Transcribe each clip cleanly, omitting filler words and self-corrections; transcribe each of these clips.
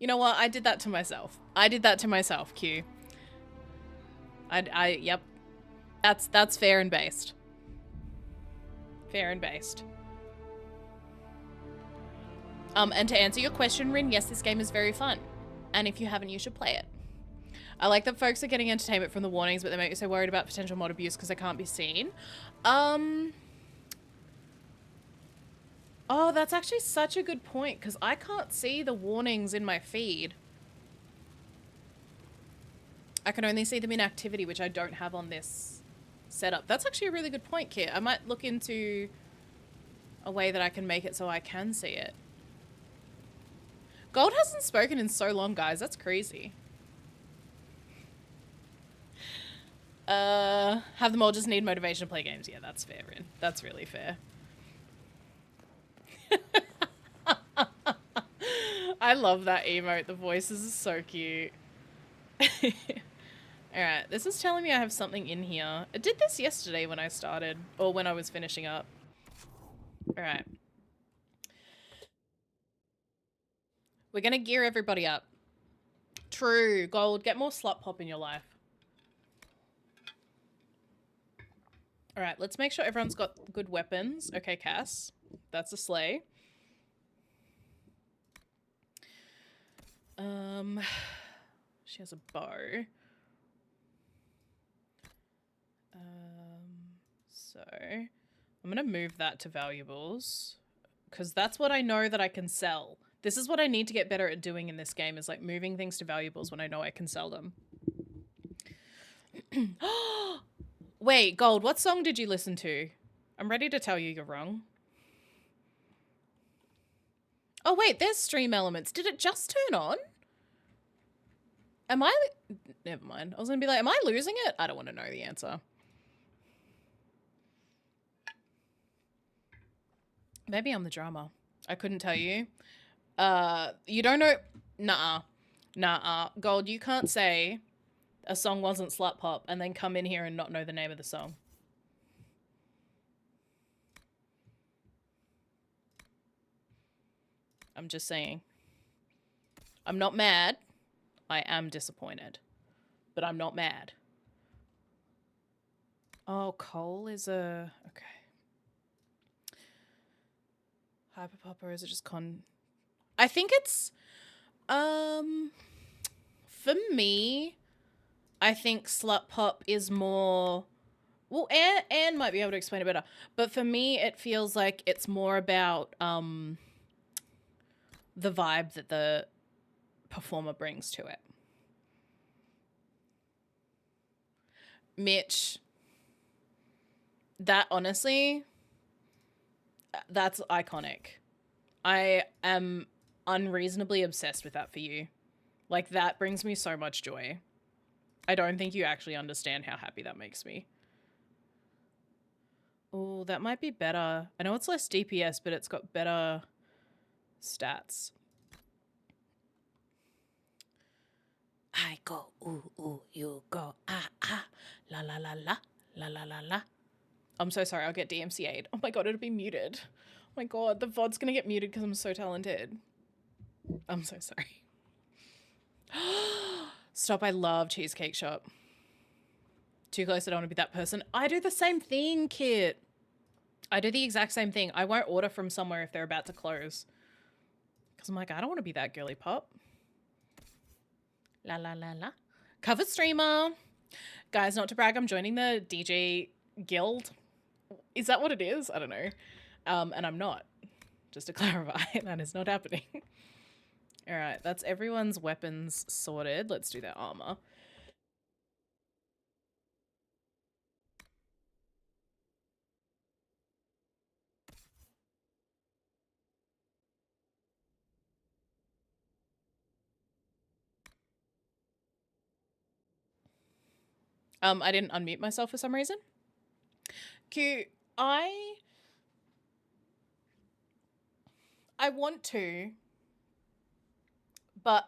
You know what? I did that to myself. I did that to myself, Q. Yep. That's fair and based. Fair and based. And to answer your question, Rin, yes, this game is very fun. And if you haven't, you should play it. I like that folks are getting entertainment from the warnings, but they make you so worried about potential mod abuse because they can't be seen. Oh, that's actually such a good point, because I can't see the warnings in my feed. I can only see them in activity, which I don't have on this setup. That's actually a really good point, Kit. I might look into a way that I can make it so I can see it. Gold hasn't spoken in so long, guys. That's crazy. Have them all just need motivation to play games. Yeah, that's fair, Rin. That's really fair. I love that emote. The voices are so cute. Alright, this is telling me I have something in here. I did this yesterday when I started, or when I was finishing up. Alright. We're gonna gear everybody up. True, Gold. Get more slut pop in your life. Alright, let's make sure everyone's got good weapons. Okay, Cass. That's a sleigh. She has a bow. So I'm gonna move that to valuables, because that's what I know that I can sell. This is what I need to get better at doing in this game, is like moving things to valuables when I know I can sell them. Wait, Gold, what song did you listen to? I'm ready to tell you you're wrong. Oh wait, there's stream elements. Did it just turn on? Am I... Never mind. I was gonna be like, am I losing it? I don't want to know the answer. Maybe I'm the drama. I couldn't tell you. You don't know... Nah. Gold, you can't say a song wasn't slut pop and then come in here and not know the name of the song. I'm just saying. I'm not mad. I am disappointed. But I'm not mad. Oh, Cole is a... Okay. Hyperpop, or is it just con... I think it's... For me, I think slut pop is more... Well, Anne might be able to explain it better. But for me, it feels like it's more about the vibe that the performer brings to it. Mitch, that honestly, that's iconic. I am unreasonably obsessed with that for you. Like, that brings me so much joy. I don't think you actually understand how happy that makes me. Oh, that might be better. I know it's less DPS, but it's got better stats. I go, ooh, ooh, you go, ah, ah, la, la, la, la, la, la, la, la. I'm so sorry, I'll get DMCA'd. Oh my god, it'll be muted. Oh my god, the VOD's gonna get muted because I'm so talented. I'm so sorry. Stop, I love Cheesecake Shop. Too close, I don't want to be that person. I do the same thing, Kit. I do the exact same thing. I won't order from somewhere if they're about to close. Because I'm like, I don't want to be that girly pop. La la la la. Cover streamer. Guys, not to brag, I'm joining the DJ guild. Is that what it is? I don't know. And I'm not. Just to clarify, that is not happening. All right, that's everyone's weapons sorted. Let's do their armor. I didn't unmute myself for some reason. Q, I want to, but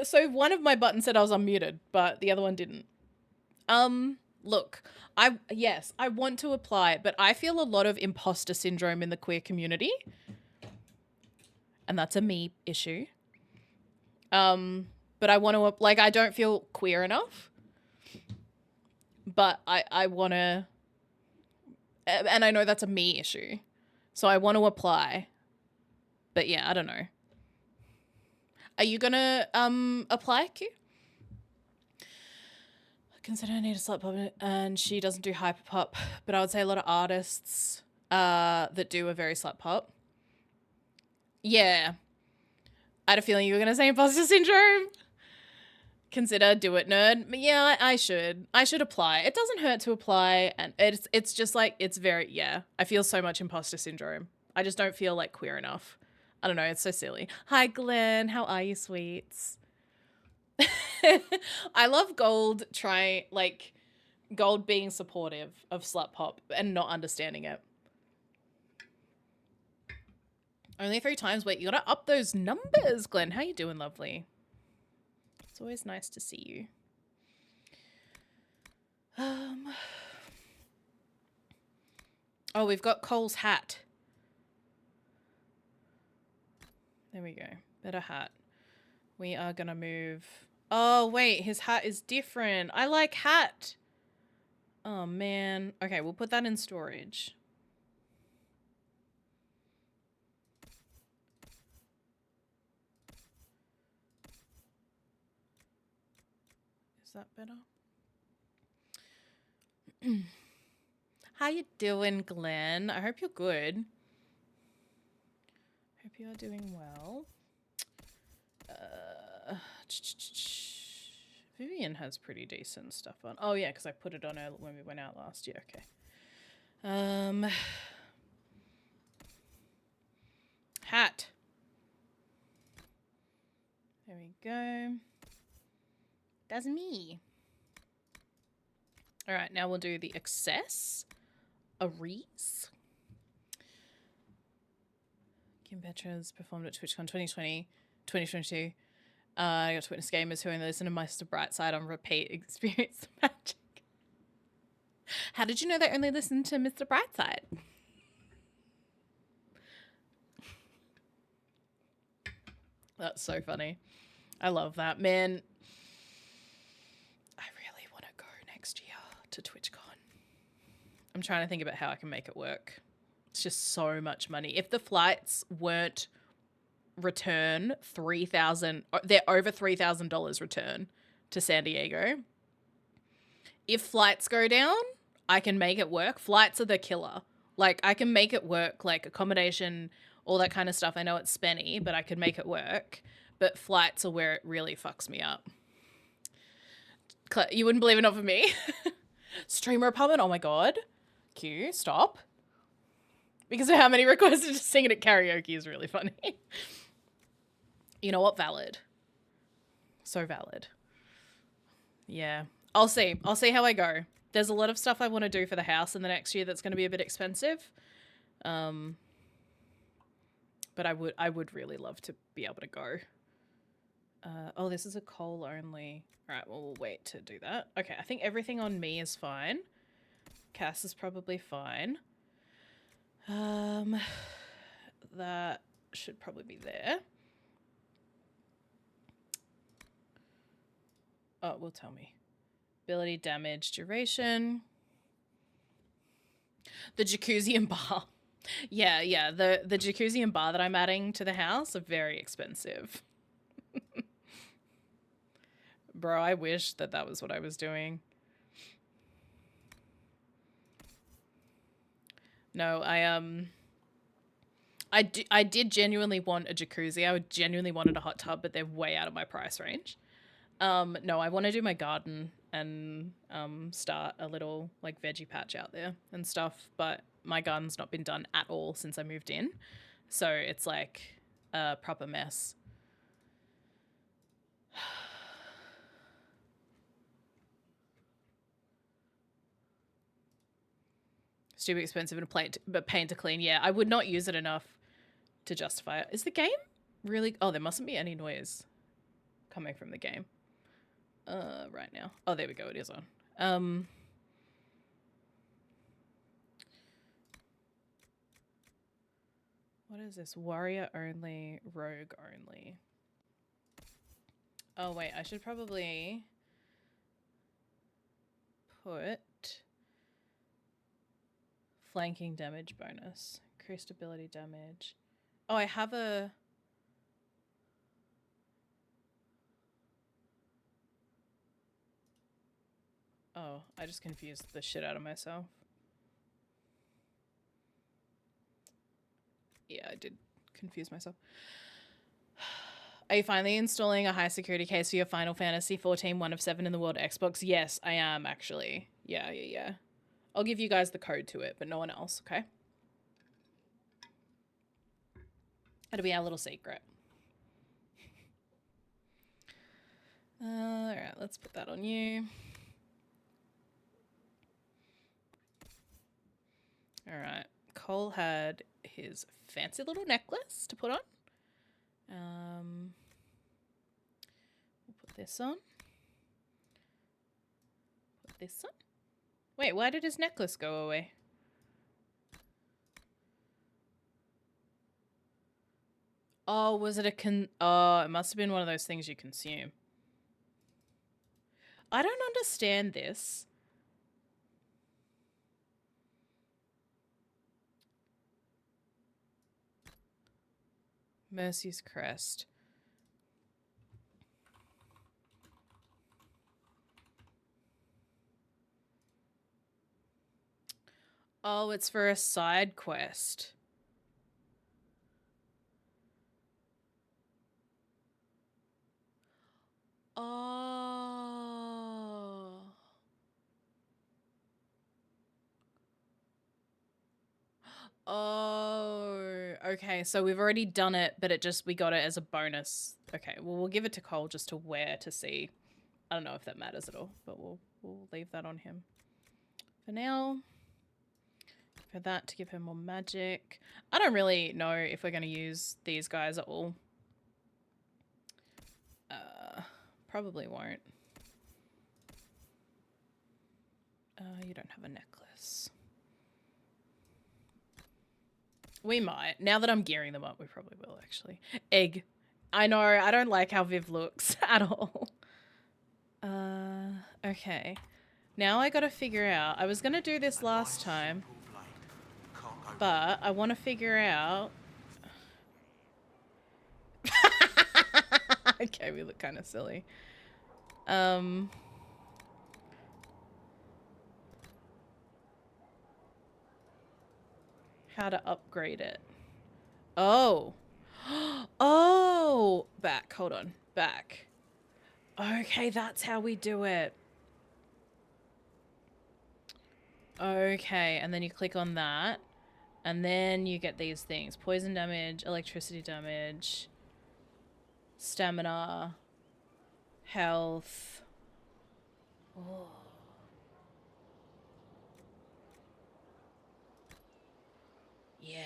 so one of my buttons said I was unmuted, but the other one didn't. Look, yes, I want to apply it, but I feel a lot of imposter syndrome in the queer community. And that's a me issue. But I want to, like, I don't feel queer enough. But I want to, and I know that's a me issue. So I want to apply. But yeah, I don't know. Are you gonna apply, Q? Consider I need a slut pop, and she doesn't do hyper pop, but I would say a lot of artists that do a very slut pop. Yeah. I had a feeling you were gonna say imposter syndrome. Consider do it, nerd. Yeah, I should. I should apply. It doesn't hurt to apply, and it's just like it's very yeah. I feel so much imposter syndrome. I just don't feel like queer enough. I don't know. It's so silly. Hi, Glenn. How are you, sweets? I love Gold Gold being supportive of slut pop and not understanding it. Only 3 times. Wait, you gotta up those numbers, Glenn. How you doing, lovely? It's always nice to see you. Oh, we've got Cole's hat. There we go. Better hat. We are gonna move. Oh, wait, his hat is different. I like hat. Oh, man. Okay, we'll put that in storage. Is that better? How you doing, Glenn? I hope you're good. Hope you are doing well. Vivian has pretty decent stuff on. Oh yeah, because I put it on her when we went out last year. Okay. Hat. There we go. That's me. All right, now we'll do the access. Aries. Kim Petras performed at TwitchCon 2022. I got to witness gamers who only listen to Mr. Brightside on repeat experience the magic. How did you know they only listened to Mr. Brightside? That's so funny. I love that. Man, I really want to go next year to TwitchCon. I'm trying to think about how I can make it work. It's just so much money. If the flights weren't return $3,000, they're over $3,000 return to San Diego. If flights go down, I can make it work. Flights are the killer. Like, I can make it work, like accommodation, all that kind of stuff. I know it's spenny, but I could make it work. But flights are where it really fucks me up. You wouldn't believe it, not for me. Streamer apartment, oh my god. Q, stop. Because of how many requests to sing it at karaoke is really funny. You know what? Valid. So valid. Yeah. I'll see. I'll see how I go. There's a lot of stuff I want to do for the house in the next year that's going to be a bit expensive. But I would really love to be able to go. Oh, this is a Cole only. All right, well, we'll wait to do that. Okay, I think everything on me is fine. Cass is probably fine. That should probably be there. Oh, it will tell me. Ability, damage, duration. The jacuzzi and bar. Yeah. The jacuzzi and bar that I'm adding to the house are very expensive. Bro, I wish that was what I was doing. No, I did genuinely want a jacuzzi. I would genuinely wanted a hot tub, but they're way out of my price range. No, I want to do my garden and start a little like veggie patch out there and stuff, but my garden's not been done at all since I moved in. So it's like a proper mess. Stupid expensive and but pain to clean. Yeah, I would not use it enough to justify it. Is the game really... Oh, there mustn't be any noise coming from the game right now. Oh, there we go. It is on. What is this? Warrior only, rogue only. Oh, wait. I should probably put flanking damage bonus. Increased ability damage. Oh, I have a... Oh, I just confused the shit out of myself. Yeah, I did confuse myself. Are you finally installing a high security case for your Final Fantasy 14 1 of 7 in the world Xbox? Yes, I am actually. Yeah. I'll give you guys the code to it, but no one else, okay? It'll be our little secret. Alright, let's put that on you. Alright, Cole had his fancy little necklace to put on. We'll put this on. Put this on. Wait, why did his necklace go away? Oh, was it oh, it must have been one of those things you consume. I don't understand this. Mercy's Crest. Oh, it's for a side quest. Oh. Oh, okay. So we've already done it, but we got it as a bonus. Okay, well, we'll give it to Cole just to wear to see. I don't know if that matters at all, but we'll leave that on him for now. For that to give him more magic. I don't really know if we're going to use these guys at all. Probably won't. You don't have a necklace. We might. Now that I'm gearing them up, we probably will, actually. Egg. I know, I don't like how Viv looks at all. Okay. Now I gotta figure out... I was gonna do this last time. But I want to figure out... Okay, we look kind of silly. How to upgrade it. Oh. Oh! Back. Hold on. Back. Okay, that's how we do it. Okay, and then you click on that. And then you get these things. Poison damage, electricity damage, stamina, health. Oh. Yeah.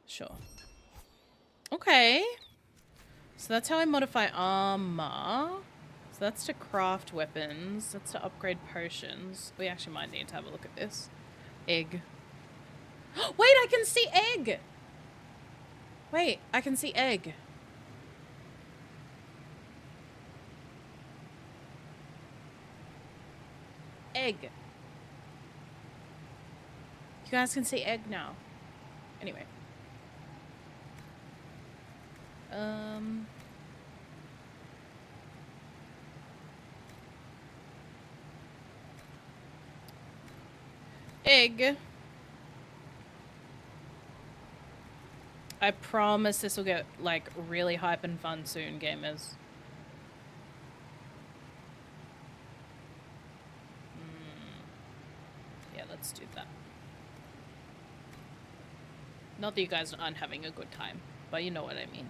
Sure. Okay. So that's how I modify armor. So that's to craft weapons. That's to upgrade potions. We actually might need to have a look at this. Egg. Wait, I can see egg! Wait, I can see egg. Egg. You guys can see egg now. Anyway. Egg. I promise this will get, like, really hype and fun soon, gamers. Yeah, let's do that. Not that you guys aren't having a good time, but you know what I mean.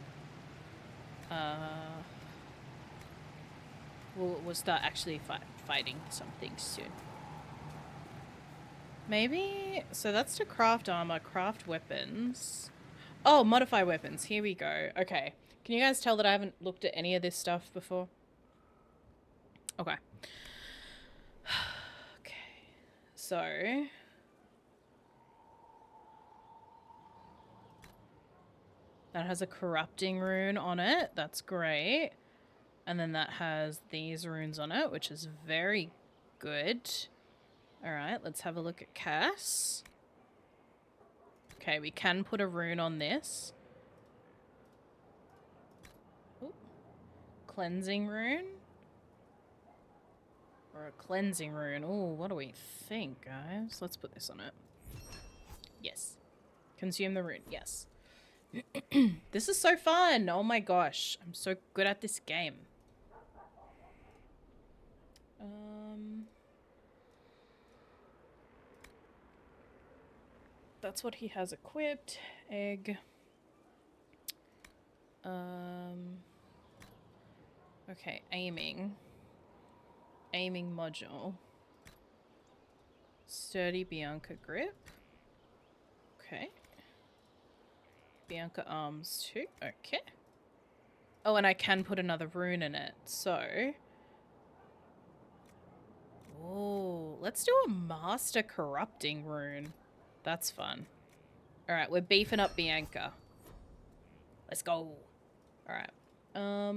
We'll start actually fighting some things soon. Maybe... So that's to craft armor, craft weapons. Oh, modify weapons. Here we go. Okay. Can you guys tell that I haven't looked at any of this stuff before? Okay. Okay. So... That has a corrupting rune on it. That's great. And then that has these runes on it, which is very good. Alright, let's have a look at Cass. Okay, we can put a rune on this. Ooh. Cleansing rune? Or a cleansing rune. Oh, what do we think, guys? Let's put this on it. Yes. Consume the rune. Yes. This is so fun. Oh my gosh. I'm so good at this game. That's what he has equipped. Egg. Okay, aiming. Aiming module. Sturdy Bianca grip. Okay. Bianca arms too. Okay. Oh, and I can put another rune in it. So. Oh, let's do a master corrupting rune. That's fun. All right, we're beefing up Bianca. Let's go. All right. All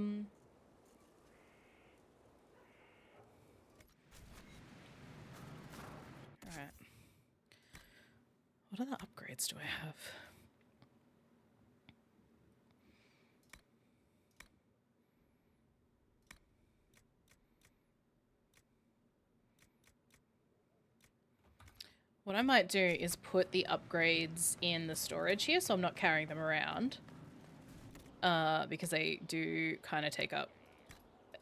right. What other upgrades do I have? What I might do is put the upgrades in the storage here so I'm not carrying them around. Because they do kind of take up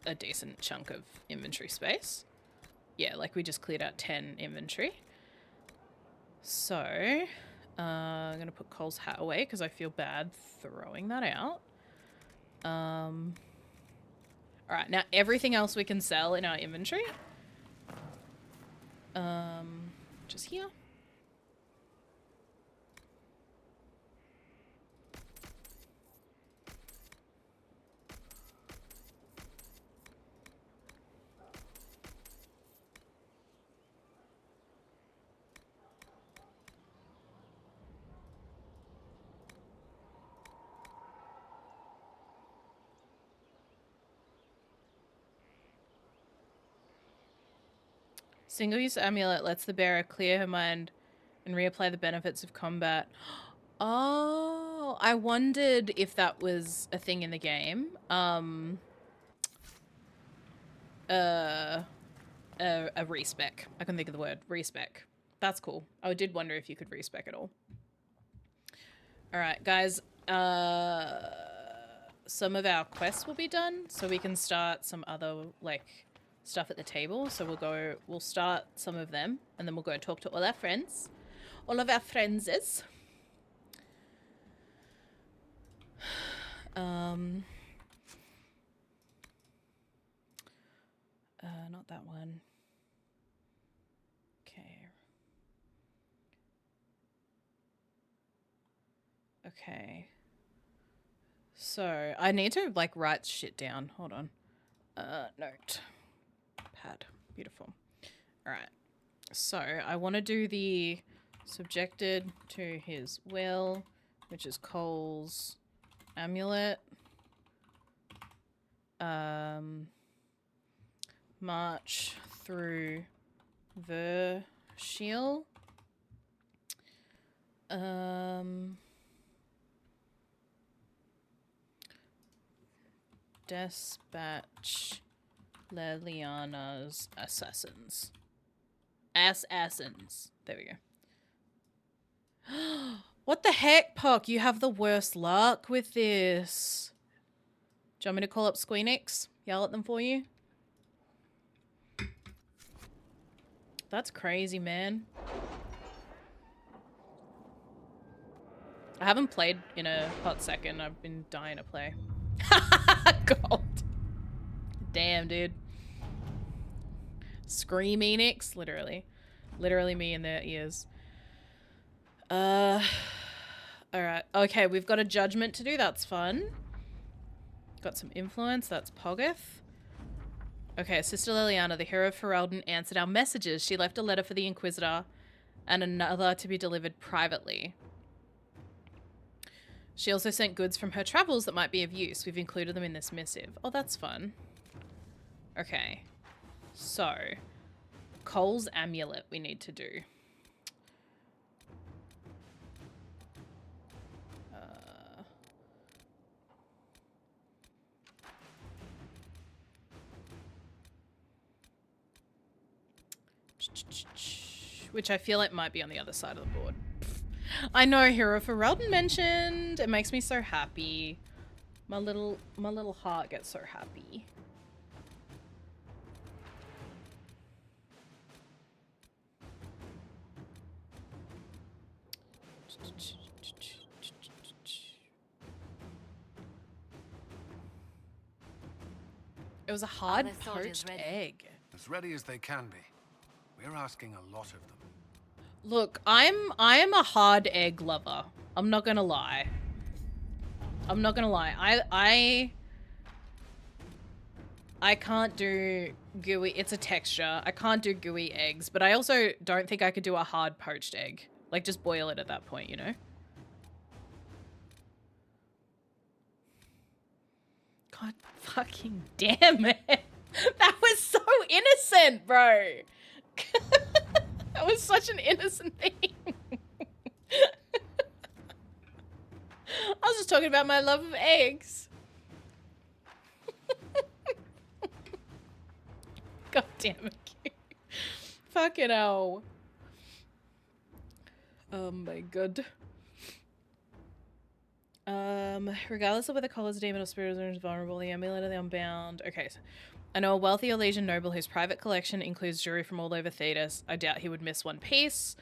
a decent chunk of inventory space. Yeah, like we just cleared out 10 inventory. So, I'm going to put Cole's hat away because I feel bad throwing that out. Alright, now everything else we can sell in our inventory. Just here. Single-use amulet lets the bearer clear her mind and reapply the benefits of combat. Oh, I wondered if that was a thing in the game. A respec. I can think of the word. Respec. That's cool. I did wonder if you could respec at all. Alright, guys. Some of our quests will be done, so we can start some other, like, stuff at the table. So we'll start some of them, and then we'll go and talk to all our friends. All of our friendses. Not that one. Okay. Okay. So, I need to, like, write shit down. Hold on. Note. Pad. Beautiful. Alright. So, I want to do the subjected to his will, which is Cole's amulet. March through Verschiel. Dispatch Leliana's assassins. Assassins. There we go. What the heck, Puck? You have the worst luck with this. Do you want me to call up Squeenix? Yell at them for you? That's crazy, man. I haven't played in a hot second. I've been dying to play. God. Damn, dude. Scream Enix, literally. Literally me in their ears. Alright. Okay, we've got a judgment to do. That's fun. Got some influence. That's Poggeth. Okay, Sister Liliana, the hero of Ferelden, answered our messages. She left a letter for the Inquisitor and another to be delivered privately. She also sent goods from her travels that might be of use. We've included them in this missive. Oh, that's fun. Okay. So, Cole's amulet we need to do. Which I feel like might be on the other side of the board. I know, Hero for Relden mentioned. It makes me so happy. My little heart gets so happy. It was a hard poached egg. As ready as they can be. We're asking a lot of them. Look, I am a hard egg lover. I'm not gonna lie. I'm not gonna lie. I can't do gooey. It's a texture. I can't do gooey eggs, but I also don't think I could do a hard poached egg. Like, just boil it at that point, you know? God fucking damn it. That was so innocent, bro. That was such an innocent thing. I was just talking about my love of eggs. God damn it. Fucking hell. Oh my god. Regardless of whether Cola's demon or spirit is vulnerable, the amulet of the unbound. Okay, so I know a wealthy Elysian noble whose private collection includes jewelry from all over Thedas. I doubt he would miss one piece.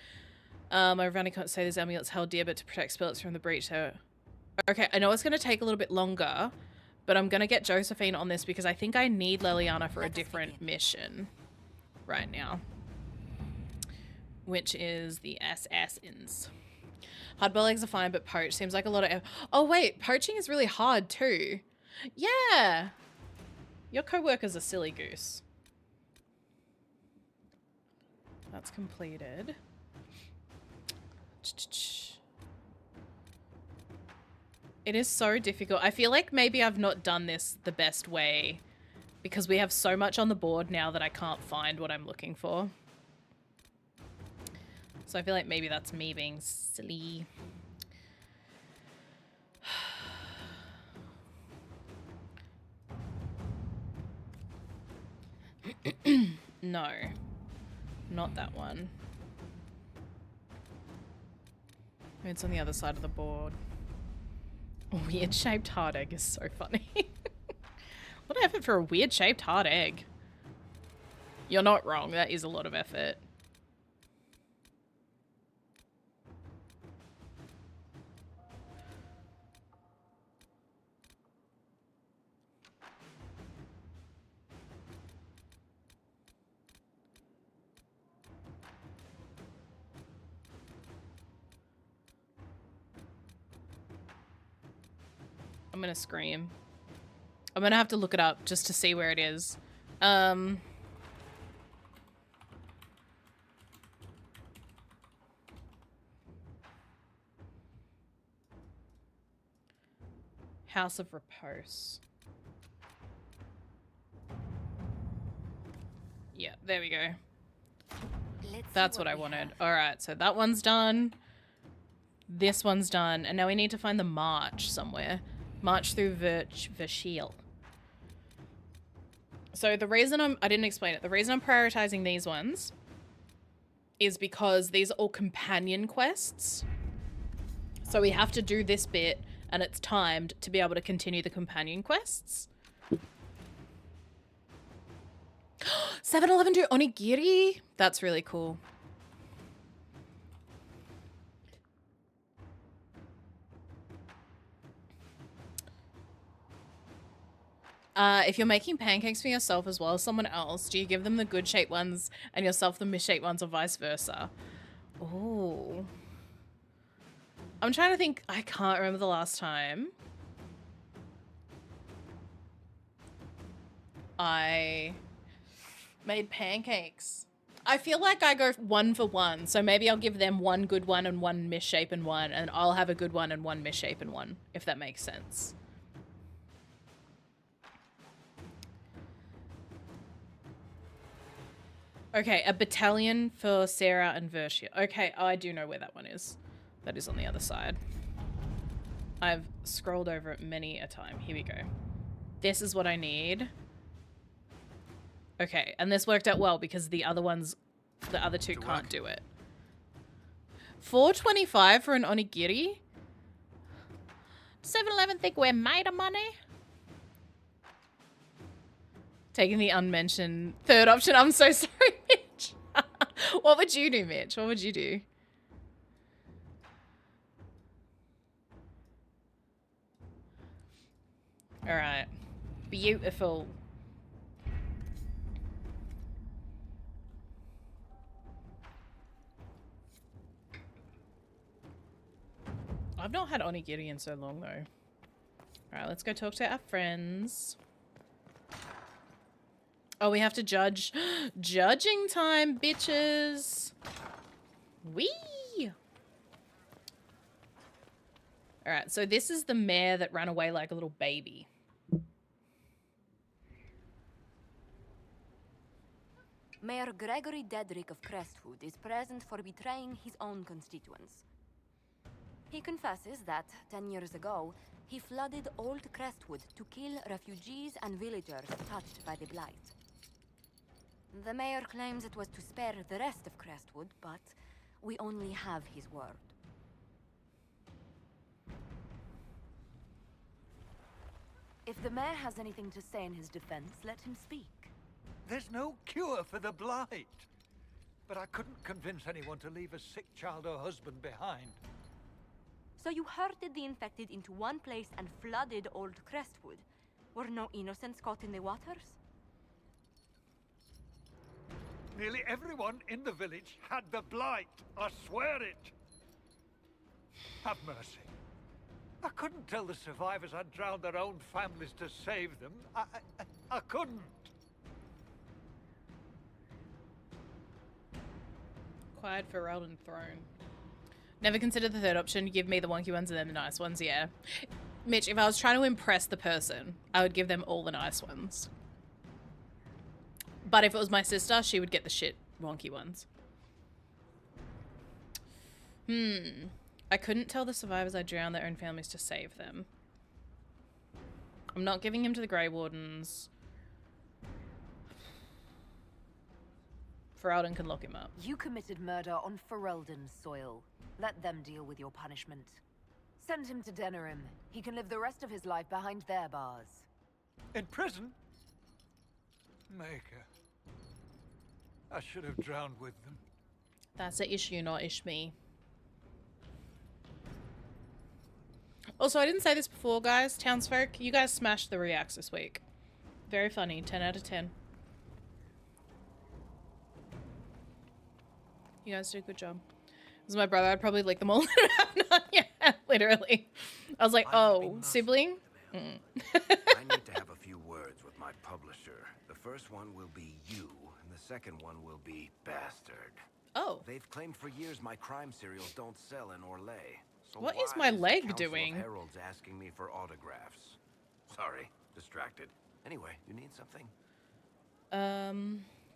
I really can't say this amulet's held dear, but to protect spirits from the breach. So, okay, I know it's going to take a little bit longer, but I'm going to get Josephine on this because I think I need Leliana for a different mission right now, which is the assassins. Hard-boiled eggs are fine, but poached seems like a lot of... Oh, wait, poaching is really hard too. Yeah. Your co-worker's a silly goose. That's completed. It is so difficult. I feel like maybe I've not done this the best way because we have so much on the board now that I can't find what I'm looking for. So I feel like maybe that's me being silly. No, not that one. It's on the other side of the board. Weird shaped hard egg is so funny. What effort for a weird shaped hard egg? You're not wrong. That is a lot of effort. I'm gonna scream. I'm gonna have to look it up just to see where it is. House of Repose. Yeah, there we go. That's what I wanted. Alright, so that one's done. This one's done. And now we need to find the march somewhere. March through Verschiel. So the reason I didn't explain it. The reason I'm prioritizing these ones is because these are all companion quests. So we have to do this bit and it's timed to be able to continue the companion quests. 7-Eleven do onigiri? That's really cool. If you're making pancakes for yourself as well as someone else, do you give them the good shaped ones and yourself the misshaped ones or vice versa? Oh. I'm trying to think. I can't remember the last time I made pancakes. I feel like I go 1 for 1, so maybe I'll give them 1 good one and 1 misshapen one, and I'll have a good one and 1 misshapen one, if that makes sense. Okay, a battalion for Sarah and Vertia. Okay, oh, I do know where that one is. That is on the other side. I've scrolled over it many a time. Here we go. This is what I need. Okay, and this worked out well because the other two can't do it. 425 for an onigiri? 7-Eleven think we're made of money? Taking the unmentioned third option. I'm so sorry, Mitch. What would you do, Mitch? What would you do? All right. Beautiful. I've not had onigiri in so long, though. All right, let's go talk to our friends. Oh, we have to judge. Judging time, bitches. Whee! All right, so this is the mare that ran away like a little baby. Mayor Gregory Dedrick of Crestwood is present for betraying his own constituents. He confesses that, 10 years ago, he flooded Old Crestwood to kill refugees and villagers touched by the Blight. The mayor claims it was to spare the rest of Crestwood, but we only have his word. If the mayor has anything to say in his defense, let him speak. There's no cure for the Blight. But I couldn't convince anyone to leave a sick child or husband behind. So you herded the infected into one place and flooded Old Crestwood. Were no innocents caught in the waters? Nearly everyone in the village had the Blight. I swear it. Have mercy. I couldn't tell the survivors I'd drowned their own families to save them. I couldn't. Quiet for Elden Throne. Never considered the third option. Give me the wonky ones and then the nice ones, yeah. Mitch, if I was trying to impress the person, I would give them all the nice ones. But if it was my sister, she would get the shit wonky ones. I couldn't tell the survivors I drowned their own families to save them. I'm not giving him to the Grey Wardens. Ferelden can lock him up. You committed murder on Ferelden's soil. Let them deal with your punishment. Send him to Denerim. He can live the rest of his life behind their bars. In prison? Maker. I should have drowned with them. That's an issue, not me. Also, I didn't say this before, guys. Townsfolk, you guys smashed the reacts this week. Very funny. 10 out of 10. You guys did a good job. This is my brother. I'd probably lick them all. Not yet, literally. I was like, oh, sibling? I need to have a few words with my publisher. The first one will be you, and the second one will be bastard. Oh. They've claimed for years my crime serials don't sell in Orlais. So what is why my the leg Council of doing? Heralds asking me for autographs. Sorry, distracted. Anyway, you need something?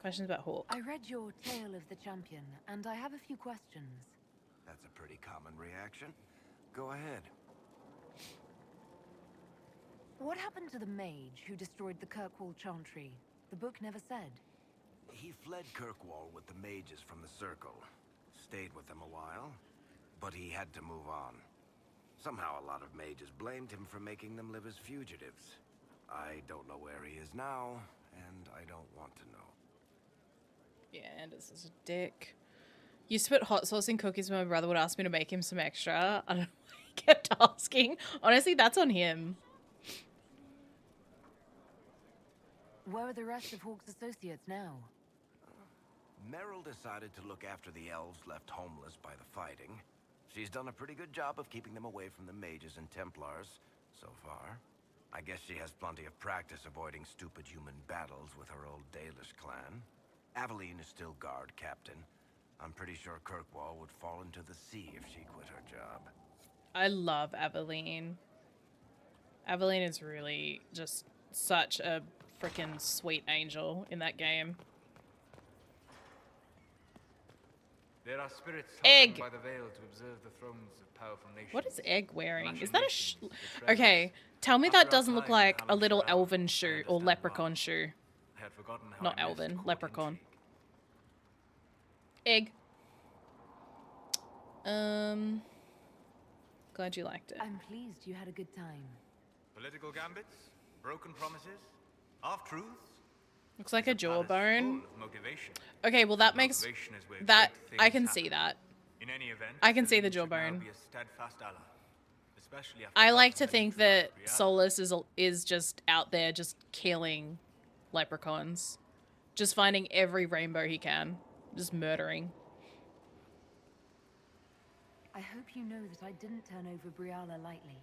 Questions about Hawk. I read your Tale of the Champion, and I have a few questions. That's a pretty common reaction. Go ahead. What happened to the mage who destroyed the Kirkwall Chantry? The book never said. He fled Kirkwall with the mages from the Circle. Stayed with them a while, but he had to move on. Somehow a lot of mages blamed him for making them live as fugitives. I don't know where he is now, and I don't want to know. Yeah, Anders is a dick. Used to put hot sauce in cookies when my brother would ask me to make him some extra. I don't know why he kept asking. Honestly, that's on him. Where are the rest of Hawk's associates now? Meryl decided to look after the elves left homeless by the fighting. She's done a pretty good job of keeping them away from the mages and Templars, so far. I guess she has plenty of practice avoiding stupid human battles with her old Dalish clan. Aveline is still guard captain. I'm pretty sure Kirkwall would fall into the sea if she quit her job. I love Aveline. Aveline is really just such a freaking sweet angel in that game. There are spirits Egg. hovering by the veil to observe the thrones of powerful nations. What is Egg wearing? Is Machinations, that a sh... betrayals. Okay, tell me After that our doesn't look time in like a little Hallam's elven realm, shoe I or understand leprechaun why. shoe. I had forgotten how Not I missed elven, court leprechaun. intrigue. Egg. Glad you liked it. I'm pleased you had a good time. Political gambits, broken promises, half-truths. Looks like a It's palace jawbone. full of motivation. Okay, well that makes Motivation is where that great I things can happen. see that. In any event, I can see the Celine should now jawbone. be a steadfast ally, especially after I like Gotham to had think neutralized that Brianna. Solus is just out there just killing leprechauns. Just finding every rainbow he can. Just murdering. I hope you know that I didn't turn over Briala lightly.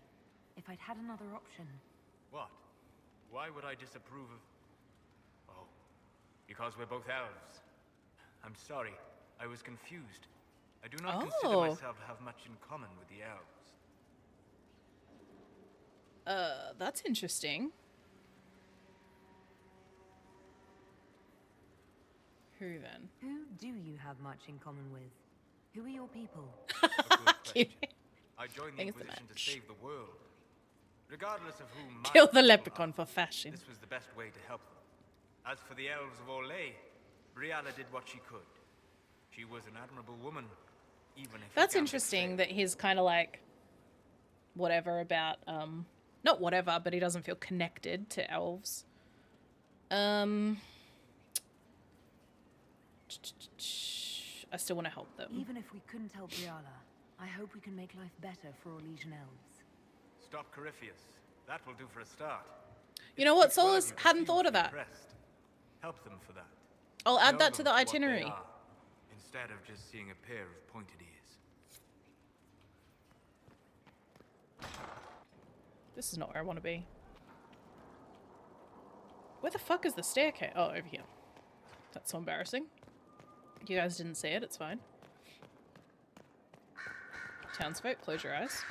If I'd had another option. What? Why would I disapprove of... Oh, because we're both elves. I'm sorry, I was confused. I do not consider Oh. myself to have much in common with the elves. That's interesting. Who then? Who do you have much in common with? Who are your people? A good Cute. question. I joined the Think it's the Inquisition to match. save the world. Regardless of who my Kill the people leprechaun are, for fashion. this was the best way to help them. As for the elves of Orlais, Brianna did what she could. She was an admirable woman, even if her That's gambit interesting failed. that he's kind of like whatever about not whatever, but he doesn't feel connected to elves. I still want to help them. Even if we couldn't help Briala, I hope we can make life better for Orlesian elves. Stop Corypheus. That will do for a start. You know what, It's worthy Solus of the hadn't few thought of to be that. impressed. Help them for that. I'll add Know that to them the for what they itinerary. are, instead of just seeing a pair of pointed ears. This is not where I want to be. Where the fuck is the staircase? Oh, over here. That's so embarrassing. You guys didn't see it, it's fine. Townsfolk, close your eyes.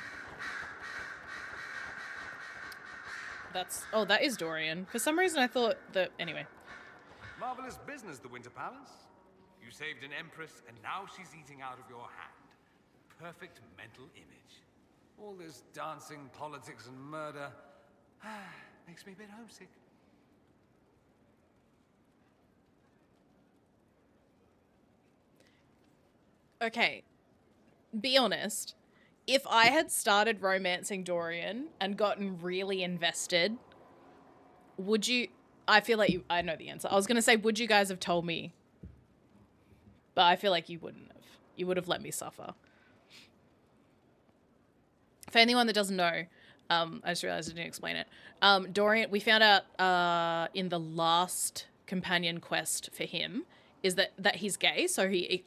Oh, that is Dorian. For some reason I thought that, anyway. Marvelous business, the Winter Palace. You saved an empress, and now she's eating out of your hand. Perfect mental image. All this dancing, politics, and murder makes me a bit homesick. Okay, be honest. If I had started romancing Dorian and gotten really invested, would you... I feel like I know the answer. I was going to say, would you guys have told me? But I feel like you wouldn't have. You would have let me suffer. For anyone that doesn't know, I just realized I didn't explain it. Dorian, we found out in the last companion quest for him is that he's gay. So he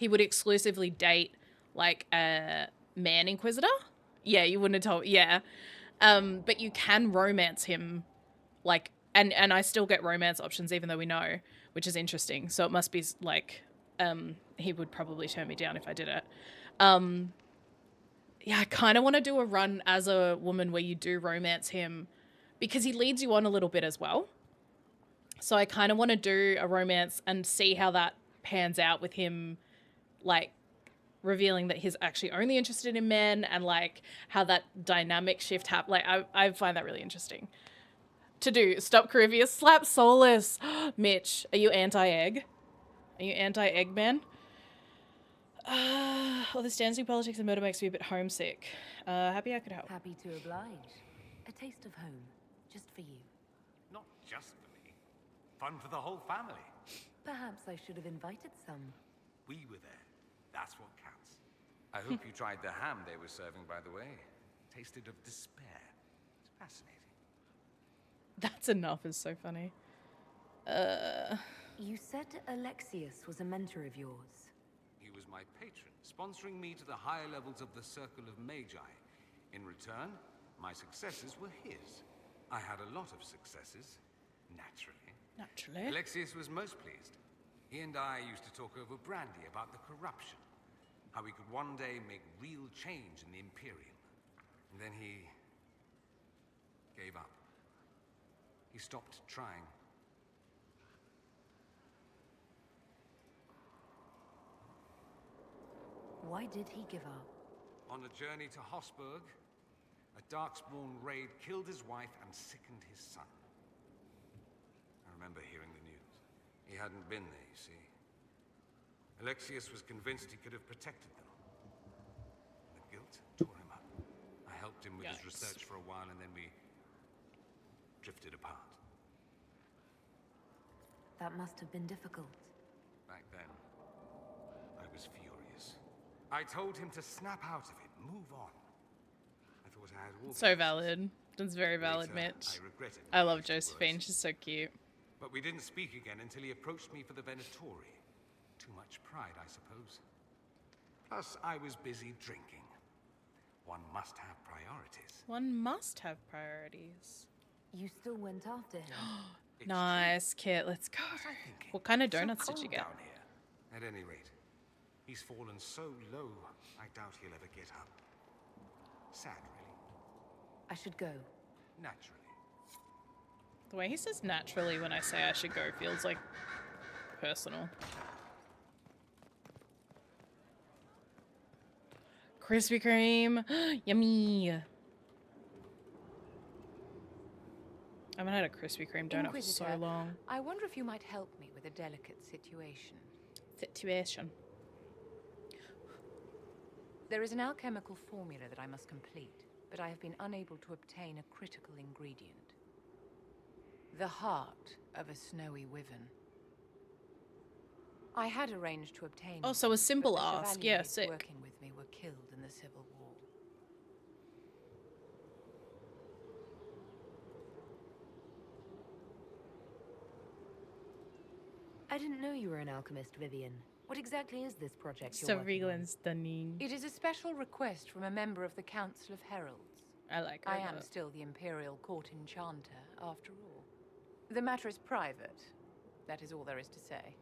would exclusively date like a man inquisitor. Yeah, you wouldn't have told. Yeah. But you can romance him like, and I still get romance options even though we know, which is interesting. So it must be like, he would probably turn me down if I did it. Yeah, I kind of want to do a run as a woman where you do romance him because he leads you on a little bit as well. So I kind of want to do a romance and see how that pans out with him, like revealing that he's actually only interested in men and like how that dynamic shift happens. Like I find that really interesting to do. Stop Corypheus, slap Solus. Mitch, are you anti-egg? Are you anti-egg man? All this dancing, politics, and murder makes me a bit homesick. Happy I could help. Happy to oblige. A taste of home, just for you. Not just for me. Fun for the whole family. Perhaps I should have invited some. We were there. That's what counts. I hope you tried the ham they were serving, by the way. Tasted of despair. It's fascinating. That's enough is so funny. You said Alexius was a mentor of yours. He was my patron, sponsoring me to the higher levels of the Circle of Magi. In return, my successes were his. I had a lot of successes, naturally. Naturally. Alexius was most pleased. He and I used to talk over brandy about the corruption. How we could one day make real change in the Imperium. And then he gave up. He stopped trying. Why did he give up? On a journey to Hosburg, a Darkspawn raid killed his wife and sickened his son. I remember hearing the news. He hadn't been there, you see. Alexius was convinced he could have protected them. The guilt tore him up. I helped him with his research for a while, and then we drifted apart. That must have been difficult. Back then, I was furious. I told him to snap out of it, move on. I thought I had all So the valid. That's very valid, Later, Mitch. I regretted I my love hasty Josephine. words. She's so cute. But we didn't speak again until he approached me for the Venatori. Too much pride, I suppose. Plus, I was busy drinking. One must have priorities. One must have priorities. You still went after him. It's Nice, Kit. Let's go. true. What was I thinking? What kind of So donuts did you cold get? down here. At any rate, he's fallen so low, I doubt he'll ever get up. Sad, really. I should go. Naturally. The way he says naturally when I say I should go feels like personal. Krispy Kreme. Yummy. I haven't had a Krispy Kreme donut for so Inquisitor, long. I wonder if you might help me with a delicate situation. Situation. There is an alchemical formula that I must complete, but I have been unable to obtain a critical ingredient. The heart of a snowy wyvern. I had arranged to obtain Oh, one, so a simple but the ask. chevaliers Yeah, sick. working with me were killed in the Civil War. I didn't know you were an alchemist, Vivian. What exactly is this project you're working on? Surveillance stunning. It is a special request from a member of the Council of Heralds. I like her. I am but- still the Imperial Court Enchanter, after all. The matter is private. That is all there is to say.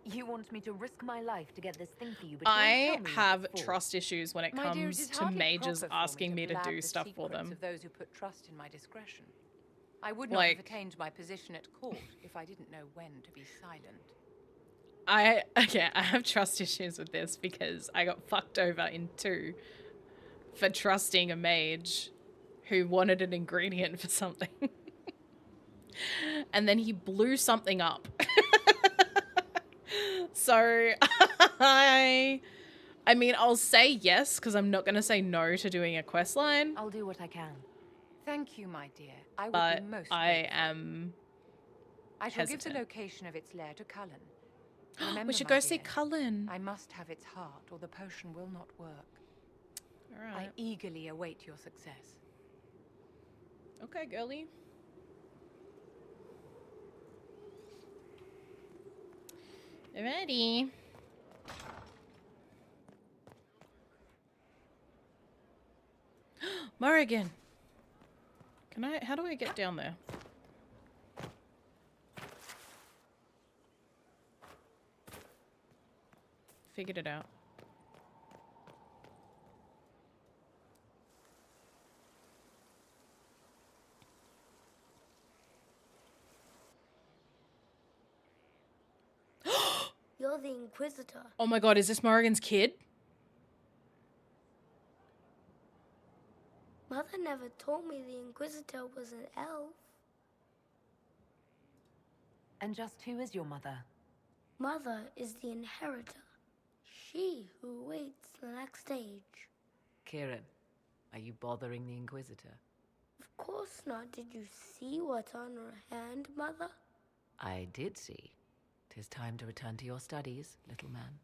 You want me to risk my life to get this thing for you, but don't I tell me have what it's for. trust issues when it My dear, comes it is to hardly mages proper for asking me to blab do the stuff for secrets them. of those who put trust in my discretion. I would not Like- have attained my position at court if I didn't know when to be silent. I have trust issues with this because I got fucked over in 2 for trusting a mage who wanted an ingredient for something. And then he blew something up. So I mean, I'll say yes because I'm not going to say no to doing a quest line, I'll do what I can. Thank you, my dear. I would but be most I grateful. am. I shall give hesitant. the location of its lair to Cullen. We Remember, should my go see dear, Cullen. I must have its heart, or the potion will not work. All I right. eagerly await your success. Okay, girly. Ready. Morrigan. Can I, how do I get down there? Figured it out. You're the Inquisitor. Oh my god, is this Morrigan's kid? Mother never told me the Inquisitor was an elf. And just who is your mother? Mother is the inheritor. She who awaits the next stage. Kieran, are you bothering the Inquisitor? Of course not. Did you see what's on her hand, Mother? I did see. 'Tis time to return to your studies, little man.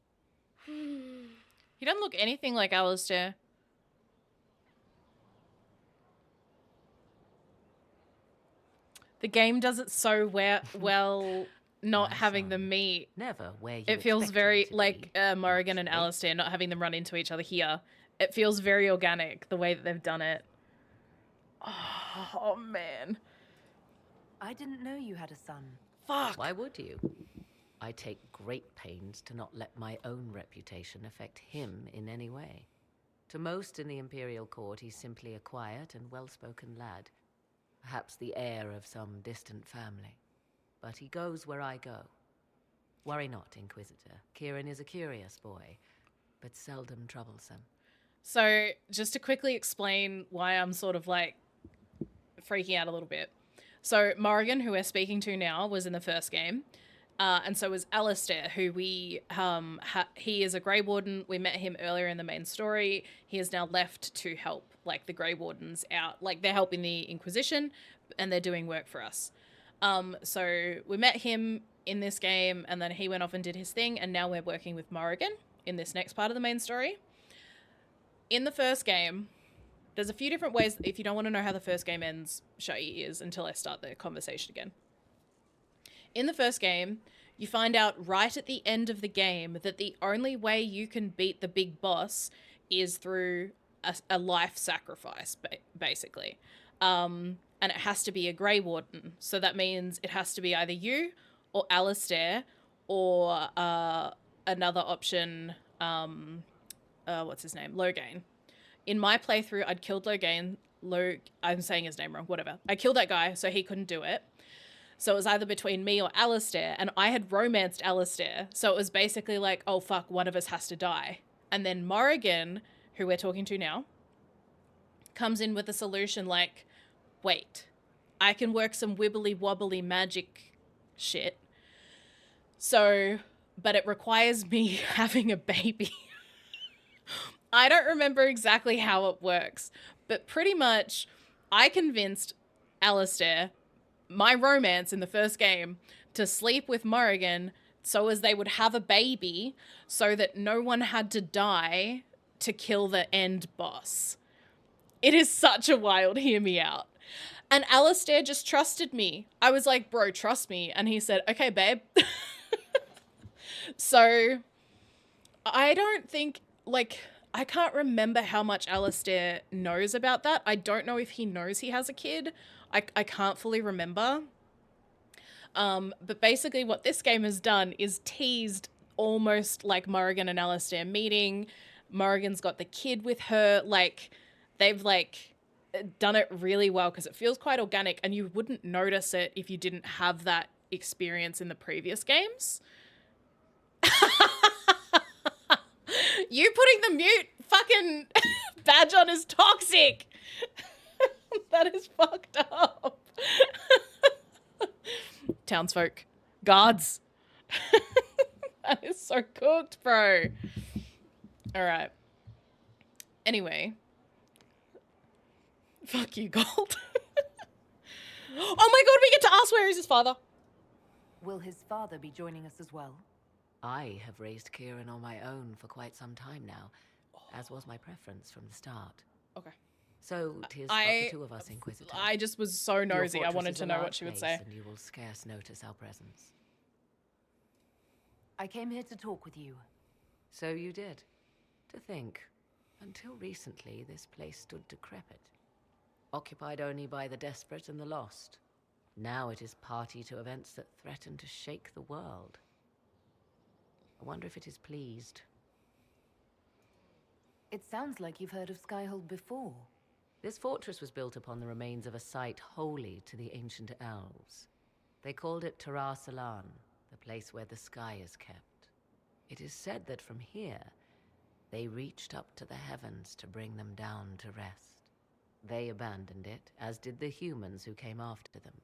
He doesn't look anything like Alistair. The game does it so well not My having son. them meet. Never where you It feels expected very him to like be. Morrigan and Right? Alistair not having them run into each other here. It feels very organic the way that they've done it. Oh man. I didn't know you had a son. Fuck. Why would you? I take great pains to not let my own reputation affect him in any way. To most in the Imperial Court, he's simply a quiet and well-spoken lad. Perhaps the heir of some distant family. But he goes where I go. Worry not, Inquisitor. Kieran is a curious boy, but seldom troublesome. So, just to quickly explain why I'm sort of like freaking out a little bit. So, Morrigan, who we're speaking to now, was in the first game. And so was Alistair, who we, he is a Grey Warden. We met him earlier in the main story. He is now left to help, like, the Grey Wardens out. Like, they're helping the Inquisition, and they're doing work for us. So we met him in this game, and then he went off and did his thing, and now we're working with Morrigan in this next part of the main story. In the first game, there's a few different ways. If you don't want to know how the first game ends, shut your ears until I start the conversation again. In the first game, you find out right at the end of the game that the only way you can beat the big boss is through a life sacrifice, basically. And it has to be a Grey Warden. So that means it has to be either you or Alistair or another option, what's his name? Loghain. In my playthrough, I'd killed Loghain. I'm saying his name wrong, whatever. I killed that guy, so he couldn't do it. So it was either between me or Alistair, and I had romanced Alistair. So it was basically like, oh fuck, one of us has to die. And then Morrigan, who we're talking to now, comes in with a solution like, wait, I can work some wibbly wobbly magic shit. So, but it requires me having a baby. I don't remember exactly how it works, but pretty much I convinced Alistair, my romance in the first game, to sleep with Morrigan so as they would have a baby so that no one had to die to kill the end boss. It is such a wild hear me out. And Alistair just trusted me. I was like, bro, trust me. And he said, okay, babe. So I don't think, like, I can't remember how much Alistair knows about that. I don't know if he knows he has a kid. I can't fully remember. But basically what this game has done is teased almost like Morrigan and Alistair meeting. Morrigan's got the kid with her. Like, they've, like, done it really well because it feels quite organic and you wouldn't notice it if you didn't have that experience in the previous games. You putting the mute fucking badge on is toxic. That is fucked up. Townsfolk. Guards. That is so cooked, bro. All right. Anyway. Fuck you, Gold. Oh my god, we get to ask where is his father. Will his father be joining us as well? I have raised Kieran on my own for quite some time now, as was my preference from the start. Okay. So, 'tis but the two of us, Inquisitor. I just was so Your nosy. I fortress wanted is to a know large what she would place, say. and you will scarce notice our presence. I came here to talk with you. So you did. To think, until recently, this place stood decrepit, occupied only by the desperate and the lost. Now it is party to events that threaten to shake the world. I wonder if it is pleased. It sounds like you've heard of Skyhold before. This fortress was built upon the remains of a site holy to the ancient elves. They called it Tarar Salan, the place where the sky is kept. It is said that from here, they reached up to the heavens to bring them down to rest. They abandoned it, as did the humans who came after them.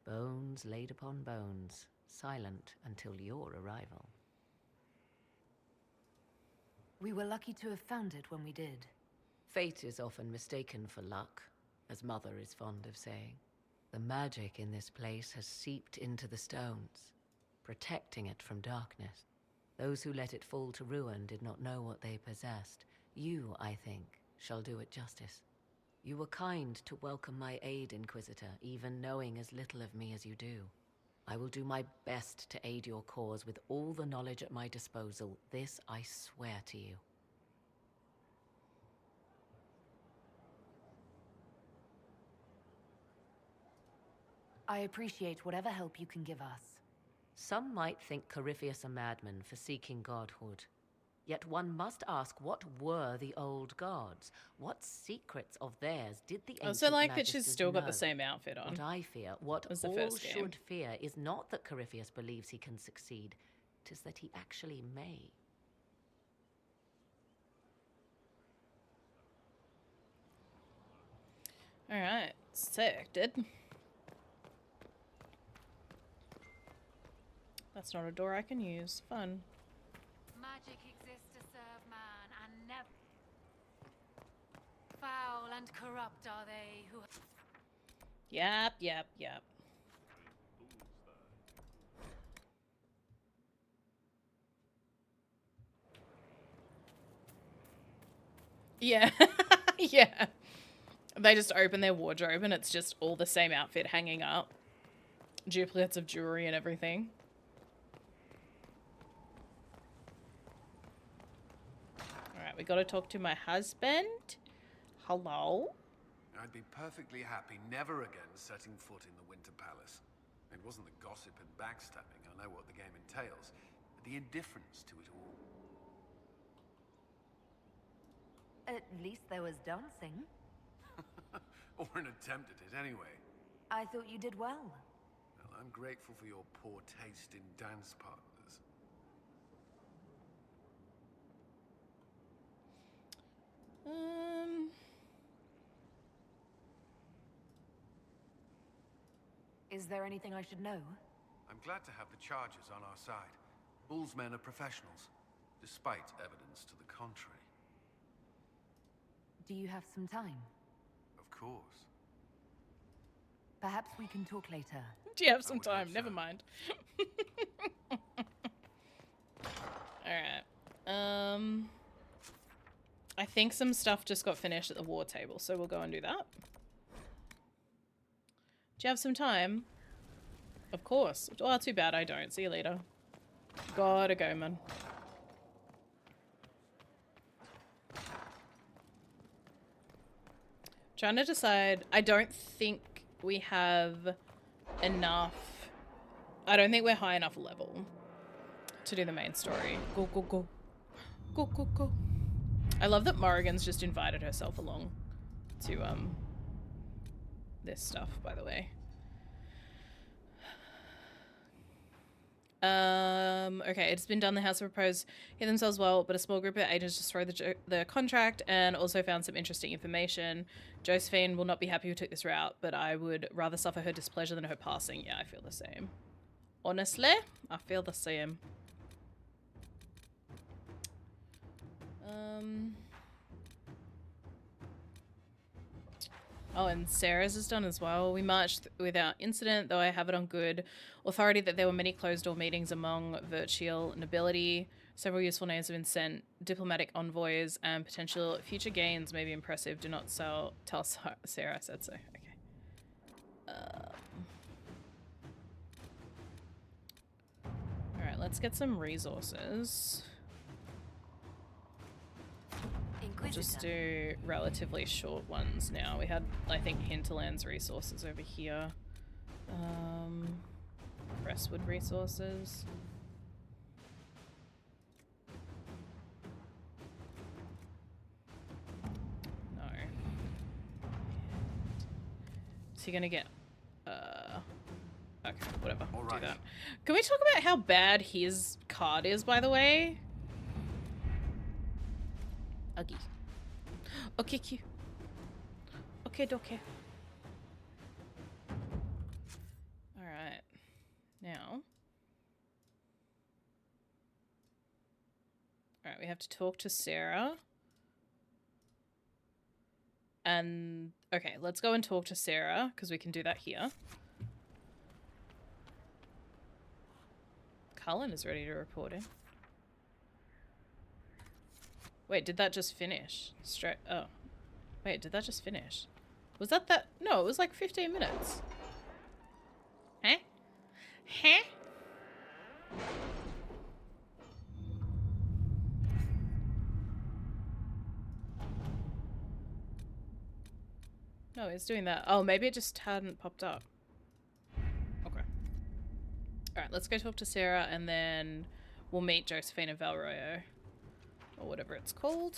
Bones laid upon bones, silent until your arrival. We were lucky to have found it when we did. Fate is often mistaken for luck, as Mother is fond of saying. The magic in this place has seeped into the stones, protecting it from darkness. Those who let it fall to ruin did not know what they possessed. You, I think, shall do it justice. You were kind to welcome my aid, Inquisitor, even knowing as little of me as you do. I will do my best to aid your cause with all the knowledge at my disposal. This I swear to you. I appreciate whatever help you can give us. Some might think Corypheus a madman for seeking godhood. Yet one must ask, what were the old gods? What secrets of theirs did the I ancient also like that she's magisters still got the know? same outfit on. What I fear, what as the all first game. should fear, is not that Corypheus believes he can succeed. 'Tis that he actually may. Alright, sick, dude. That's not a door I can use. Fun. Magic exists to serve man, and never. Foul and corrupt are they who. Yep. Yeah. Yeah. They just open their wardrobe and it's just all the same outfit hanging up. Duplicates of jewelry and everything. Alright, we gotta talk to my husband. Hello? I'd be perfectly happy never again setting foot in the Winter Palace. It wasn't the gossip and backstabbing, I know what the game entails, but the indifference to it all. At least there was dancing. Or an attempt at it anyway. I thought you did well. Well, I'm grateful for your poor taste in dance partners. Is there anything I should know? I'm glad to have the charges on our side. Bull's men are professionals, despite evidence to the contrary. Do you have some time? Of course. Perhaps we can talk later. Do you have some time? Never mind. Alright. I think some stuff just got finished at the war table, so we'll go and do that. Do you have some time? Of course. Oh, too bad I don't. See you later. Gotta go, man. Trying to decide. I don't think we have enough. I don't think we're high enough level to do the main story. Go, go, go. Go, go, go. I love that Morrigan's just invited herself along to, this stuff, by the way. Okay, it's been done. The House of Repose hit themselves well, but a small group of agents destroyed the contract and also found some interesting information. Josephine will not be happy who took this route, but I would rather suffer her displeasure than her passing. Yeah, I feel the same. Honestly, I feel the same. Oh, and Sarah's is done as well. We marched without incident, though I have it on good authority that there were many closed-door meetings among Virtual nobility. Several useful names have been sent. Diplomatic envoys and potential future gains may be impressive. Do not tell Sarah I said so. Okay. Alright, let's get some resources. We'll just do relatively short ones now. We had, I think, Hinterland's resources over here. Crestwood resources. No. Is he gonna get... Okay, whatever. We'll do that. Can we talk about how bad his card is, by the way? Uggy. Okay, cute. Okay, dokie. Alright. Now. Alright, we have to talk to Sarah. And, okay, let's go and talk to Sarah, because we can do that here. Cullen is ready to report in. Wait, did that just finish? Straight. Oh. Wait, did that just finish? Was that? No, it was like 15 minutes. Huh? Huh? No, it's doing that. Oh, maybe it just hadn't popped up. Alright, let's go talk to Sarah and then we'll meet Josephine and Valroyo. Or whatever it's called.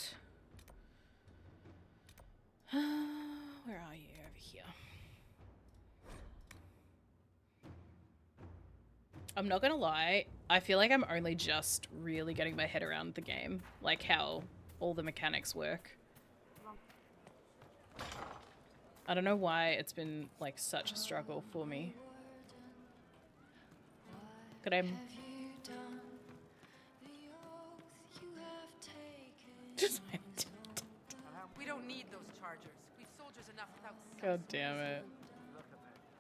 Where are you? Over here. I'm not gonna lie, I feel like I'm only just really getting my head around the game. Like how all the mechanics work. I don't know why it's been like such a struggle for me. Could I... We don't need those chargers. We've soldiers enough without. God damn it.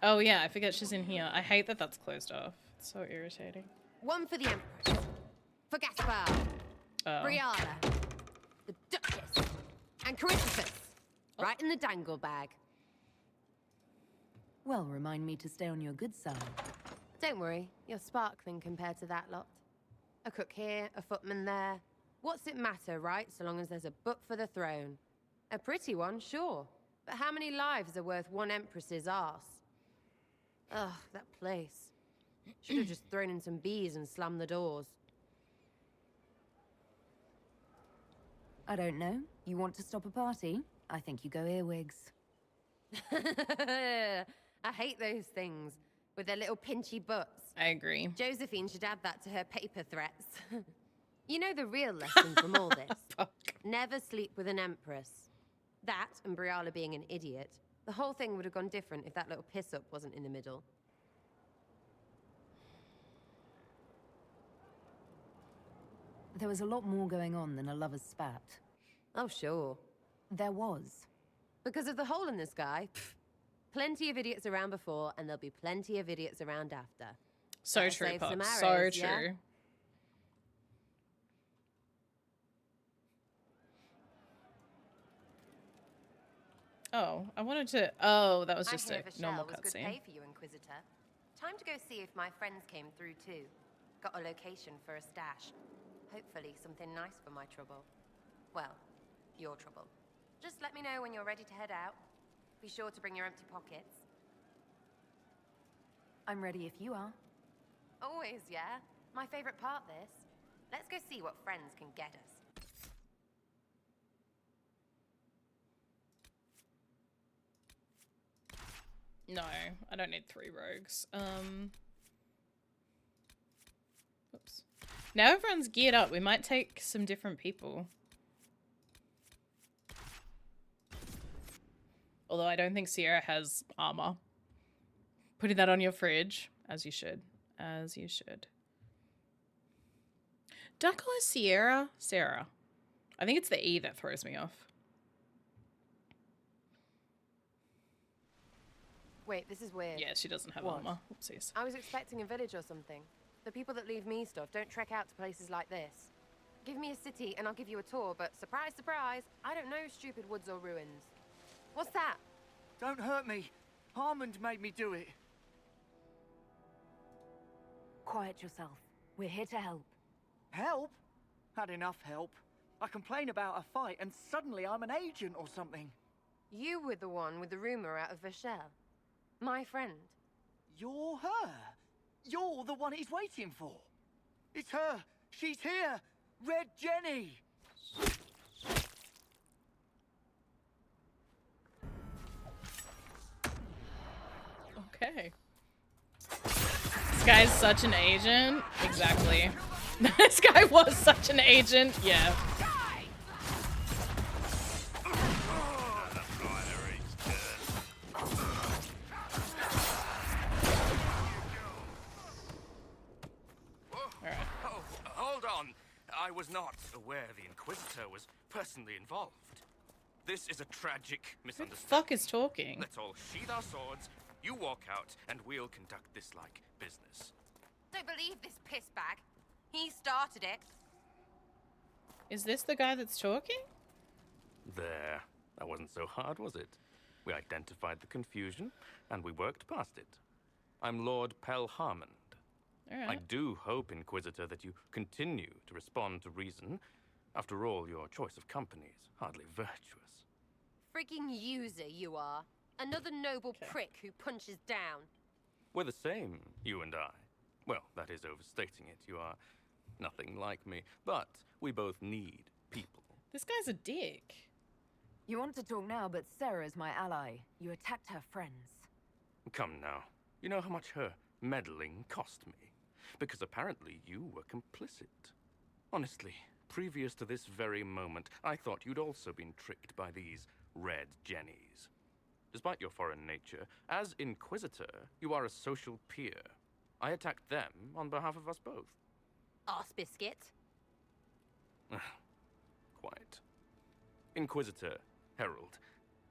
Oh yeah, I forget she's in here. I hate that that's closed off. It's so irritating. One for the Empress. For Gaspar. Oh. Brianna. The Duchess. And Coryphus. Right in the dangle bag. Well, remind me to stay on your good side. Don't worry, you're sparkling compared to that lot. A cook here, a footman there. What's it matter, right? So long as there's a book for the throne. A pretty one, sure. But how many lives are worth one empress's arse? Ugh, that place. Should have just thrown in some bees and slammed the doors. I don't know. You want to stop a party? I think you go earwigs. I hate those things. With their little pinchy butts. I agree. Josephine should add that to her paper threats. You know the real lesson from all this? Never sleep with an empress. That, and Briala being an idiot. The whole thing would have gone different if that little piss-up wasn't in the middle. There was a lot more going on than a lover's spat. Oh, sure. There was. Because of the hole in the sky, plenty of idiots around before, and there'll be plenty of idiots around after. So Better true, save Pop. some So arrows, true. yeah? Oh, I wanted to... Oh, that was just I hear a normal Vashel was good cutscene. pay for you, Inquisitor. Time to go see if my friends came through too. Got a location for a stash. Hopefully something nice for my trouble. Well, your trouble. Just let me know when you're ready to head out. Be sure to bring your empty pockets. I'm ready if you are. Always, yeah. My favorite part, this. Let's go see what friends can get us. No, I don't need 3 rogues. Oops. Now everyone's geared up. We might take some different people. Although I don't think Sierra has armor. Putting that on your fridge, as you should. As you should. Did I call her Sierra? Sarah. I think it's the E that throws me off. Wait, this is weird. Yeah, she doesn't have What? armor. Oopsies. I was expecting a village or something. The people that leave me stuff don't trek out to places like this. Give me a city and I'll give you a tour, but surprise, surprise, I don't know stupid woods or ruins. What's that? Don't hurt me. Harmond made me do it. Quiet yourself. We're here to help. Help? Had enough help. I complain about a fight and suddenly I'm an agent or something. You were the one with the rumor out of Vashel. My friend. You're her. You're the one he's waiting for. It's her. She's here. Red Jenny. Okay. This guy's such an agent. Exactly. This guy was such an agent. Yeah. Alright. Oh, hold on. I was not aware the Inquisitor was personally involved. This is a tragic misunderstanding. Who the fuck is talking? Let's all sheath our swords, you walk out, and we'll conduct this like business. Don't believe this piss bag. He started it. Is this the guy that's talking? There. That wasn't so hard, was it? We identified the confusion, and we worked past it. I'm Lord Pel Harmond. Alright. I do hope, Inquisitor, that you continue to respond to reason. After all, your choice of company is hardly virtuous. Freaking user you are. Another noble prick who punches down. We're the same, you and I. Well, that is overstating it. You are nothing like me. But we both need people. This guy's a dick. You want to talk now, but Sarah's my ally. You attacked her friends. Come now. You know how much her meddling cost me? Because apparently you were complicit. Honestly, previous to this very moment, I thought you'd also been tricked by these red jennies. Despite your foreign nature, as Inquisitor, you are a social peer. I attacked them on behalf of us both. Arse biscuit. Quite. Inquisitor, Herald,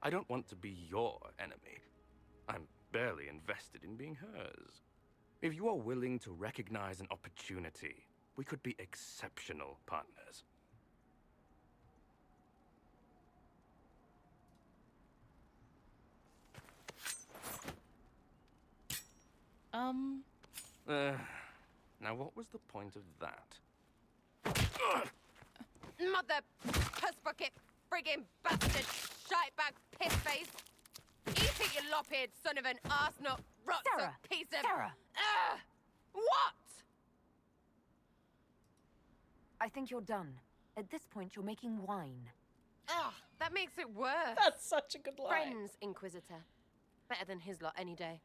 I don't want to be your enemy. I'm barely invested in being hers. If you are willing to recognize an opportunity, we could be exceptional partners. Now what was the point of that? Mother puss bucket, friggin' bastard, shitebag, piss face. Eat it, you lop-eared son of an arsenal, rotten piece of. Sarah! What? I think you're done. At this point, you're making wine. Ugh, that makes it worse. That's such a good line. Friends, Inquisitor. Better than his lot any day.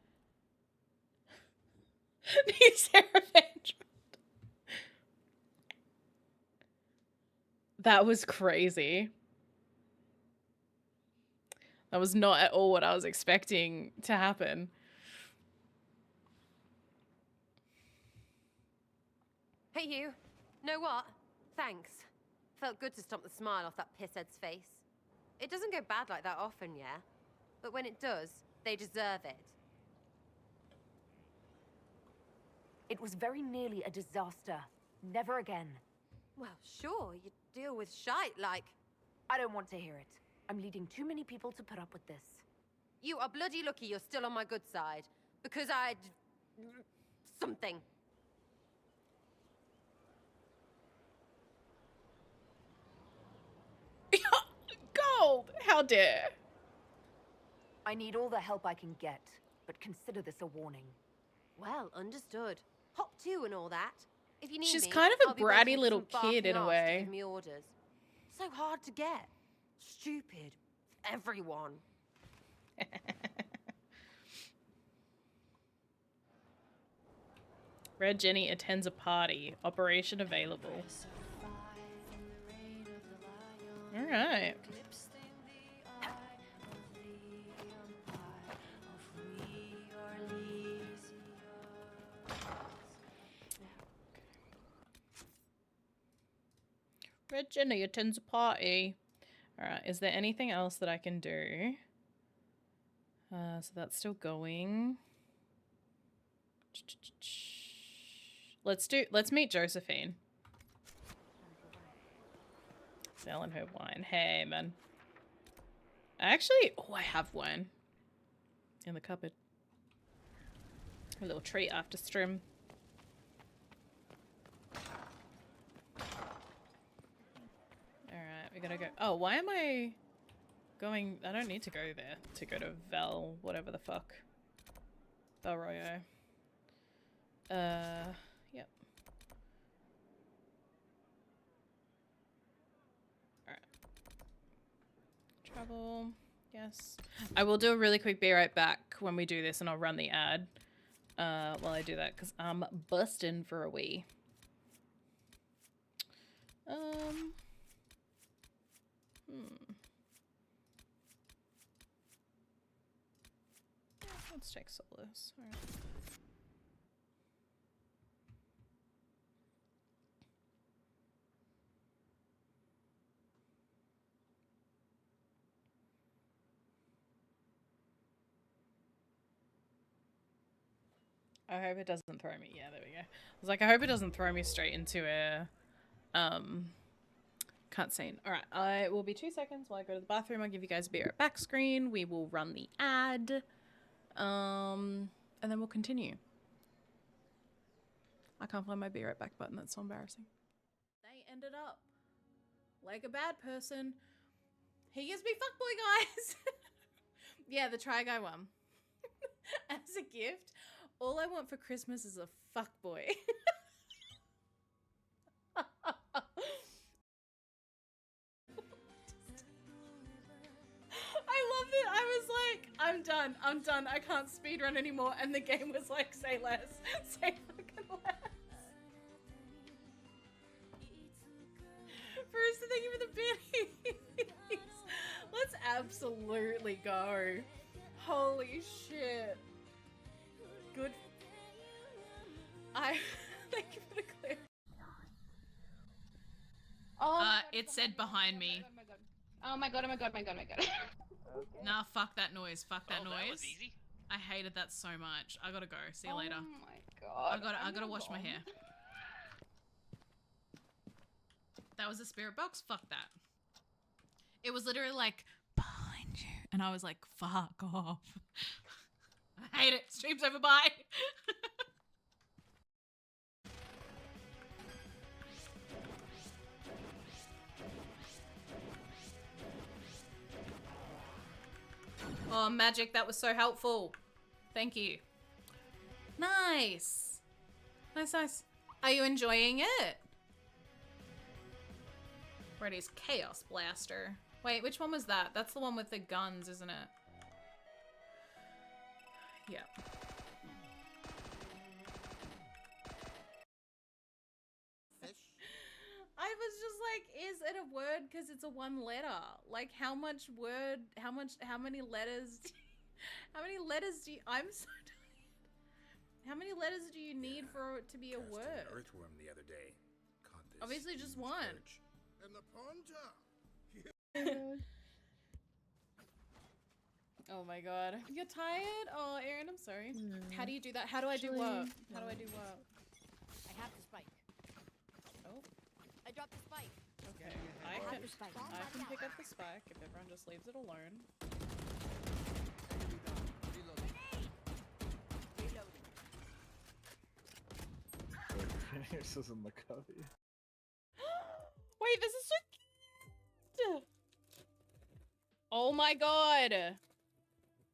That was crazy. That was not at all what I was expecting to happen. Hey you, know what? Thanks. Felt good to stomp the smile off that pisshead's face. It doesn't go bad like that often, yeah? But when it does, they deserve it. It was very nearly a disaster. Never again. Well, sure, you deal with shite like... I don't want to hear it. I'm leading too many people to put up with this. You are bloody lucky you're still on my good side. Because I'd... something. Gold! How dare! I need all the help I can get, but consider this a warning. Well, understood. Hop to and all that. If you need She's me, kind of I'll a be bratty waiting for little some kid in barking a arse to way. give me orders. So hard to get. Stupid. Everyone. Red Jenny attends a party. Operation available. Alright. Red Jenny attends a party. Alright, is there anything else that I can do? So that's still going. Let's meet Josephine. Selling her wine. Hey, man. I have wine in the cupboard. A little treat after stream. Alright, we gotta go. Oh, why am I going? I don't need to go there to go to Val, whatever the fuck. Val Royo. Yep. Alright. Travel. Yes. I will do a really quick be right back when we do this, and I'll run the ad while I do that, because I'm busting for a wee. Let's take Solus. All right. I hope it doesn't throw me. Yeah, there we go. I was like, I hope it doesn't throw me straight into a cutscene. All right, I will be 2 seconds while I go to the bathroom. I'll give you guys a be right back screen. We will run the ad, and then we'll continue. I can't find my be right back button. That's so embarrassing. They ended up like a bad person. He gives me fuckboy guys. Yeah, the Try Guy one. As a gift. All I want for Christmas is a fuckboy. I loved it. I was like, I'm done. I can't speedrun anymore. And the game was like, say less. Say fucking less. Bruce, thank you for the biddies. Let's absolutely go. Holy shit. Good. Thank you for the clip. It said behind me. Oh my god. Nah, fuck that noise. Fuck that noise. That was easy. I hated that so much. I gotta go. See you later. Oh my god. I gotta wash my hair. That was a spirit box? Fuck that. It was literally like, behind you. And I was like, fuck off. I hate it. Stream's over, bye. Oh, Magic, that was so helpful. Thank you. Nice. Nice. Are you enjoying it? Freddy's Chaos Blaster. Wait, which one was that? That's the one with the guns, isn't it? Yeah. I was just like, is it a word? Because it's a one letter. Like, how many letters, how many letters do you, I'm so tired. How many letters do you need for it to be a word? Earthworm the other day. Caught this Obviously just one. And the ponta. Oh my god. You're tired? Oh, Erin, I'm sorry. How do you do that? How do I do what? How do I do what? I have the spike. Oh. I dropped the spike. Okay. I can pick up the spike if everyone just leaves it alone. This is in the cubby. Wait, this is so cute. Oh my god.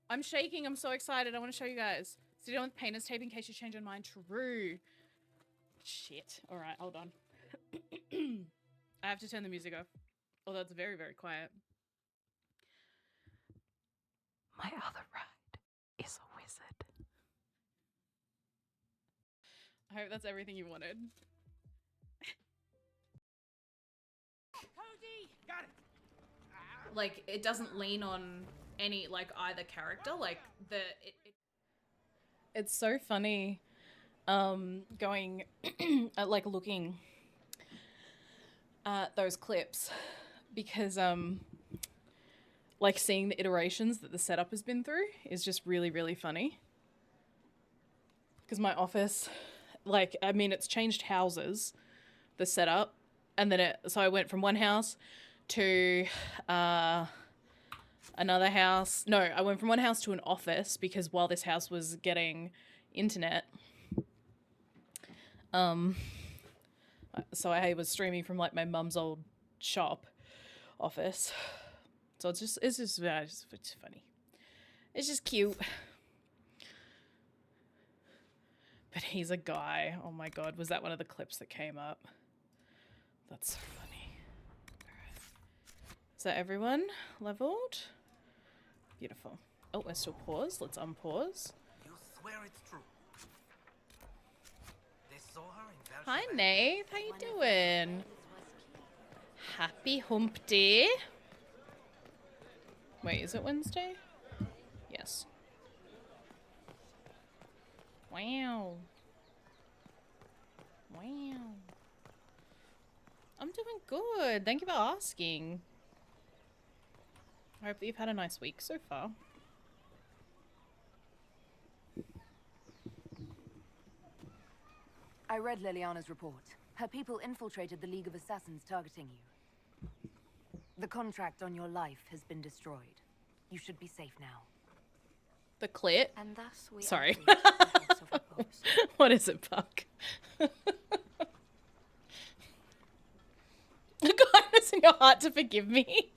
I'm shaking. I'm so excited. I want to show you guys. Sit down with painter's tape in case you change your mind. True. Shit. All right, hold on. I have to turn the music off. Although it's very, very quiet. My other ride is a wizard. I hope that's everything you wanted. Cody! Got it! Like, it doesn't lean on any, like, either character. Like, It's so funny, going, like, looking at those clips. Because, like, seeing the iterations that the setup has been through is just really, really funny. Because my office, like, I mean, it's changed houses, the setup. And then so I went from one house to another house. No, I went from one house to an office because while this house was getting internet, so I was streaming from like my mum's old shop office. So it's just it's funny. It's just cute. But he's a guy. Oh my god, was that one of the clips that came up? That's so funny. Alright. Is that everyone leveled? Beautiful. Oh, we're still paused. Let's unpause. You swear it's true. They saw her in Hi, Nate. How you doing? Happy hump day. Wait, is it Wednesday? Yes. Wow. Wow. I'm doing good. Thank you for asking. I hope that you've had a nice week so far. I read Liliana's report. Her people infiltrated the League of Assassins targeting you. The contract on your life has been destroyed. You should be safe now. The clit? And thus we Sorry. update the House of Repose. What is it, Buck? Kindness in your heart to forgive me.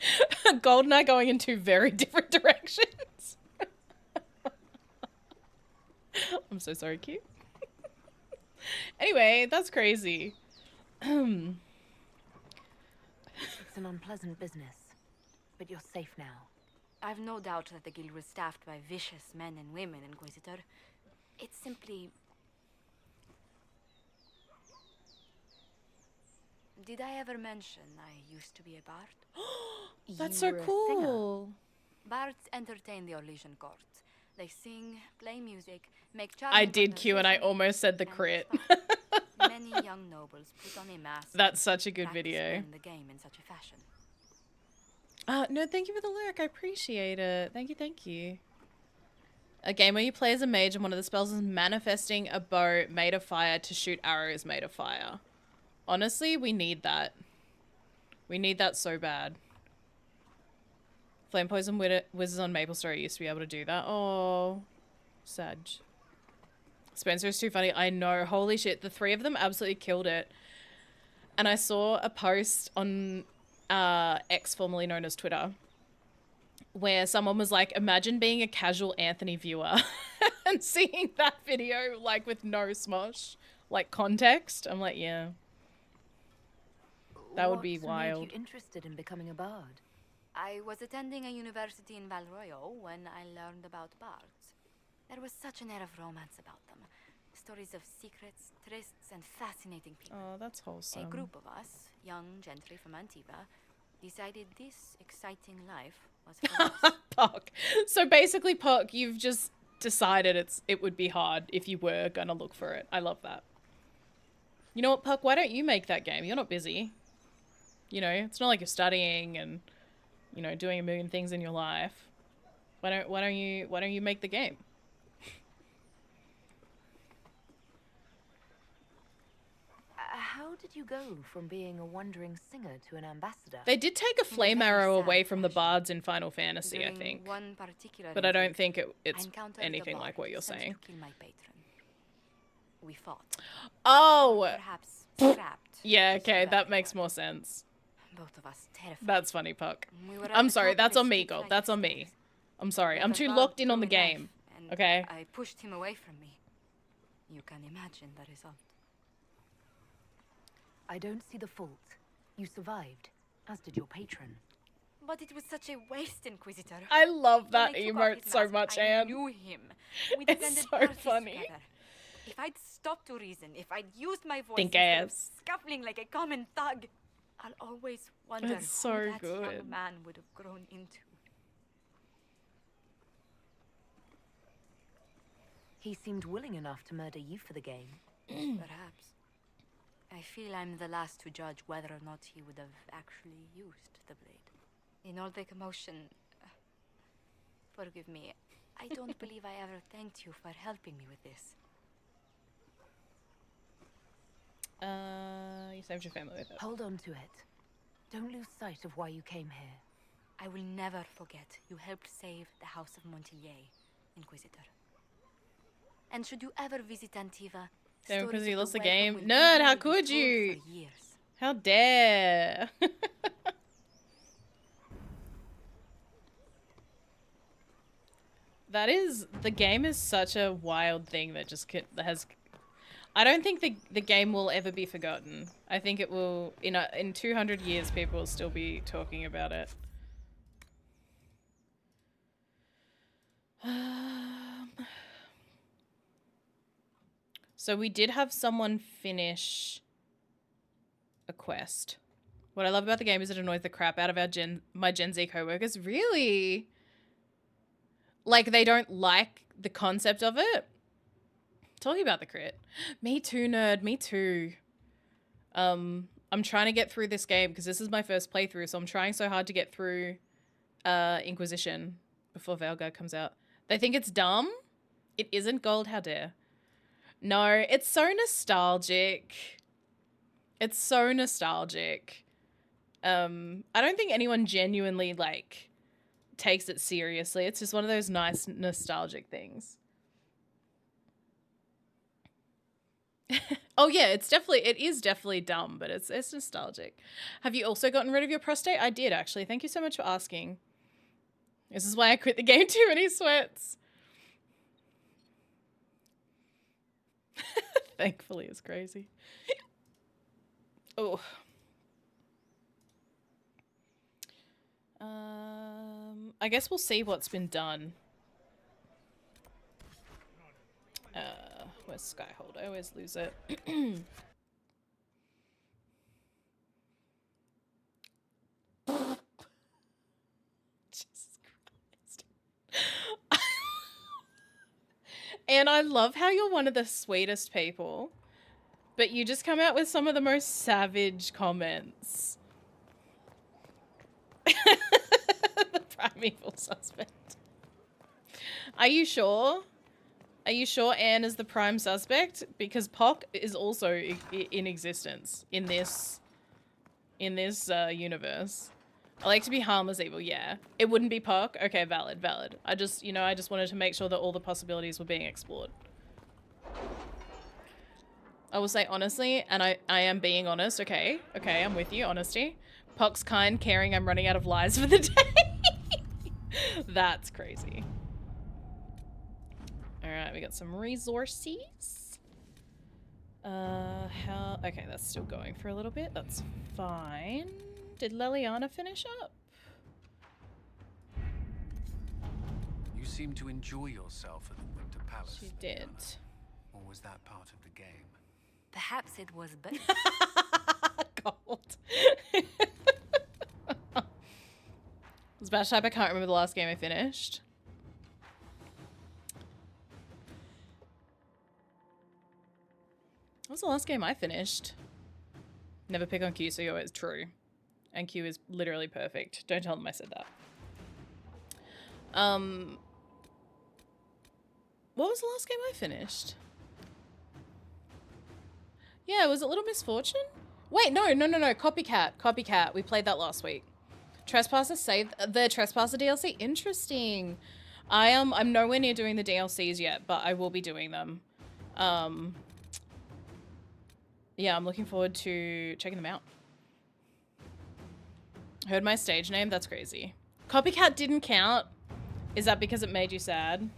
Goldeneye going in two very different directions. I'm I'm so sorry, Q. Anyway, that's crazy. It's an unpleasant business, but you're safe now. I've no doubt that the guild was staffed by vicious men and women, Inquisitor. It's simply... Did I ever mention I used to be a bard? That's so cool. Bards entertain the Orlesian court. They sing, play music, make I charming did Q and I conversation, almost said the crit. Many young nobles put on a mask. That's such a good practice video. playing the game in such a fashion. No, thank you for the lurk. I appreciate it. Thank you, thank you. A game where you play as a mage and one of the spells is manifesting a bow made of fire to shoot arrows made of fire. Honestly, we need that. We need that so bad. Flame Poison Wizards on Maple Story used to be able to do that. Oh, sad. Spencer is too funny. I know. Holy shit. The three of them absolutely killed it. And I saw a post on X, formerly known as Twitter, where someone was like, imagine being a casual Anthony viewer and seeing that video like with no smosh, like context. I'm like, yeah. That would be wild. What made you interested in becoming a bard? I was attending a university in Valroyo when I learned about bards. There was such an air of romance about them. Stories of secrets, trysts, and fascinating people. Oh, that's wholesome. A group of us, young gentry from Antiva, decided this exciting life was for us. Puck. So basically, Puck, you've just decided it would be hard if you were gonna look for it. I love that. You know what, Puck? Why don't you make that game? You're not busy. You know, it's not like you're studying and, you know, doing a million things in your life. Why don't you make the game? How did you go from being a wandering singer to an ambassador? They did take a flame arrow away from the bards in Final Fantasy, I During think. one particular But I don't intrigue, think it's I encountered anything the like bard what you're sent saying. to kill my patron. We fought. Oh! Perhaps scrapped. Yeah, okay, that makes more sense. Both of us terrified. That's funny, Puck. We were at I'm the sorry, top of that's a on me, steep Gold. flight That's of on me. stairs. I'm sorry, But I'm the too bard locked in threw on the me a knife, game. and Okay? I pushed him away from me. You can imagine the result. I don't see the fault. You survived, as did your patron. But it was such a waste, Inquisitor. I love that When I took off emote his so mask, much, I Anne. knew him. We It's defended so Perseus funny. together. If I'd stopped to reason, if I'd used my voice Think instead of ass. scuffling like a common thug, I'll always wonder It's so who that good. young man would have grown into. He seemed willing enough to murder you for the game. Perhaps. I feel I'm the last to judge whether or not he would have actually used the blade. In all the commotion... forgive me. I don't believe I ever thanked you for helping me with this. You saved your family with it. Hold on to it. Don't lose sight of why you came here. I will never forget you helped save the House of Montillier, Inquisitor. And should you ever visit Antiva, Damn, because stories you of lost the welcome game. will Nerd, easily how be could told you? for years. How dare? The game is such a wild thing that just has... I don't think the game will ever be forgotten. I think it will, in 200 years, people will still be talking about it. So we did have someone finish a quest. What I love about the game is it annoys the crap out of my Gen Z coworkers. Really? Like, they don't like the concept of it? Talking about the crit. Me too, nerd. Me too. I'm trying to get through this game because this is my first playthrough, so I'm trying so hard to get through Inquisition before Veilguard comes out. They think it's dumb. It isn't, Gold. How dare. No, it's so nostalgic. It's so nostalgic. I don't think anyone genuinely, like, takes it seriously. It's just one of those nice nostalgic things. Oh yeah, it is definitely dumb, but it's nostalgic. Have you also gotten rid of your prostate? I did, actually. Thank you so much for asking. This is why I quit the game. Too many sweats. Thankfully, it's crazy. Oh. I guess we'll see what's been done. Where's Skyhold? I always lose it. Jesus Christ. And I love how you're one of the sweetest people, but you just come out with some of the most savage comments. The primeval suspect. Are you sure? Are you sure Anne is the prime suspect? Because Pock is also in existence in this universe. I like to be harmless evil, yeah. It wouldn't be Pock? Okay, valid. I just wanted to make sure that all the possibilities were being explored. I will say honestly, and I am being honest, okay, I'm with you, honesty. Pock's kind, caring, I'm running out of lies for the day. That's crazy. Alright, we got some resources. Okay, that's still going for a little bit. That's fine. Did Leliana finish up? You seem to enjoy yourself at the Winter Palace. She did. Or was that part of the game? Perhaps it was both. Gold. I was about to type, I can't remember the last game I finished. What was the last game I finished? Never pick on Q, so you're always true. And Q is literally perfect. Don't tell them I said that. What was the last game I finished? Yeah, was it Little Misfortune? Wait, no. Copycat. We played that last week. Trespasser saved the Trespasser DLC. Interesting. I'm nowhere near doing the DLCs yet, but I will be doing them. Yeah, I'm looking forward to checking them out. Heard my stage name? That's crazy. Copycat didn't count. Is that because it made you sad?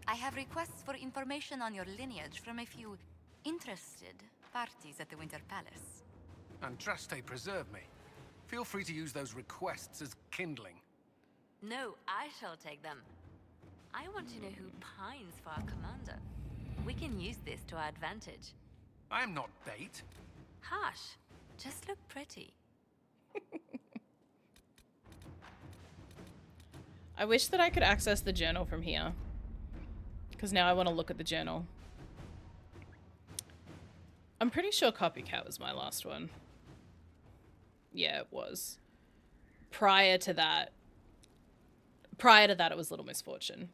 I have requests for information on your lineage from a few interested parties at the Winter Palace. Andraste preserve me. Feel free to use those requests as kindling. No, I shall take them. I want to know who pines for our commander. We can use this to our advantage. I am not bait. Hush. Just look pretty. I wish that I could access the journal from here. Because now I want to look at the journal. I'm pretty sure Copycat was my last one. Yeah, it was. Prior to that, it was Little Misfortune.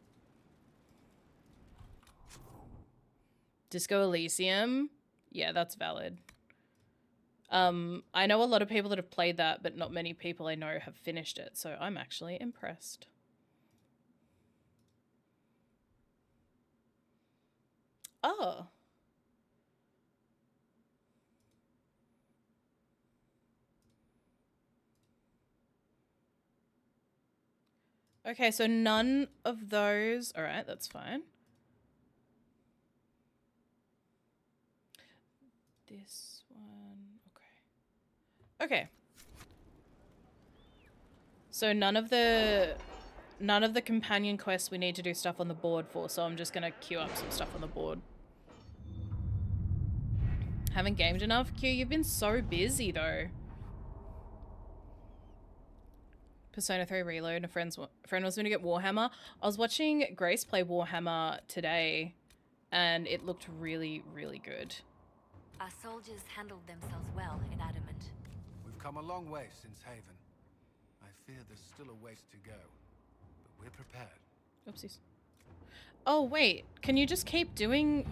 Disco Elysium. Yeah, that's valid. I know a lot of people that have played that, but not many people I know have finished it, so I'm actually impressed. Oh. Okay, so none of those. All right, that's fine. This one. Okay. Okay. So none of the companion quests we need to do stuff on the board for, so I'm just going to queue up some stuff on the board. Haven't gamed enough? Q, you've been so busy though. Persona 3 Reload, and a friend was going to get Warhammer. I was watching Grace play Warhammer today, and it looked really, really good. Our soldiers handled themselves well in Adamant. We've come a long way since Haven. I fear there's still a ways to go, but we're prepared. Oopsies. Oh, wait. Can you just keep doing...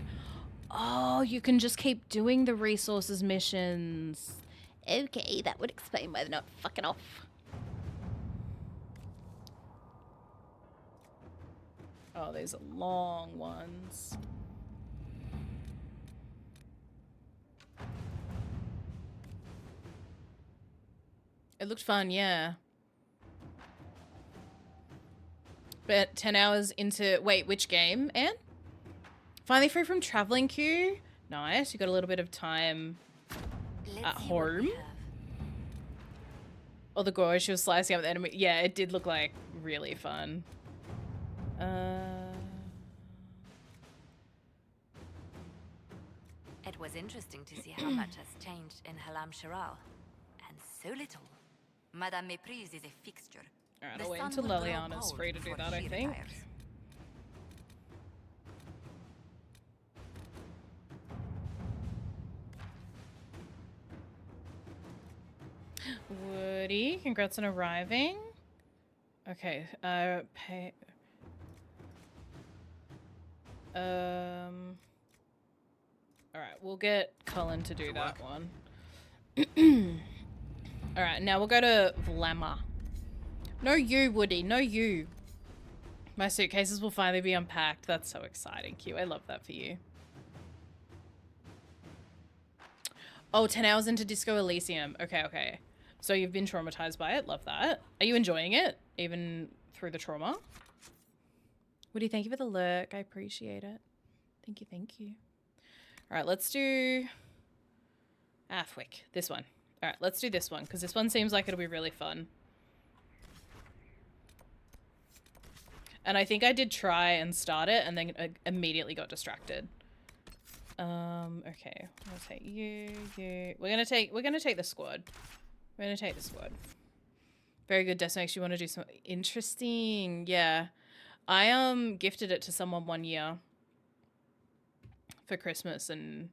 Oh, you can just keep doing the resources missions. Okay, that would explain why they're not fucking off. Oh, these are long ones. It looked fun, yeah. But 10 hours into... Wait, which game, Anne? Finally free from traveling queue. Nice. You got a little bit of time at home. Oh, the gore she was slicing up the enemy. Yeah, it did look like really fun. It was interesting to see how much has changed in Halam Shiral. And so little. Madame Méprise is a fixture. Alright, The I'll wait sun until will grow Leliana's cold free to do before that, I she think. retires. Woody, congrats on arriving. Okay, pay... Alright, we'll get Cullen to do that one. Alright, now we'll go to Vlamma. No you, Woody, no you. My suitcases will finally be unpacked. That's so exciting, Q. I love that for you. Oh, 10 hours into Disco Elysium. Okay, okay. So you've been traumatized by it. Love that. Are you enjoying it, even through the trauma? Woody, thank you for the lurk. I appreciate it. Thank you, thank you. All right, let's do... Fwick. This one. All right, let's do this one, because this one seems like it'll be really fun. And I think I did try and start it, and then immediately got distracted. Okay. We'll take you. We're gonna take the squad. We're gonna take the squad. Very good. Des makes you want to do something interesting. Yeah. I gifted it to someone one year for Christmas, and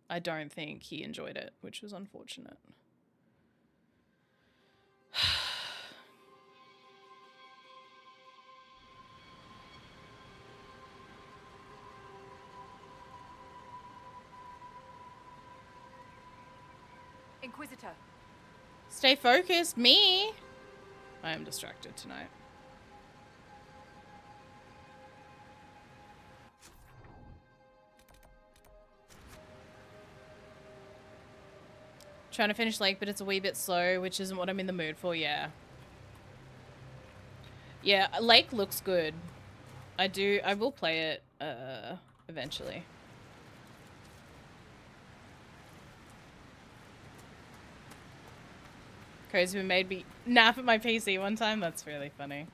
I don't think he enjoyed it, which was unfortunate. Inquisitor. Stay focused, me. I am distracted tonight. Trying to finish Lake, but it's a wee bit slow, which isn't what I'm in the mood for, yeah. Yeah, Lake looks good. I will play it, eventually. Crazy made me nap at my PC one time. That's really funny.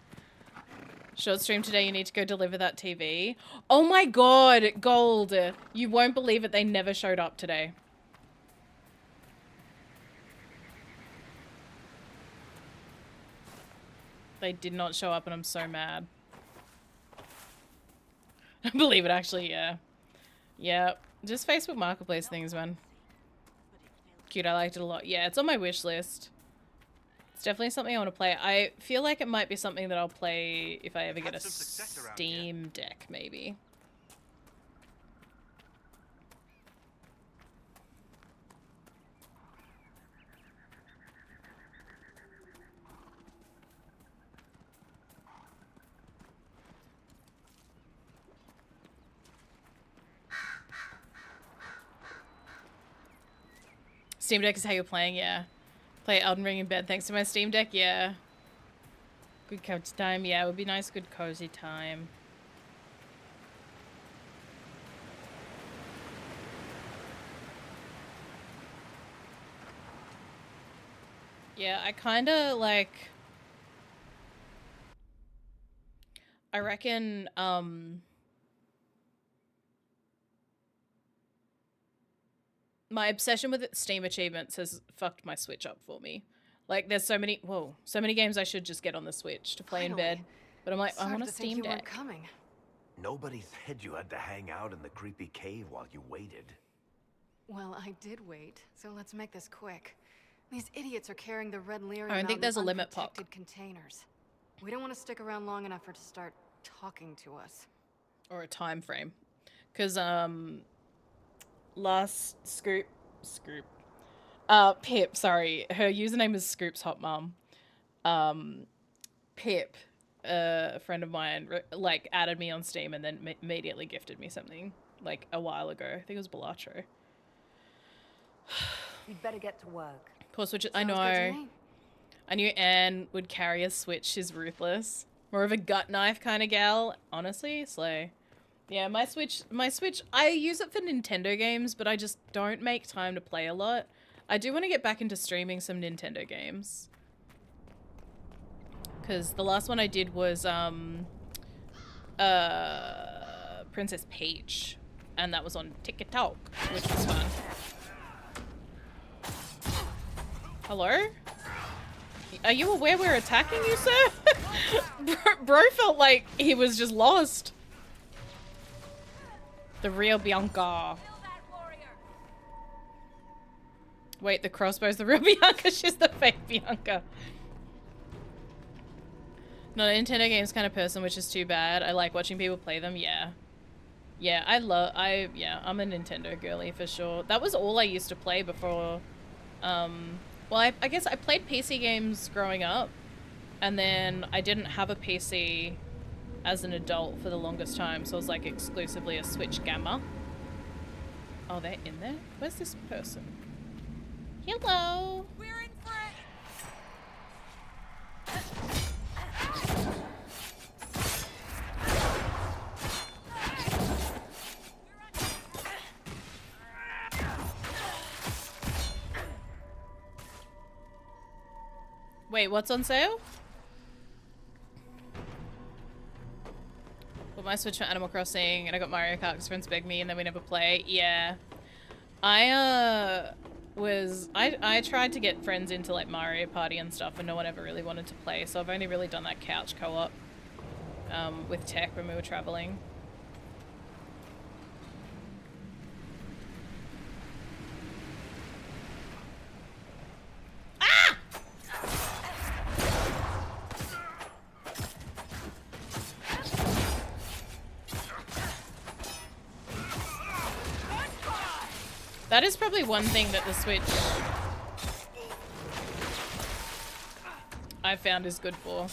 Short stream today. You need to go deliver that TV. Oh my god, Gold. You won't believe it. They never showed up today. They did not show up and I'm so mad. I believe it actually, yeah. Yeah, just Facebook Marketplace things, man. Cute, I liked it a lot. Yeah, it's on my wish list. It's definitely something I want to play. I feel like it might be something that I'll play if I ever get a Steam Deck, maybe. Steam Deck is how you're playing, yeah. Play Elden Ring in bed thanks to my Steam Deck, yeah. Good cozy time, yeah. It would be nice, good cozy time. Yeah, I kind of like... I reckon, my obsession with Steam achievements has fucked my Switch up for me. Like, there's so many games I should just get on the Switch to play in bed. But I'm like, I want a Steam Deck. Nobody said you had to hang out in the creepy cave while you waited. Well, I did wait, so let's make this quick. These idiots are carrying the red lyrium I don't think there's a limit, Pop. Containers. We don't want to stick around long enough for it to start talking to us. Or a time frame. Because, last Pip, sorry, her username is Scoop's Hot Mum. Pip, a friend of mine, like, added me on Steam and then immediately gifted me something, like, a while ago. I think it was Balatro. You'd better get to work. Poor Switch, I know. I knew Anne would carry a Switch. She's ruthless. More of a gut knife kind of gal. Honestly, slay. Yeah, my Switch, I use it for Nintendo games, but I just don't make time to play a lot. I do want to get back into streaming some Nintendo games. Because the last one I did was, Princess Peach. And that was on TikTok, which was fun. Hello? Are you aware we're attacking you, sir? Bro felt like he was just lost. The real Bianca. Wait, the crossbow's the real Bianca. She's the fake Bianca. Not a Nintendo games kind of person, which is too bad. I like watching people play them. Yeah. Yeah, I'm a Nintendo girly for sure. That was all I used to play before. Well, I guess I played PC games growing up. And then I didn't have a PC as an adult for the longest time, so I was like exclusively a Switch gamer. Oh, they're in there? Where's this person? Hello! We're in for Wait, what's on sale? Well, my Switch for Animal Crossing, and I got Mario Kart because friends begged me, and then we never play. Yeah. I tried to get friends into like Mario Party and stuff, and no one ever really wanted to play, so I've only really done that couch co-op with Tech when we were traveling. That is probably one thing that the Switch I've found is good for.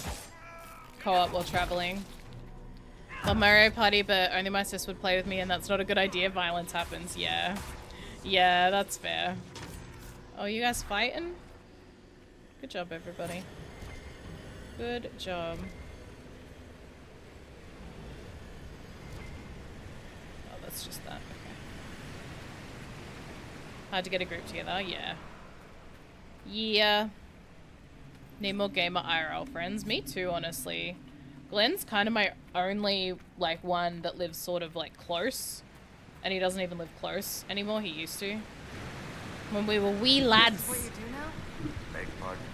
Co-op while traveling. Love Mario Party, but only my sis would play with me, and that's not a good idea. Violence happens. Yeah. Yeah, that's fair. Oh, you guys fighting? Good job, everybody. Good job. Oh, that's just that. Hard to get a group together, yeah. Yeah. Need more gamer IRL friends. Me too, honestly. Glenn's kind of my only, like, one that lives sort of, like, close. And he doesn't even live close anymore. He used to. When we were wee lads. This is what you do now? Beg pardon?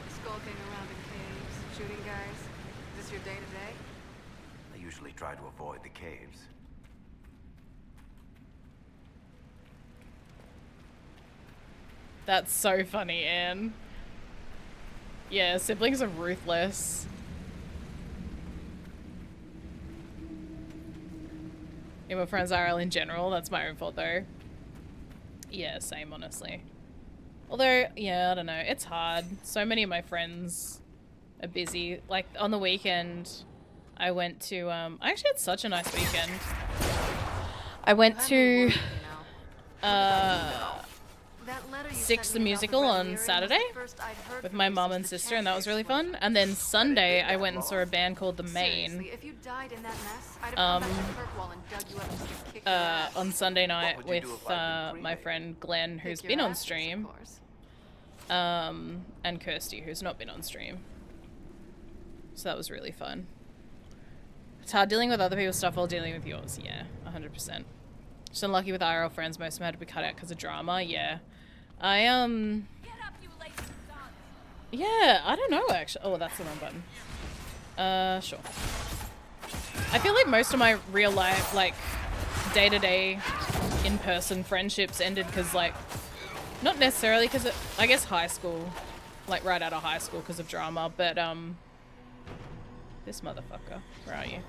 Skulking around in caves, shooting guys. Is this your day-to-day? I usually try to avoid the caves. That's so funny, Anne. Yeah, siblings are ruthless. Yeah, my friends IRL in general, that's my own fault though. Yeah, same, honestly. Although, yeah, I don't know, it's hard. So many of my friends are busy. Like, on the weekend, I went to, I actually had such a nice weekend. I went to, Six the Musical on Saturday with my mom and sister, and that was really fun. And then Sunday, I went and saw a band called The Main. On Sunday night with my friend Glenn, who's been on stream, and Kirsty, who's not been on stream. So that was really fun. It's hard dealing with other people's stuff while dealing with yours. Yeah, 100%. Just unlucky with IRL friends. Most of them had to be cut out because of drama. Yeah. Yeah, I don't know actually. Oh, that's the wrong button. Sure. I feel like most of my real life, like, day-to-day in-person friendships ended because, like, not necessarily because of, I guess, high school, like right out of high school because of drama, but this motherfucker, where are you?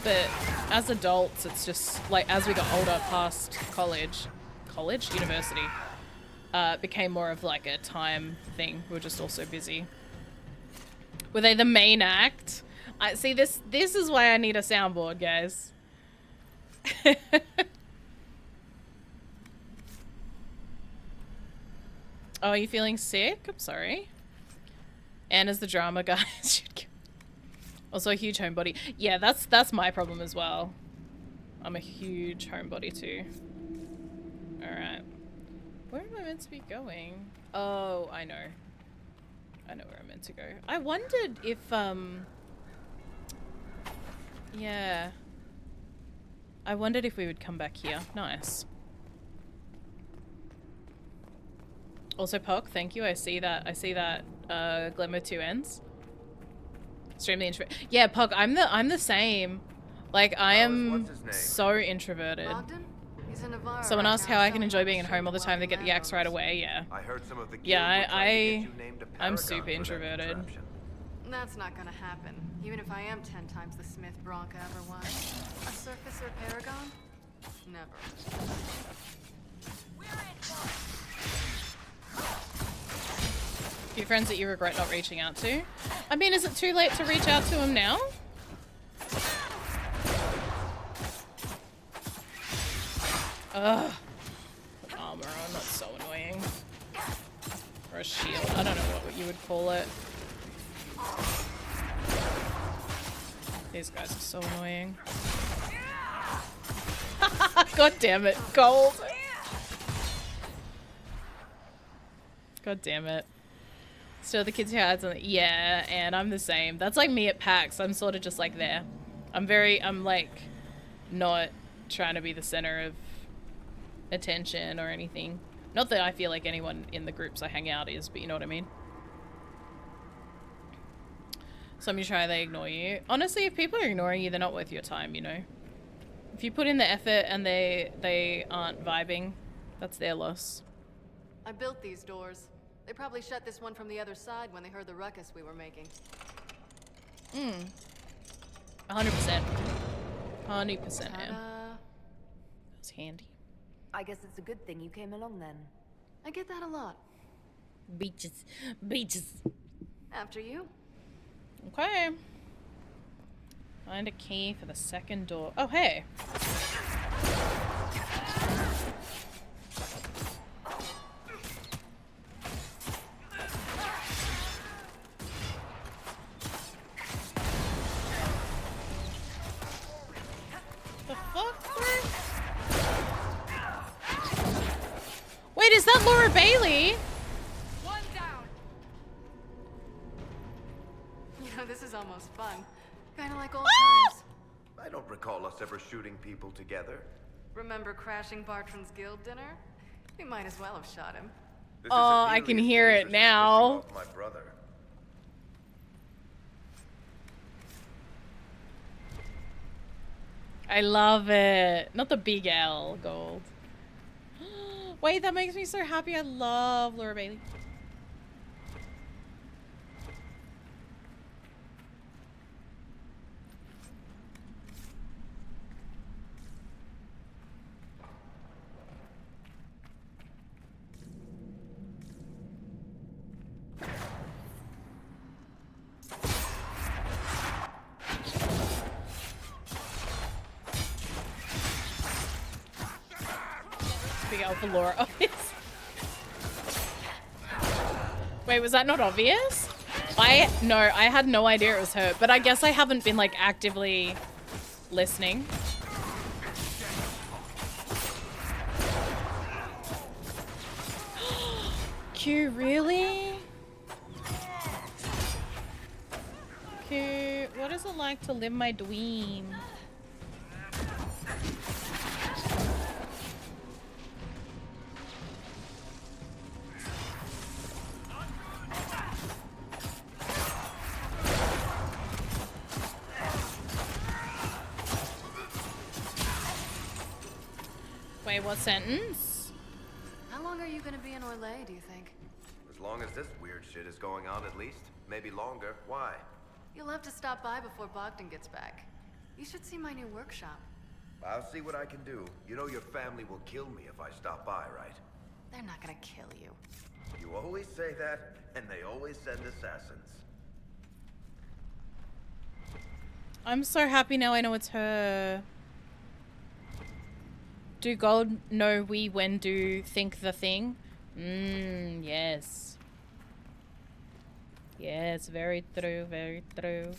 But as adults, it's just like as we got older, past university, it became more of like a time thing. We were just also busy. Were they the main act? I see this is why I need a soundboard, guys. Oh, are you feeling sick? I'm sorry. Anna's the drama guy. Also a huge homebody. Yeah, that's my problem as well. I'm a huge homebody too. Alright. Where am I meant to be going? Oh, I know. I know where I'm meant to go. I wondered if, yeah. I wondered if we would come back here. Nice. Also, Pock, thank you. I see that, Glimmer 2 ends. Extremely introvert. Yeah, Pock, I'm the same. Like, I am so introverted. Someone asked how I can enjoy being at home all the time. They get the axe right away. Yeah. I heard some of the Yeah, I'm super introverted. That's not gonna happen. Even if I am 10 times the Smith Bronca ever was. A surface or paragon? Never. Few friends that you regret not reaching out to. I mean, is it too late to reach out to him now? Ugh. Put armor on, that's so annoying. Or a shield, I don't know what you would call it. These guys are so annoying. God damn it, gold! God damn it. Still the kids who had something. Yeah, and I'm the same. That's like me at PAX. I'm sort of just like there. I'm like not trying to be the center of attention or anything. Not that I feel like anyone in the groups I hang out is, but you know what I mean. Some you try, they ignore you. Honestly, if people are ignoring you, they're not worth your time, you know. If you put in the effort and they aren't vibing, that's their loss. I built these doors. They probably shut this one from the other side when they heard the ruckus we were making. 100%. 100%, man. That's handy. I guess it's a good thing you came along then. I get that a lot. Beaches. Beaches. After you. Okay. Find a key for the second door. Oh, hey. The fuck, bro? Wait, is that Laura Bailey? One down. You know, this is almost fun. Kind of like old times. I don't recall us ever shooting people together. Remember crashing Bartram's guild dinner? We might as well have shot him. Oh, I can hear it now. My brother. I love it. Not the big L gold. Wait, that makes me so happy. I love Laura Bailey. Big L for Laura, obvious. Wait, was that not obvious? No, I had no idea it was her, but I guess I haven't been like actively listening. Q, really? Q, what is it like to live my dream? Wait, what sentence? How long are you gonna be in Orlais, do you think? As long as this weird shit is going on, at least. Maybe longer. Why? You'll have to stop by before Bogdan gets back. You should see my new workshop. I'll see what I can do. You know your family will kill me if I stop by, right? They're not gonna kill you. You always say that, and they always send assassins. I'm so happy now I know it's her. Do God know we when do think the thing? Yes. Yes, very true, very true.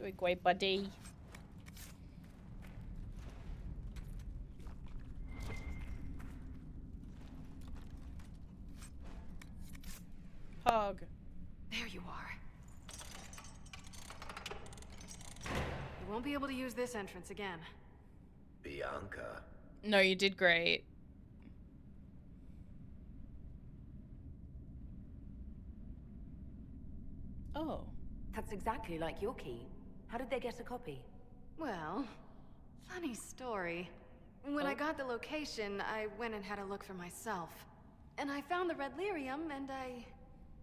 Doing great, buddy. Pog. There you are. You won't be able to use this entrance again. Bianca. No, you did great. Oh. That's exactly like your key. How did they get a copy? Well, funny story. When I got the location, I went and had a look for myself. And I found the red lyrium, and I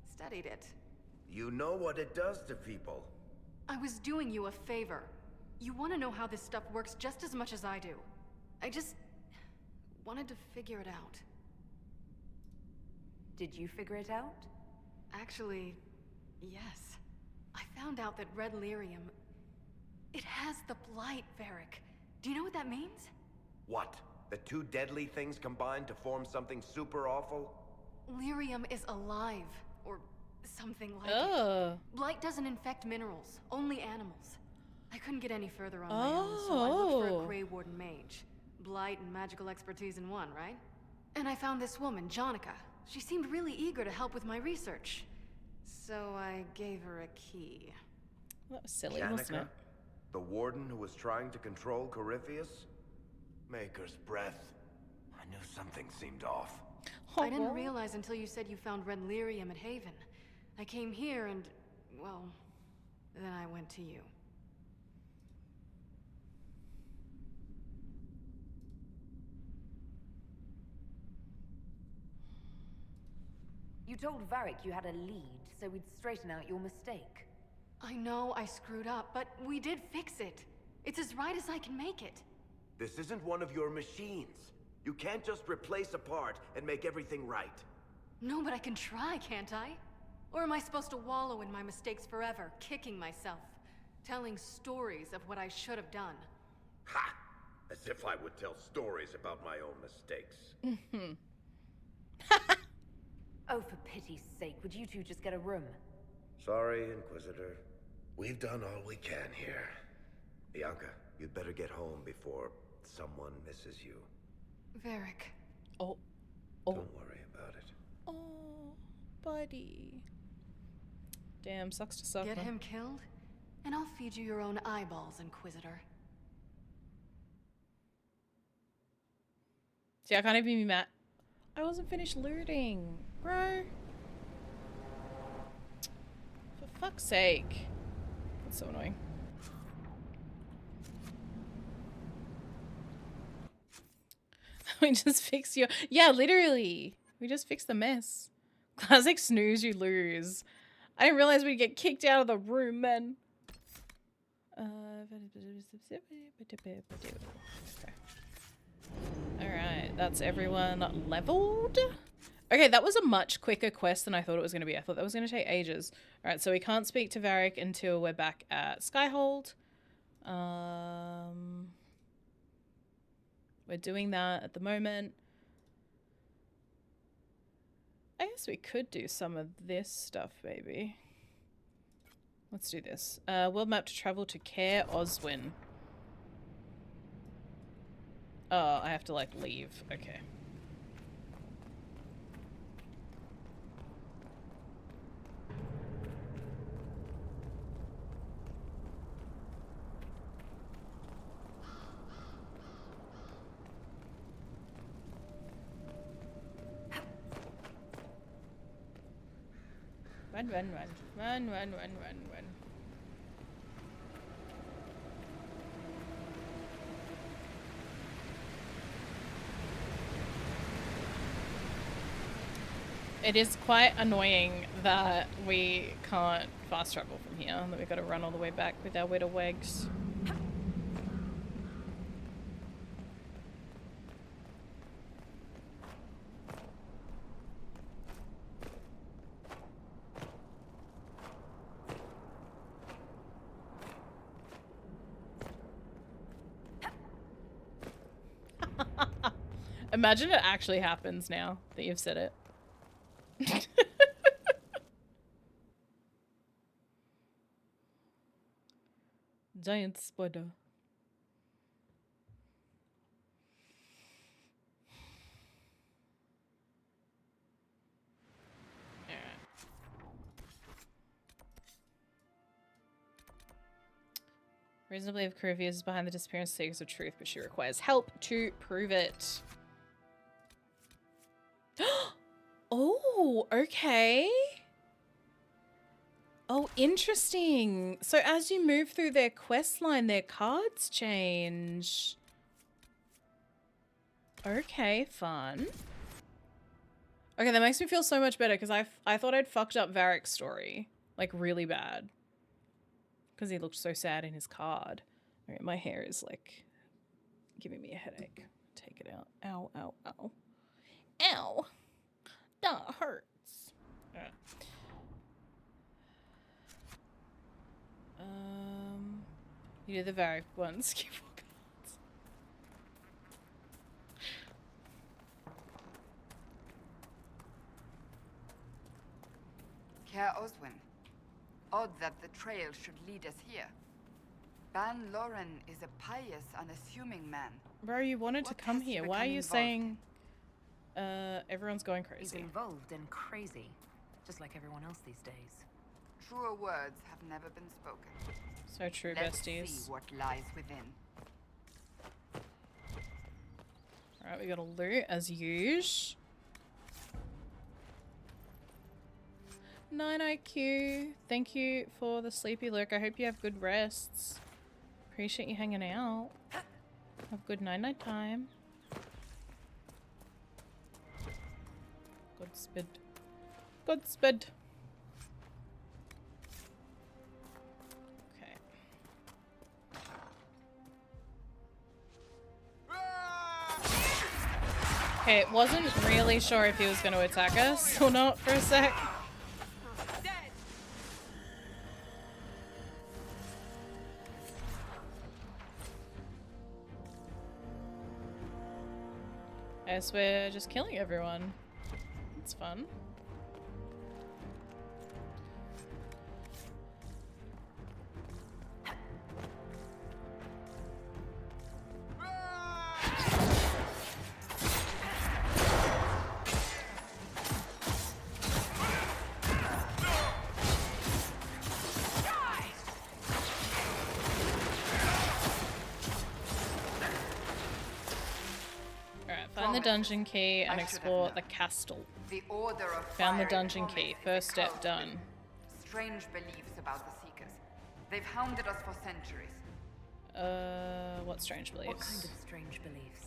studied it. You know what it does to people. I was doing you a favor. You want to know how this stuff works just as much as I do. I just wanted to figure it out. Did you figure it out? Actually, yes. I found out that red lyrium, it has the blight, Varric. Do you know what that means? What? The two deadly things combined to form something super awful? Lyrium is alive, or something like it. Blight doesn't infect minerals, only animals. I couldn't get any further on my own, so I looked for a Grey Warden mage. Blight and magical expertise in one, right? And I found this woman, Jonica. She seemed really eager to help with my research. So I gave her a key. That was silly, wasn't it? The warden who was trying to control Corypheus? Maker's breath. I knew something seemed off. Oh, I didn't realize until you said you found red lyrium at Haven. I came here and, well, then I went to you. You told Varric you had a lead, so we'd straighten out your mistake. I know I screwed up, but we did fix it. It's as right as I can make it. This isn't one of your machines. You can't just replace a part and make everything right. No, but I can try, can't I? Or am I supposed to wallow in my mistakes forever, kicking myself, telling stories of what I should have done? Ha! As if I would tell stories about my own mistakes. Oh, for pity's sake, would you two just get a room? Sorry, Inquisitor. We've done all we can here. Bianca, you'd better get home before someone misses you. Varric. Oh. Don't worry about it. Oh, buddy. Damn, sucks to suck. Get him killed, and I'll feed you your own eyeballs, Inquisitor. See, I can't even be mad. I wasn't finished looting, bro. For fuck's sake. That's so annoying. We just fixed your... Yeah, literally. We just fixed the mess. Classic snooze, you lose. I didn't realize we'd get kicked out of the room, man. Okay. Alright, that's everyone leveled. Okay, that was a much quicker quest than I thought it was going to be. I thought that was going to take ages. Alright, so we can't speak to Varric until we're back at Skyhold. We're doing that at the moment. I guess we could do some of this stuff, maybe. Let's do this. World map to travel to Care Oswin. Oh, I have to, like, leave. Okay. Run, run, run. Run, run, run, run, run. It is quite annoying that we can't fast travel from here, that we've got to run all the way back with our widow wags. Imagine it actually happens now that you've said it. Giant spider. Reasonably, if Corvius is behind the disappearance of Seekers of Truth, but she requires help to prove it. Oh, okay. Oh, interesting. So as you move through their quest line, their cards change. Okay, fun. Okay, that makes me feel so much better because I thought I'd fucked up Varric's story. Like, really bad. Because he looked so sad in his card. Okay, my hair is like giving me a headache. Take it out. Ow, ow, ow. Ow! That hurts. Alright. You do the Varric ones. Keep four cards. Care Oswin. Odd that the trail should lead us here. Ban Loren is a pious, unassuming man. Bro, you wanted to come here. Why are you saying everyone's going crazy? He's involved and crazy, just like everyone else these days. Truer words have never been spoken. So true, Let's besties. see what lies within. Alright, we got a loot as usual. 9 IQ. Thank you for the sleepy look. I hope you have good rests. Appreciate you hanging out. Have good night time. Godspeed. Godspeed. Okay. Okay, wasn't really sure if he was going to attack us or not for a sec. I guess we're just killing everyone. It's fun. Find the dungeon key and explore the castle. The Order of Found the Fire dungeon promise key. is First a step cult done. with strange beliefs about the Seekers. They've hounded us for centuries. What strange beliefs? What kind of strange beliefs?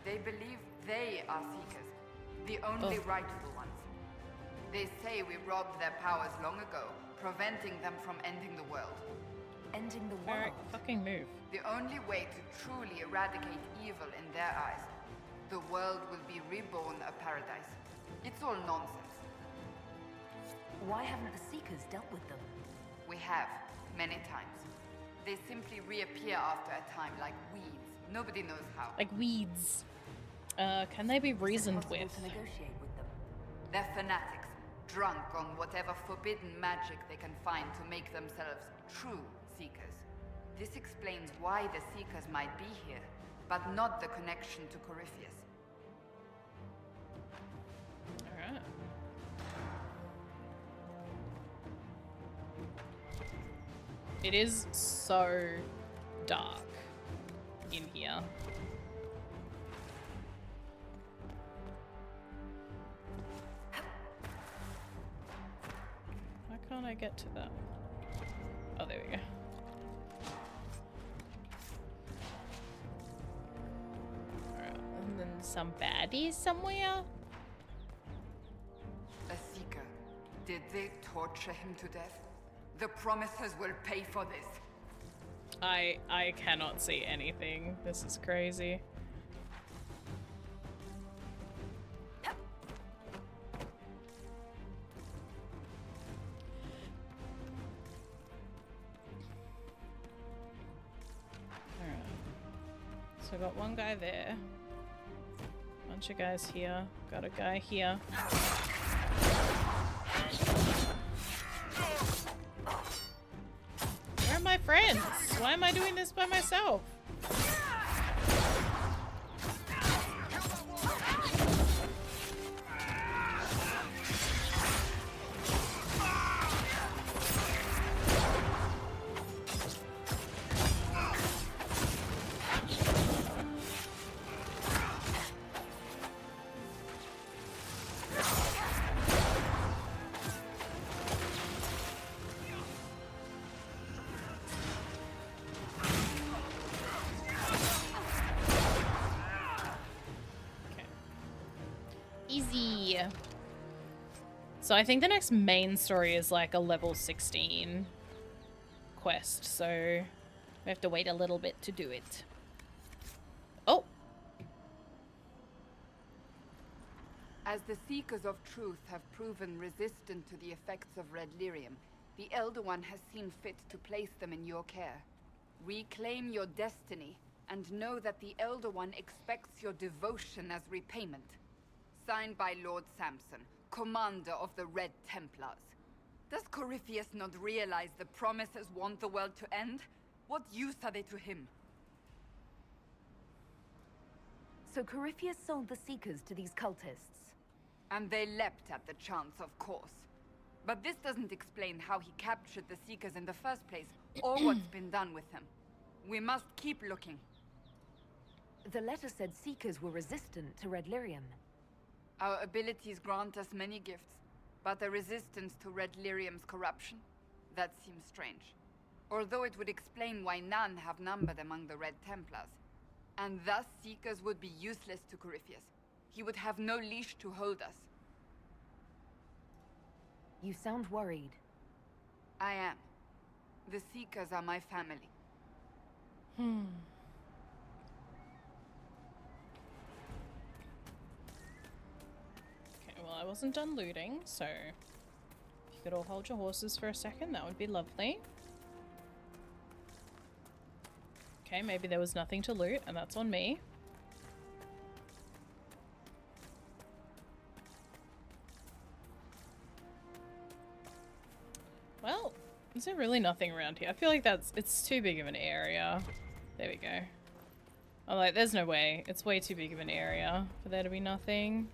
They believe they are Seekers, the only rightful ones. They say we robbed their powers long ago, preventing them from ending the world. Ending the Very world? fucking move. The only way to truly eradicate evil in their eyes, the world will be reborn a paradise. It's all nonsense. Why haven't the Seekers dealt with them? We have, many times. They simply reappear after a time like weeds. Nobody knows how. Like weeds. Can they be reasoned with? To negotiate with them. They're fanatics, drunk on whatever forbidden magic they can find to make themselves true Seekers. This explains why the Seekers might be here, but not the connection to Corypheus. Alright. It is so dark in here. Why can't I get to that? Oh, there we go. Alright, and then some baddies somewhere? A Seeker. Did they torture him to death? The Promisers will pay for this. I cannot see anything. This is crazy. Alright. So I got one guy there. Bunch of guys here. Got a guy here. Where are my friends. Why am I doing this by myself? Easy. So I think the next main story is like a level 16 quest, so we have to wait a little bit to do it. Oh! As the Seekers of Truth have proven resistant to the effects of Red Lyrium, the Elder One has seen fit to place them in your care. Reclaim your destiny, and know that the Elder One expects your devotion as repayment. Signed by Lord Samson, commander of the Red Templars. Does Corypheus not realize the promises want the world to end? What use are they to him? So Corypheus sold the Seekers to these cultists? And they leapt at the chance, of course. But this doesn't explain how he captured the Seekers in the first place, or what's been done with them. We must keep looking. The letter said Seekers were resistant to Red Lyrium. Our abilities grant us many gifts, but a resistance to Red Lyrium's corruption? That seems strange. Although it would explain why none have numbered among the Red Templars. And thus Seekers would be useless to Corypheus. He would have no leash to hold us. You sound worried. I am. The Seekers are my family. Well, I wasn't done looting, so if you could all hold your horses for a second, that would be lovely. Okay, maybe there was nothing to loot, and that's on me. Well, is there really nothing around here? I feel like it's too big of an area. There we go. I'm like, there's no way. It's way too big of an area for there to be nothing.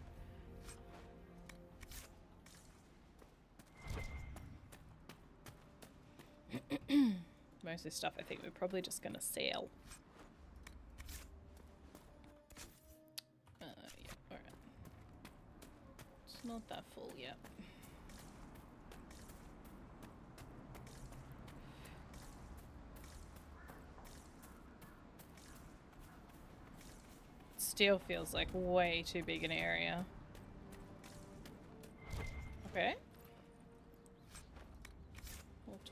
Most of this stuff I think we're probably just gonna sell. Yeah, alright. It's not that full yet. Still feels like way too big an area. Okay.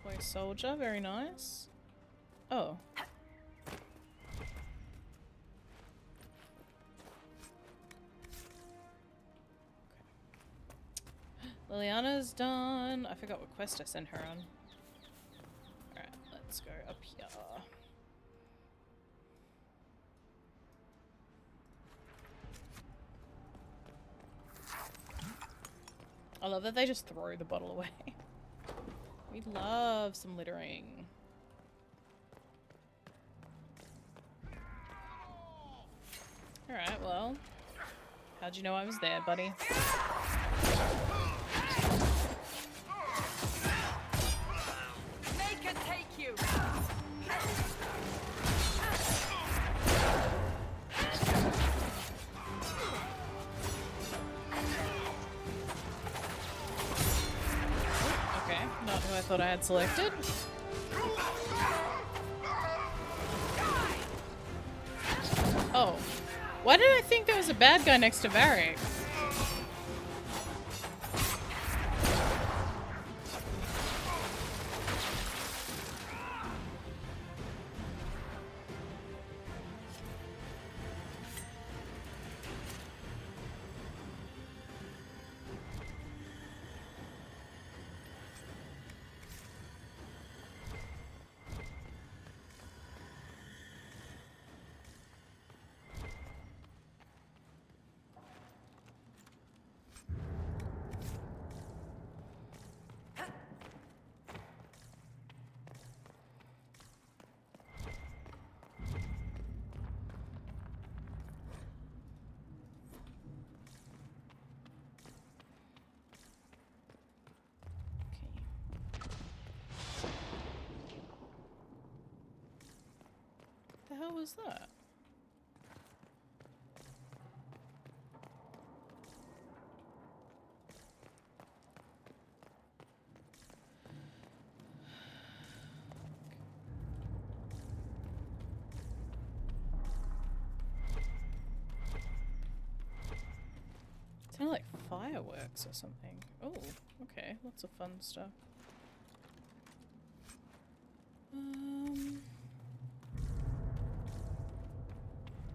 Toy soldier, very nice. Oh. Okay. Liliana's done. I forgot what quest I sent her on. Alright, let's go up here. I love that they just throw the bottle away. We love some littering. Alright, well. How'd you know I was there, buddy? Make it take you! Not who I thought I had selected. Oh. Why did I think there was a bad guy next to Varric? hell was that? Sounded like fireworks or something. Oh, okay. Lots of fun stuff.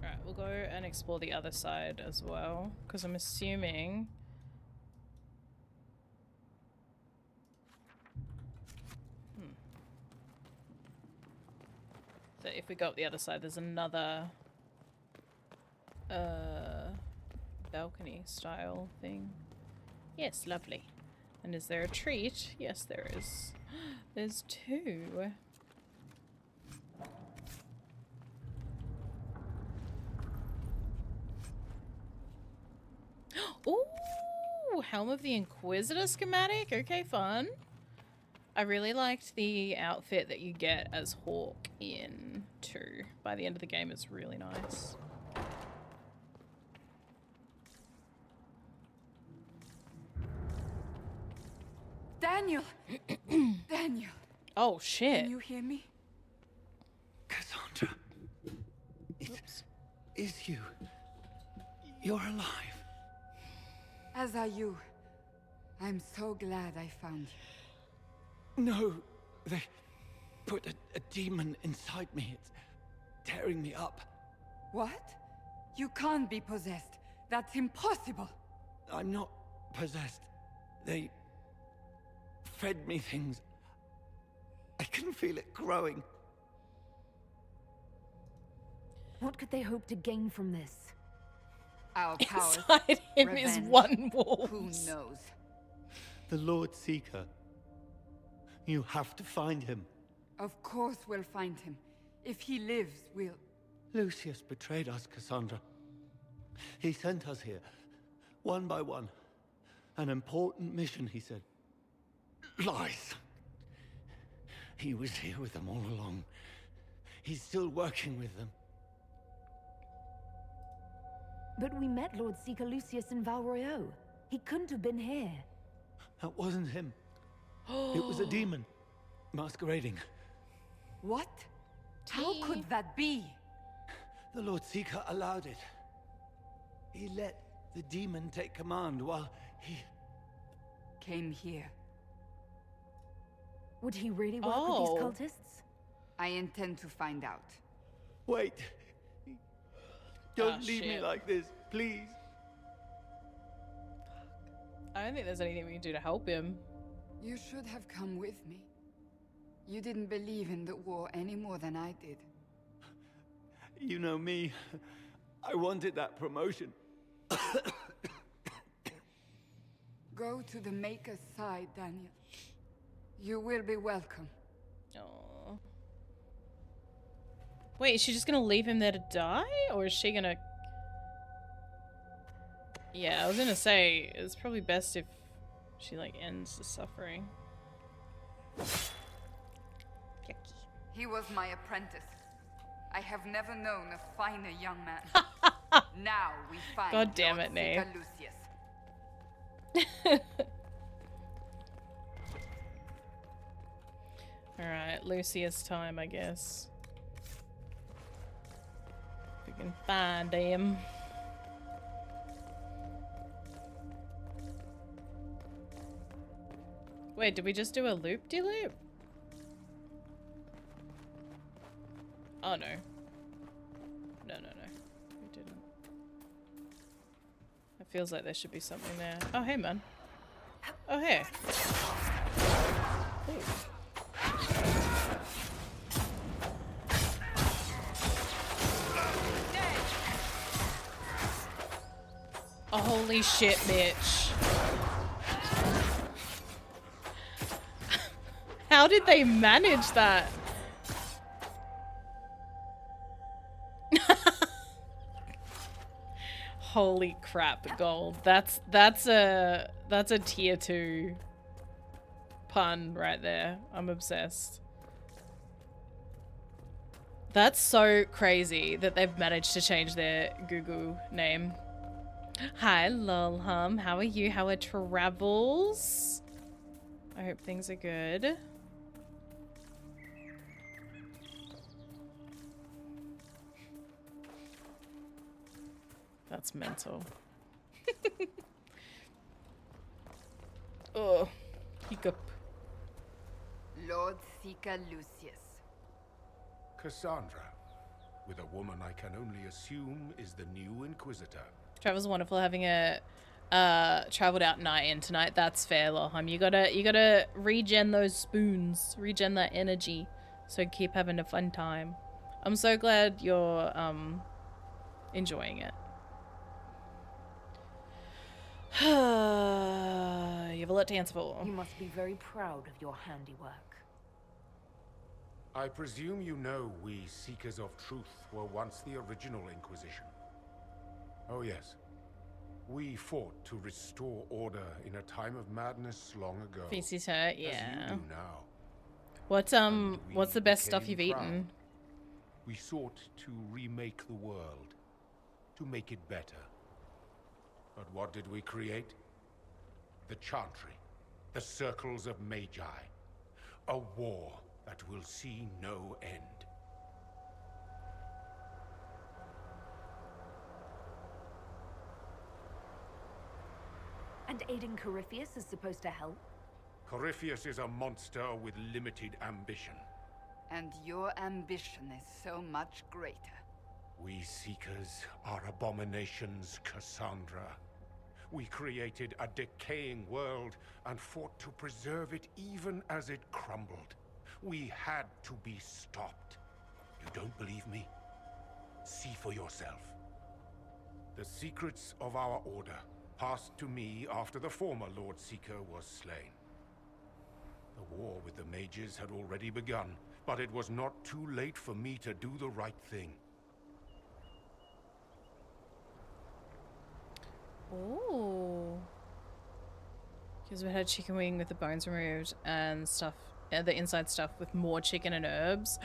Alright, we'll go and explore the other side as well, because I'm assuming... So if we go up the other side, there's another... balcony style thing. Yes, lovely. And is there a treat? Yes, there is. There's two. Ooh, Helm of the Inquisitor schematic. Okay, fun. I really liked the outfit that you get as Hawk in 2. By the end of the game, it's really nice. Daniel! Daniel! Oh, shit. Can you hear me? Cassandra. It is you. You're alive. As are you. I'm so glad I found you. No, they put a demon inside me. It's tearing me up. What? You can't be possessed. That's impossible. I'm not possessed. They fed me things. I can feel it growing. What could they hope to gain from this? Our powers. Inside him Revenge. is one wolf. Who knows? The Lord Seeker. You have to find him. Of course we'll find him. If he lives, we'll... Lucius betrayed us, Cassandra. He sent us here, one by one. An important mission, he said. Lies. He was here with them all along. He's still working with them. But we met Lord Seeker Lucius in Val Royeaux. He couldn't have been here. That wasn't him. It was a demon, masquerading. What? How could that be? The Lord Seeker allowed it. He let the demon take command while he... Came here. Would he really work with these cultists? I intend to find out. Wait. Don't leave me like this, please. I don't think there's anything we can do to help him. You should have come with me. You didn't believe in the war any more than I did. You know me. I wanted that promotion. Go to the Maker's side, Daniel. You will be welcome. Aww. Wait, is she just gonna leave him there to die? Or is she gonna... Yeah, I was gonna say, it's probably best if she, like, ends the suffering. He was my apprentice. I have never known a finer young man. Now we find God damn Lord it, Nate. Seeker Lucius. Alright, Lucius time, I guess. If we can find him. Wait, did we just do a loop-de-loop? Oh, no. No. We didn't. It feels like there should be something there. Oh, hey, man. Oh, hey. Ooh. Oh, holy shit, bitch. How did they manage that? Holy crap, gold. That's a tier 2 pun right there. I'm obsessed. That's so crazy that they've managed to change their Gugu name. Hi, Lolhum. How are you? How are travels? I hope things are good. That's mental. Oh, hiccup. Lord Seeker Lucius. Cassandra, with a woman I can only assume is the new Inquisitor. Travel's wonderful having a traveled out night in tonight. That's fair, Lolhum. You gotta regen those spoons, regen that energy, so keep having a fun time. I'm so glad you're enjoying it. You have a lot to answer for. You must be very proud of your handiwork. I presume you know we Seekers of Truth were once the original Inquisition. Oh yes. We fought to restore order in a time of madness long ago. Feces hurt, As yeah. you do now. What's the best stuff became you've proud. eaten? We sought to remake the world, to make it better. But what did we create? The Chantry, the Circles of Magi. A war that will see no end. And aiding Corypheus is supposed to help? Corypheus is a monster with limited ambition. And your ambition is so much greater. We Seekers are abominations, Cassandra. We created a decaying world and fought to preserve it even as it crumbled. We had to be stopped. You don't believe me? See for yourself. The secrets of our order passed to me after the former Lord Seeker was slain. The war with the mages had already begun, but it was not too late for me to do the right thing. Ooh. Because we had chicken wing with the bones removed and stuff, the inside stuff with more chicken and herbs.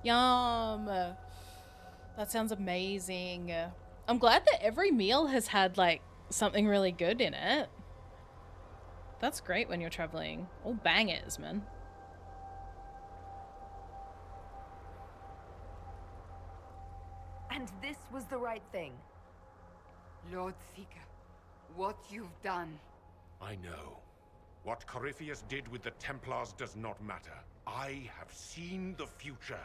Yum! That sounds amazing. I'm glad that every meal has had like something really good in it. That's great when you're traveling. All bangers, man. And this was the right thing. Lord Seeker, what you've done. I know. What Corypheus did with the Templars does not matter. I have seen the future.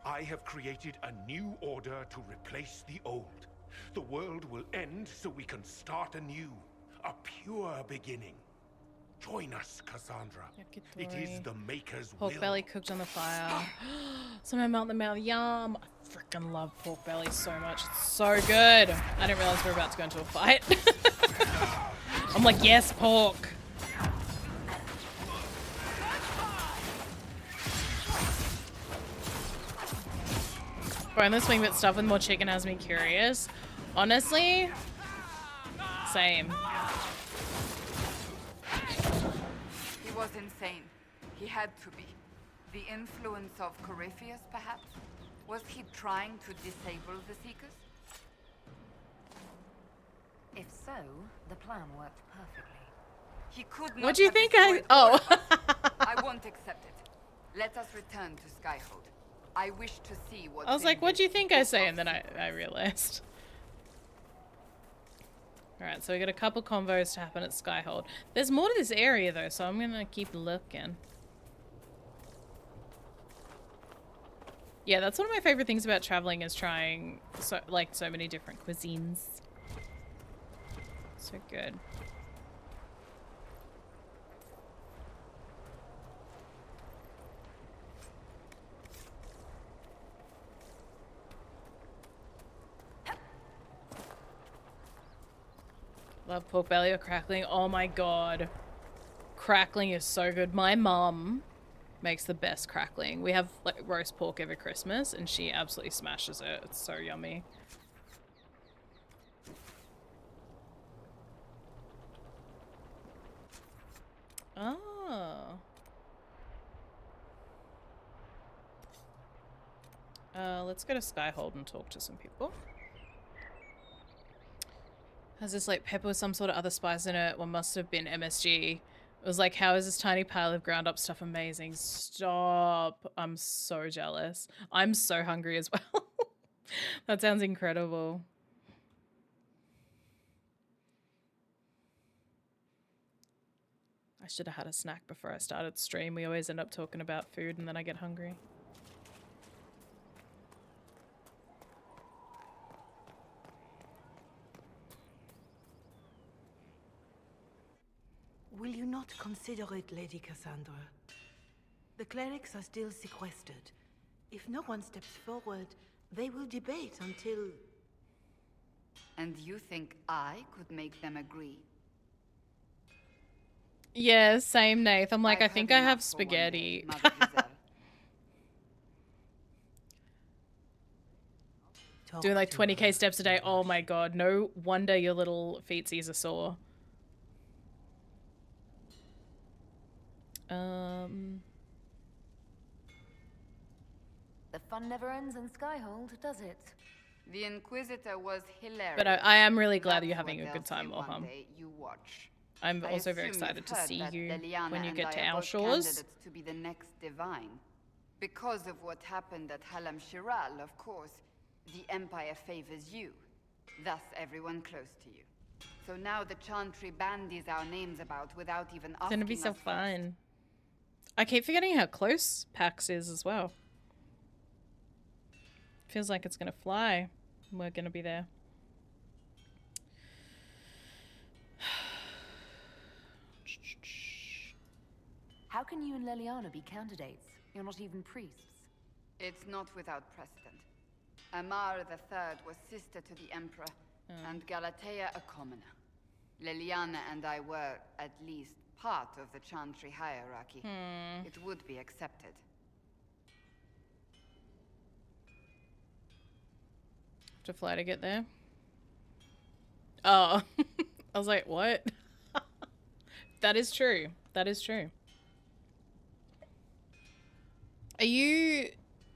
I have created a new order to replace the old. The world will end so we can start anew. A pure beginning. Join us, Cassandra. It is the Maker's will. Pork belly cooked on the fire. Somehow melt in the mouth. Yum. I freaking love pork belly so much. It's so good. I didn't realize we were about to go into a fight. I'm like, yes, pork. Boneless wing, but stuff with more chicken has me curious. Honestly, same. He was insane. He had to be. The influence of Corypheus, perhaps? Was he trying to disable the Seekers? If so, the plan worked perfectly. He could not. What do you have think destroyed Oh. I won't accept it. Let us return to Skyhold. I wish to see what. I was like, what do you think I say? And then I realized. Alright, so we got a couple convos to happen at Skyhold. There's more to this area though, so I'm gonna keep looking. Yeah, that's one of my favorite things about traveling is trying so many different cuisines. So good. Love pork belly or crackling. Oh my god. Crackling is so good. My mum makes the best crackling. We have like roast pork every Christmas and she absolutely smashes it. It's so yummy. Oh. let's go to Skyhold and talk to some people. Has this like pepper with some sort of other spice in it? One must have been MSG. It was like, how is this tiny pile of ground up stuff amazing? Stop. I'm so jealous. I'm so hungry as well. That sounds incredible. I should have had a snack before I started stream. We always end up talking about food and then I get hungry. Will you not consider it, Lady Cassandra? The clerics are still sequestered. If no one steps forward, they will debate until... And you think I could make them agree? Yeah, same, Nath. I'm like, I think I have spaghetti. Doing like 20k steps a day. Oh my god, no wonder your little feetsies are sore. The fun never ends in Skyhold, does it? The Inquisitor was hilarious. But I am really glad That's you're having what a good they'll time, say one Wilhelm. day you watch. I'm I also very assume excited you've to heard see that you Leliana when you and get I to are our both shores. candidates to be the next divine. Because of what happened at Halam Shiral, of course, the Empire favors you. Thus, everyone close to you. So now the Chantry bandies our names about without even asking us. It's gonna be so first. fun. I keep forgetting how close PAX is as well. Feels like it's gonna fly. We're gonna be there. How can you and Leliana be candidates? You're not even priests. It's not without precedent. Amar III was sister to the Emperor, and Galatea a commoner. Leliana and I were, at least, part of the Chantry hierarchy. It would be accepted. Have to fly to get there. Oh, I was like, what? That is true. That is true. Are you...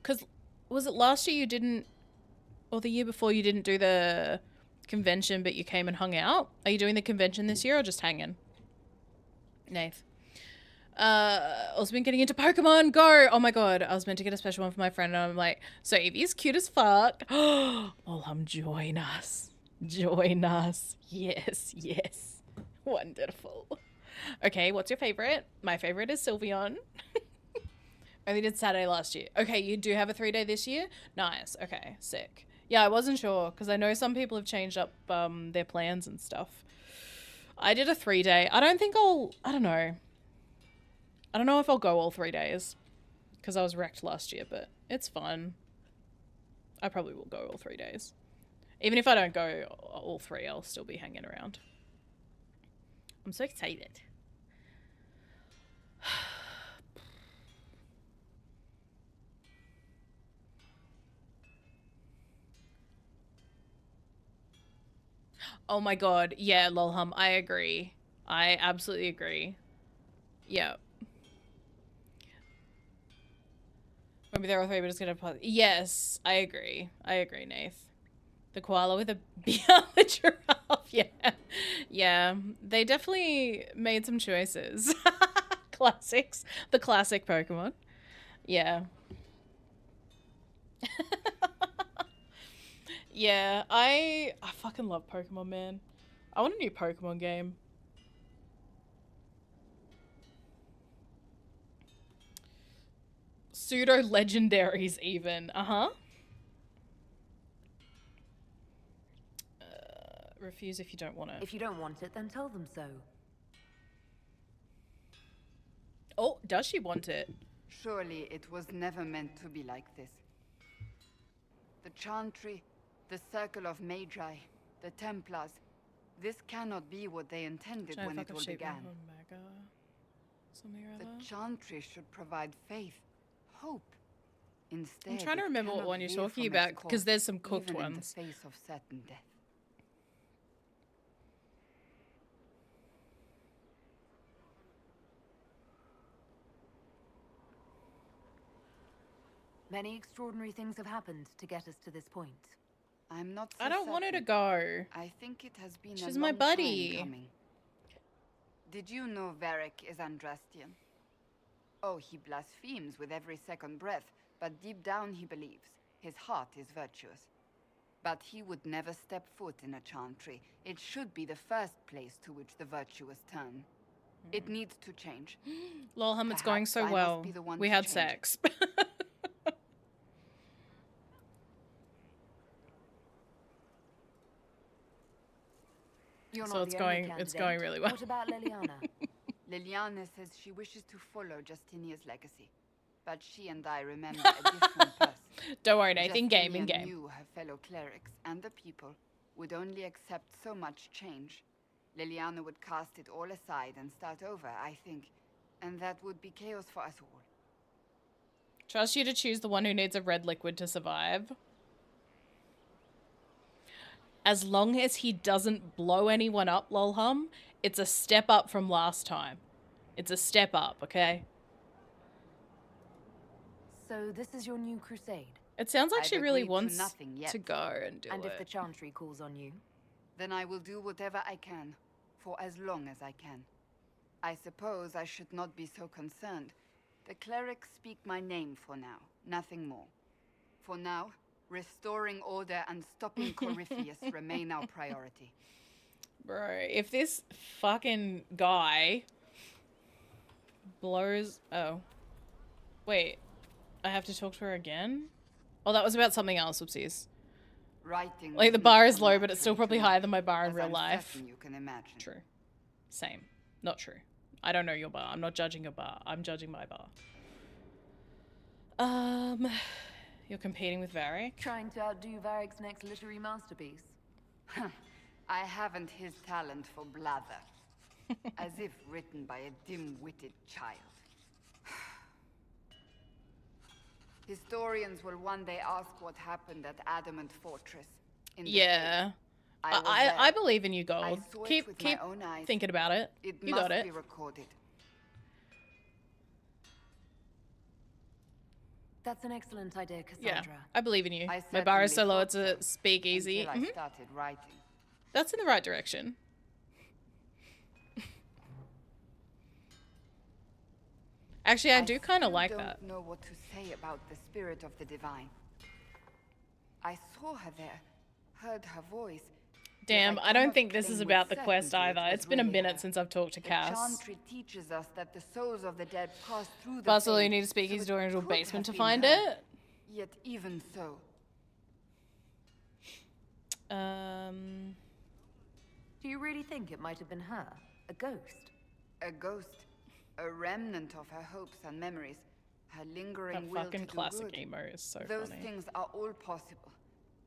Because was it last year you didn't... Or the year before you didn't do the convention but you came and hung out? Are you doing the convention this year or just hanging? Nath. Also been getting into Pokemon Go. Oh my god. I was meant to get a special one for my friend and I'm like, so Evie's cute as fuck. Oh, join us. Join us. Yes, yes. Wonderful. Okay, what's your favorite? My favorite is Sylveon. Only did Saturday last year. Okay, you do have a 3-day this year? Nice. Okay, sick. Yeah, I wasn't sure because I know some people have changed up their plans and stuff. I did a 3-day. I don't know. I don't know if I'll go all 3 days because I was wrecked last year, but it's fun. I probably will go all 3 days. Even if I don't go all 3, I'll still be hanging around. I'm so excited. Oh my god. Yeah, lolhum. I agree. I absolutely agree. Yeah. Maybe there are 3, but it's gonna pause. Yes, I agree. I agree, Nath. The koala with a the giraffe. Yeah. Yeah. They definitely made some choices. Classics. The classic Pokemon. Yeah. Yeah, I fucking love Pokemon, man. I want a new Pokemon game. Pseudo legendaries even. Refuse if you don't want it. If you don't want it, then tell them so. Oh, does she want it? Surely it was never meant to be like this. The Chantry, the Circle of Magi, the Templars. This cannot be what they intended when it all began. The Chantry should provide faith, hope. Instead, I'm trying to remember what one you're talking about because there's some cooked ones. In the face of certain death. Many extraordinary things have happened to get us to this point. I'm not so I don't want her to certain. go. I think it has been She's a my long buddy. time coming. Did you know Varric is Andrastian? Oh, he blasphemes with every second breath, but deep down he believes. His heart is virtuous. But he would never step foot in a chantry. It should be the first place to which the virtuous turn. It needs to change. Lol, it's going so Perhaps I well. must be the one We to had change sex. You're So not it's the only going- it's going candidate. really well. What about Liliana? Liliana says she wishes to follow Justinia's legacy. But she and I remember a different person. Don't worry, Nathan. Game in Justinia game. knew her fellow clerics and the people would only accept so much change. Liliana would cast it all aside and start over, I think. And that would be chaos for us all. Trust you to choose the one who needs a red liquid to survive. As long as he doesn't blow anyone up, lolhum, it's a step up from last time. It's a step up, okay? So this is your new crusade? It sounds like I've she really agreed to wants nothing yet. to go and do And it. if the Chantry calls on you? Then I will do whatever I can, for as long as I can. I suppose I should not be so concerned. The clerics speak my name for now, nothing more. For now, restoring order and stopping Corypheus remain our priority. Bro, if this fucking guy blows... Oh. Wait. I have to talk to her again? Oh, that was about something else, whoopsies. Writing Like, the doesn't bar is come low, but it's still naturally probably to me, higher than my bar in as real I'm life. certain you can imagine. True. Same. Not true. I don't know your bar. I'm not judging your bar. I'm judging my bar. You're competing with Varric? Trying to outdo Varric's next literary masterpiece? I haven't his talent for blather. As if written by a dim-witted child. Historians will one day ask what happened at Adamant Fortress. In the Yeah. cave. was I there. believe in you, I Gold. saw it Keep with keep my own eyes. thinking about it. It You must got it. be recorded. That's an excellent idea, Yeah, Cassandra. I believe in you. I My bar is so certainly low, thought it's a speakeasy. Until I Mhm. started writing. That's in the right direction. Actually, I do kind of still like don't that. know what to say about the spirit of the divine. I saw her there, heard her voice. Damn, yet I don't cannot think this claim is with about the quest certainty it either. was It's been a really minute her. since I've talked to The Cass. Chantry teaches us that the souls of the dead pass through the Barcelona, you fade, need to speak so his it door into a could basement to have been find her. it. Yet even so, Do you really think it might have been her? A ghost? a ghost, a remnant of her hopes and memories, her lingering That will fucking to do classic good. emo is so Those funny. things are all possible.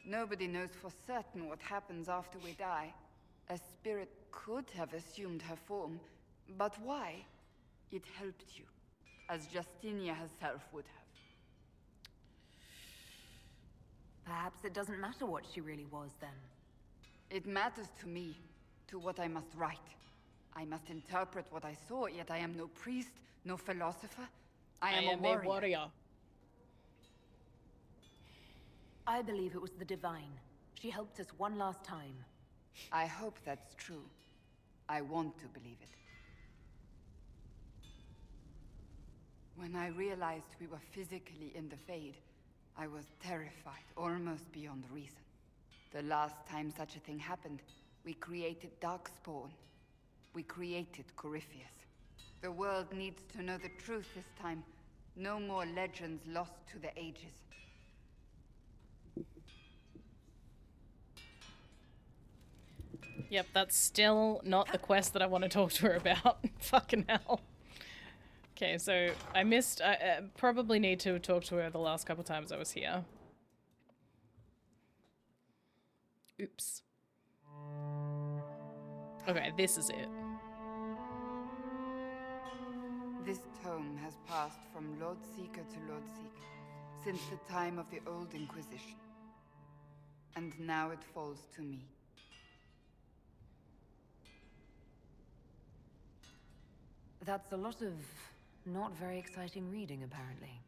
Nobody knows for certain what happens after we die. A spirit could have assumed her form, but why? It helped you, as Justinia herself would have. Perhaps it doesn't matter what she really was then. It matters to me, to what I must write. I must interpret what I saw, yet I am no priest, no philosopher. I am a warrior. I believe it was the Divine. She helped us one last time. I hope that's true. I want to believe it. When I realized we were physically in the Fade, I was terrified, almost beyond reason. The last time such a thing happened, we created Darkspawn. We created Corypheus. The world needs to know the truth this time. No more legends lost to the ages. Yep, that's still not the quest that I want to talk to her about. Fucking hell. Okay, so I missed... I probably need to talk to her the last couple times I was here. Oops. Okay, this is it. This tome has passed from Lord Seeker to Lord Seeker since the time of the old Inquisition. And now it falls to me. That's a lot of not very exciting reading, apparently.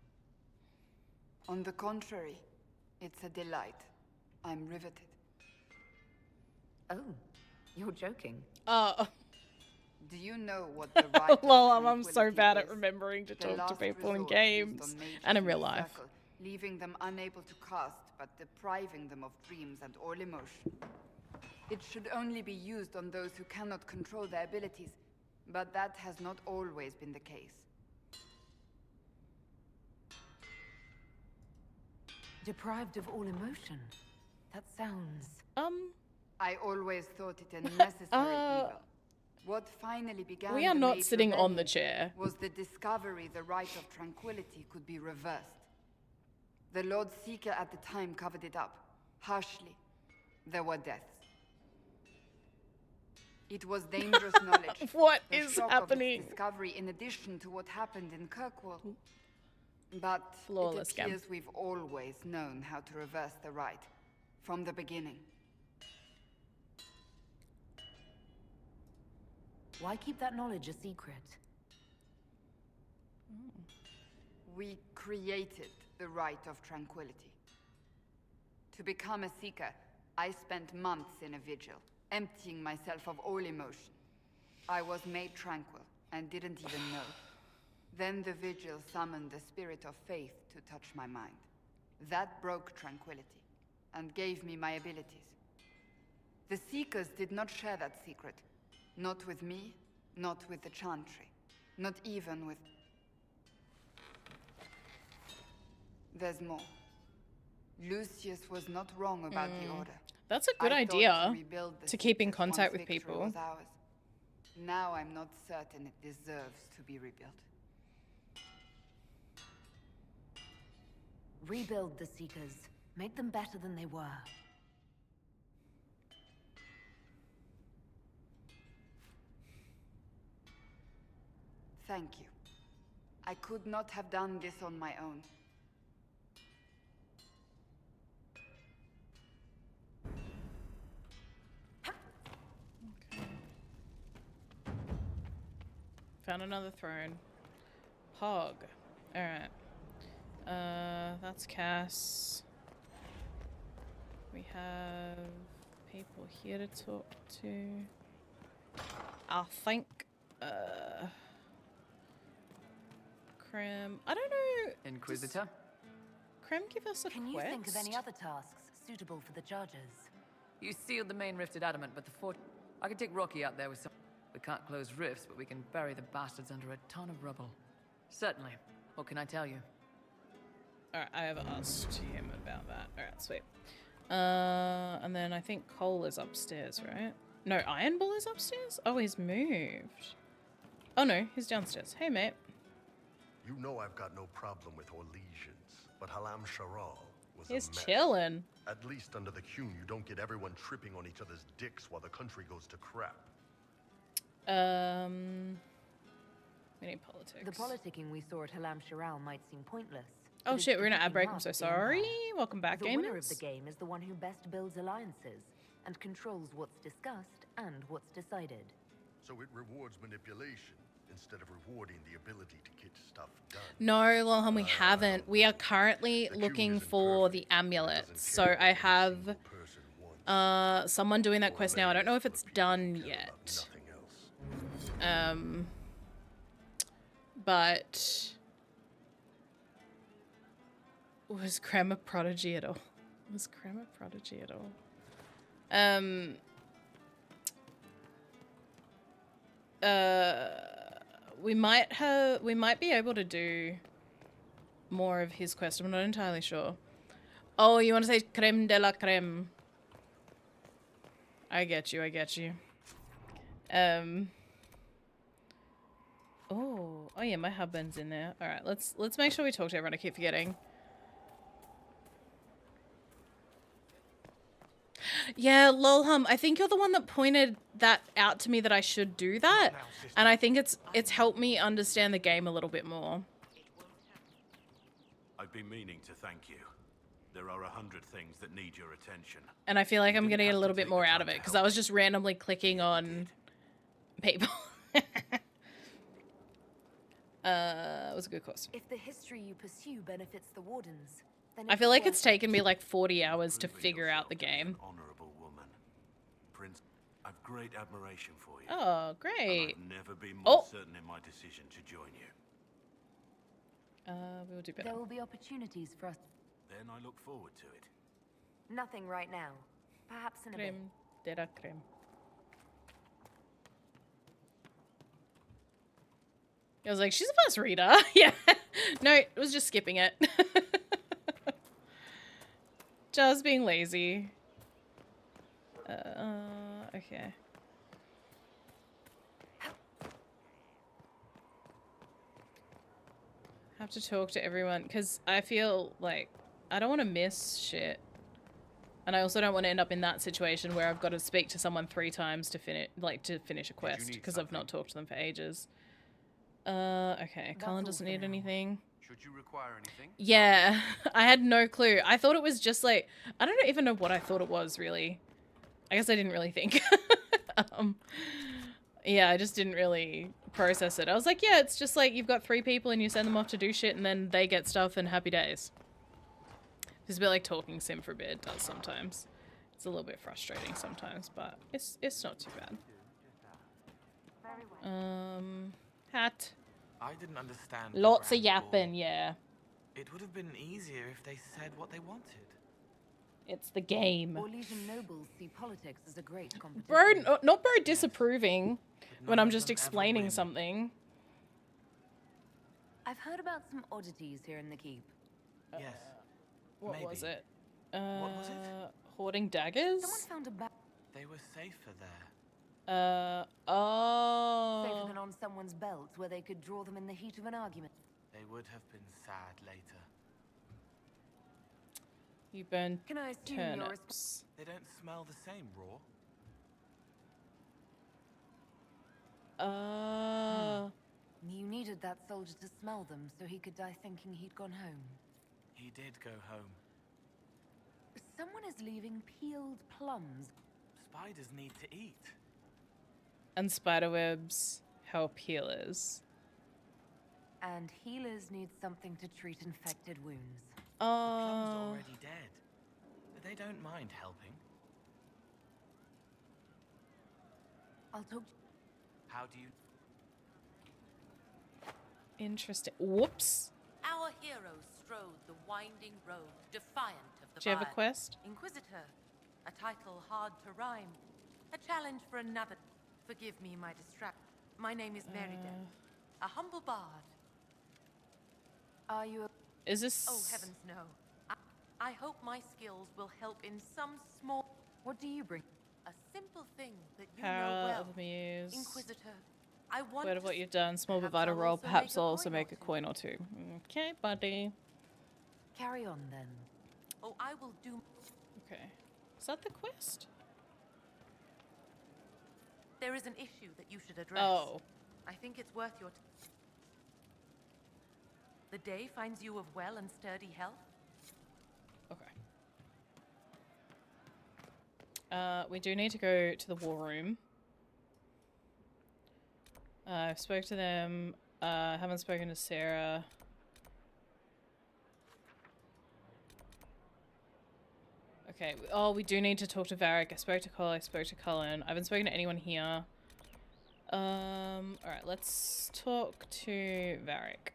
On the contrary, it's a delight. I'm riveted. Oh, you're joking. Oh. Do you know what the right Lol, of I'm so tranquility bad at is? remembering to The talk to last people in resort games used on mages and in the real life. circle, leaving them unable to cast, but depriving them of dreams and all emotion. It should only be used on those who cannot control their abilities, but that has not always been the case. Deprived of all emotion? That sounds... I always thought it a necessary evil. What finally began We are the not Mage sitting on the Rebellion chair. was the discovery the right of tranquility could be reversed. The Lord Seeker at the time covered it up, harshly. There were deaths. It was dangerous knowledge. What The is shock happening? Of its discovery, in addition to what happened in Kirkwall. But Flawless it appears we've always known how to reverse the right, from the beginning. Why keep that knowledge a secret? We created the right of tranquility. To become a seeker, I spent months in a vigil, emptying myself of all emotion. I was made tranquil, and didn't even know. Then the vigil summoned the spirit of faith to touch my mind. That broke tranquility, and gave me my abilities. The Seekers did not share that secret. Not with me, not with the Chantry, not even with... There's more. Lucius was not wrong about the Order. That's a good I thought idea rebuild the to keep in Seekers contact once with victory people. was ours. Now I'm not certain it deserves to be rebuilt. Rebuild the Seekers. Make them better than they were. Thank you. I could not have done this on my own. Found another throne. Pog. Alright. That's Cass. We have people here to talk to. I think, Krem. I don't know. Inquisitor? Does Krem give us a Can quest? you think of any other tasks suitable for the Chargers? You sealed the main rifted adamant, but the fort... I could take Rocky out there with some... We can't close rifts, but we can bury the bastards under a ton of rubble. Certainly. What can I tell you? Alright, I have asked him about that. Alright, sweet. And then I think Cole is upstairs, right? No, Iron Bull is upstairs? Oh, he's moved. Oh no, he's downstairs. Hey, mate. You know I've got no problem with Orlesians, but Halam Sharal was He's a mess. chillin'. At least under the Qun, you don't get everyone tripping on each other's dicks while the country goes to crap. We need politics. The politicking we saw at Halam Sharal might seem pointless. Oh but it's shit, we're gonna the ad break. beating I'm so heart of the sorry. Empire. Welcome back, The winner of gamers. the game is the one who best builds alliances and controls what's discussed and what's decided. So it rewards manipulation instead of rewarding the ability to get stuff done. No, Lolham, we haven't. We are currently looking for the amulets. So I have someone doing that quest now. I don't know if it's done yet. But was Krem a prodigy at all? Was Krem a prodigy at all? We might be able to do more of his quest. I'm not entirely sure. Oh, you want to say creme de la creme? I get you. I get you. Oh yeah, my husband's in there. All right, let's make sure we talk to everyone. I keep forgetting. Yeah, Lolhum, I think you're the one that pointed that out to me that I should do that, and I think it's helped me understand the game a little bit more. I've been meaning to thank you. There are 100 things that need your attention. And I feel like I'm gonna get a little bit more out of it because I was just randomly clicking on people. It was a good course. If the history you pursue benefits the Wardens, I feel like it's taken me like 40 hours to figure out the game. Honorable woman. Prince, I've great admiration for you. Oh, great. And I've never been more certain in my decision to join you. We will do better. There will be opportunities for us. Then I look forward to it. Nothing right now. Perhaps in a bit. Creme de la creme. I was like, she's a fast reader. Yeah. No, it was just skipping it. Just being lazy. Okay. Have to talk to everyone because I feel like I don't want to miss shit. And I also don't want to end up in that situation where I've got to speak to someone 3 times to finish a quest because I've not talked to them for ages. Okay. Cullen doesn't need anything. Should you require anything? Yeah, I had no clue. I thought it was just like, I don't even know what I thought it was really. I guess I didn't really think. Yeah, I just didn't really process it. I was like, yeah, it's just like you've got 3 people and you send them off to do shit and then they get stuff and happy days. It's a bit like talking sim for a bit. It does sometimes. It's a little bit frustrating sometimes, but it's not too bad. Hat. I didn't understand. Lots of yapping, yeah. It would have been easier if they said what they wanted. It's the game. Orlesian nobles see politics as a great competition. Bro, not bro disapproving when I'm just explaining something. I've heard about some oddities here in the keep. Yes. What was it? What was it? Hoarding daggers? Someone found a bag. They were safer there. Safer than on someone's belt where they could draw them in the heat of an argument. They would have been sad later. You burn Can I assume turnips. They don't smell the same raw. You needed that soldier to smell them so he could die thinking he'd gone home. He did go home. Someone is leaving peeled plums. Spiders need to eat. And spiderwebs help healers. And healers need something to treat infected wounds. Plum's already dead. They don't mind helping. I'll talk. How do you... Interesting. Whoops. Our heroes strode the winding road, defiant of the Do you have a Bard. quest? Inquisitor, a title hard to rhyme. A challenge for another. Forgive me my distract. My name is Meriden, a humble bard. Are you Is this... Oh, heavens no. I hope my skills will help in some small... What do you bring? A simple thing that you Power know well. of the Muse. Inquisitor, I want Word of what you've done. Small but vital role. Perhaps I'll also make a coin or 2. Okay, buddy. Carry on then. Oh, I will do... Okay. Is that the quest? There is an issue that you should address. Oh. I think it's worth your... The day finds you of well and sturdy health? Okay. We do need to go to the war room. I've spoke to them. Haven't spoken to Sarah. Okay. Oh, we do need to talk to Varric. I spoke to Cole. I spoke to Cullen. I haven't spoken to anyone here. Alright, let's talk to Varric.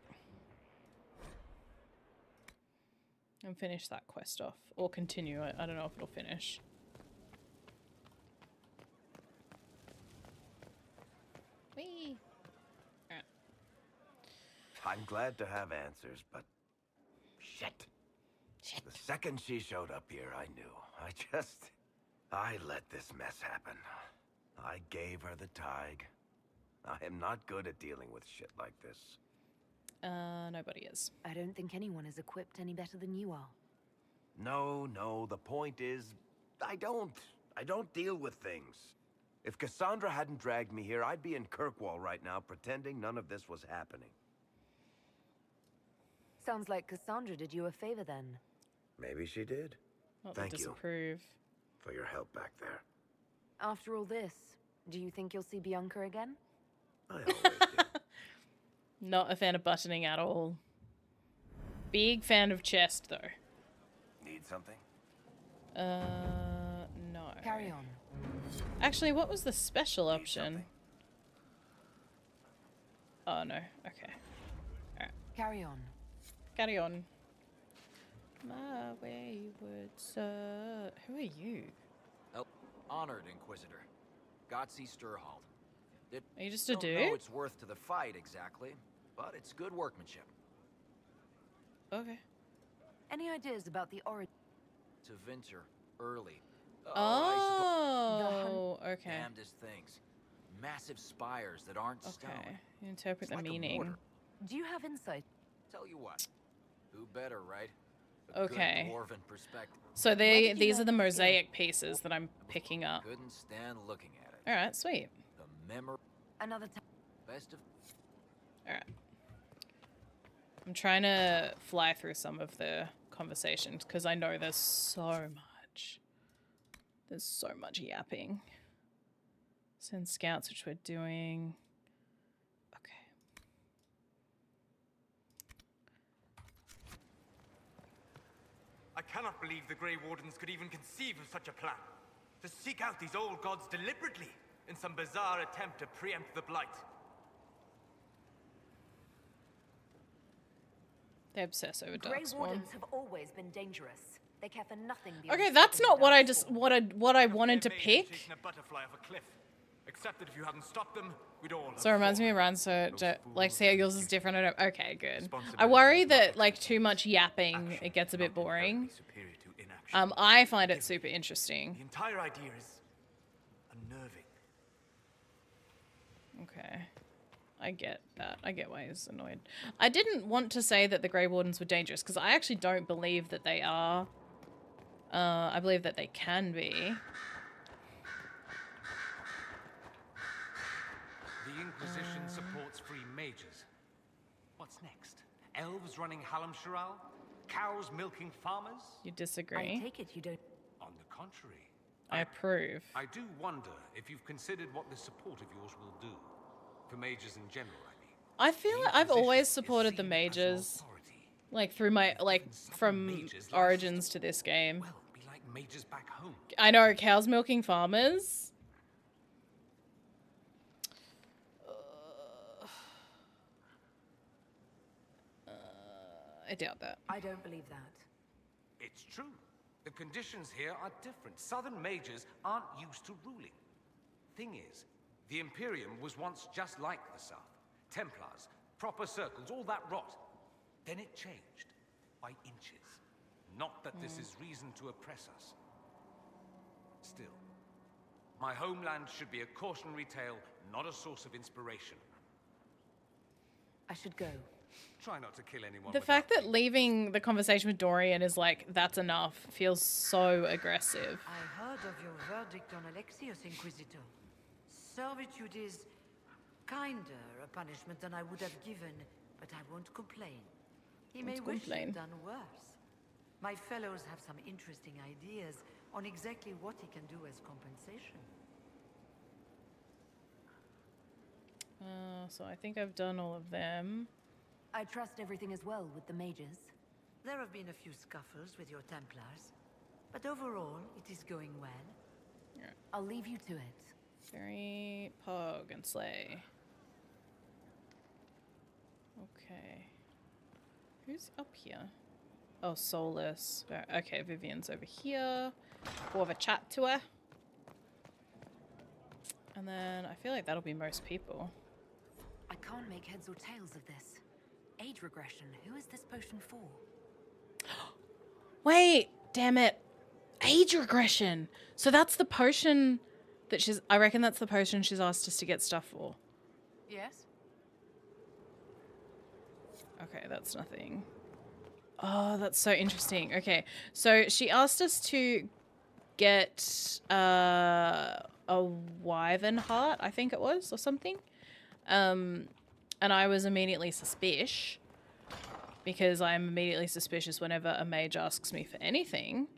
And finish that quest off. Or continue it. I don't know if it'll finish. Whee! Alright. I'm glad to have answers, but... Shit. The second she showed up here, I knew. I let this mess happen. I gave her the Tig. I am not good at dealing with shit like this. Nobody is. I don't think anyone is equipped any better than you are. No, the point is, I don't deal with things. If Cassandra hadn't dragged me here, I'd be in Kirkwall right now pretending none of this was happening. Sounds like Cassandra did you a favor then. Maybe she did. Not Thank to you disapprove. for your help back there. After all this, do you think you'll see Bianca again? I always do. Not a fan of buttoning at all. Big fan of chest, though. something? No. Carry on. Actually, what was the special option? Oh, no. Okay. Alright. Carry on. Carry on. My wayward son. Who are you? Oh, honored Inquisitor. Gotzi Sturhald. Are you just a don't dude? know it's worth to the fight exactly, but it's good workmanship. Okay. Any ideas about the origin? To Vinter, early. Oh, okay. Damnedest things. Massive spires that aren't stone. Okay. You interpret It's the like a meaning. mortar. Do you have insight? Tell you what. Who better, right? A Okay. good dwarven perspective. So these are the mosaic pieces that I'm picking up. Couldn't stand looking at it. Alright, sweet. The memory. Another time. Best of. Alright. I'm trying to fly through some of the conversations because I know there's so much. There's so much yapping. Send scouts, which we're doing. Okay. I cannot believe the Grey Wardens could even conceive of such a plan. To seek out these old gods deliberately in some bizarre attempt to preempt the Blight. They obsess over Grey Darkspawn. Wardens have always been dangerous. They care for nothing beyond Okay, that's stopping not what I Darkspawn. just what I wanted to pick. Chasing a butterfly off a cliff. Except that if you hadn't stopped them, we'd all have So it reminds me of Run, so like see how yours is different. I don't, okay, good. I worry that like too much yapping, it gets a bit boring. I find it super The interesting. entire idea is unnerving. Okay. I get that. I get why he's annoyed. I didn't want to say that the Grey Wardens were dangerous, because I actually don't believe that they are. I believe that they can be. The Inquisition supports free mages. What's next? Elves running Halamsharal? Cows milking farmers? You disagree? I take it you don't. On the contrary. I approve. I do wonder if you've considered what this support of yours will do. For mages in general, I mean. I feel like I've always supported the mages. Like through my, like, from Origins to this game. Well, be like mages back home. I know, cows milking farmers. I doubt that. I don't believe that. It's true. The conditions here are different. Southern mages aren't used to ruling. Thing is, the Imperium was once just like the South. Templars, proper circles, all that rot. Then it changed. By inches. Not that this is reason to oppress us. Still, my homeland should be a cautionary tale, not a source of inspiration. I should go. Try not to kill anyone. The fact that leaving the conversation with Dorian is like, that's enough, feels so aggressive. I heard of your verdict on Alexios, Inquisitor. Servitude is kinder a punishment than I would have given, but I won't complain. He may wish he'd done worse. My fellows have some interesting ideas on exactly what he can do as compensation. So I think I've done all of them. I trust everything is well with the mages. There have been a few scuffles with your Templars, but overall, it is going well. Yeah. I'll leave you to it. Very Pog and Slay. Okay. Who's up here? Oh, Solus. Okay, Vivian's over here. We'll have a chat to her. And then I feel like that'll be most people. I can't make heads or tails of this. Age regression. Who is this potion for? Wait, damn it. Age regression. So that's the potion that I reckon that's the potion she's asked us to get stuff for. Yes? Okay, that's nothing. Oh, that's so interesting. Okay, so she asked us to get a wyvern heart, I think it was, or something. And I was immediately suspicious, because I'm immediately suspicious whenever a mage asks me for anything,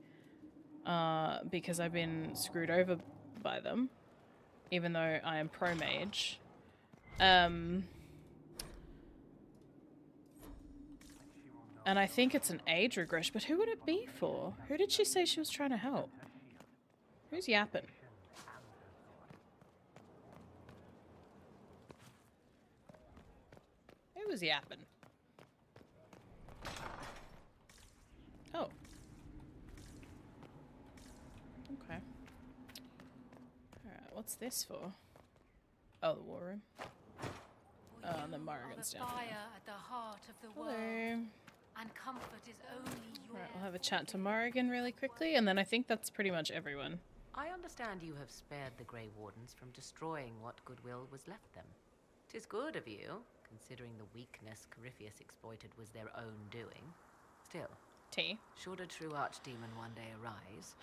because I've been screwed over by them, even though I am pro-mage. And I think it's an age regression, but who would it be for? Who did she say she was trying to help? Who's yapping? Who was yapping? Oh. Okay. Alright, what's this for? Oh, the war room. Oh, and then Morrigan's down fire there. at the heart of the Hello. world, and comfort is only your. Alright, we'll have a chat to Morrigan really quickly, and then I think that's pretty much everyone. I understand you have spared the Grey Wardens from destroying what goodwill was left them. 'Tis good of you, considering the weakness Corypheus exploited was their own doing. Still, should a true archdemon one day arise,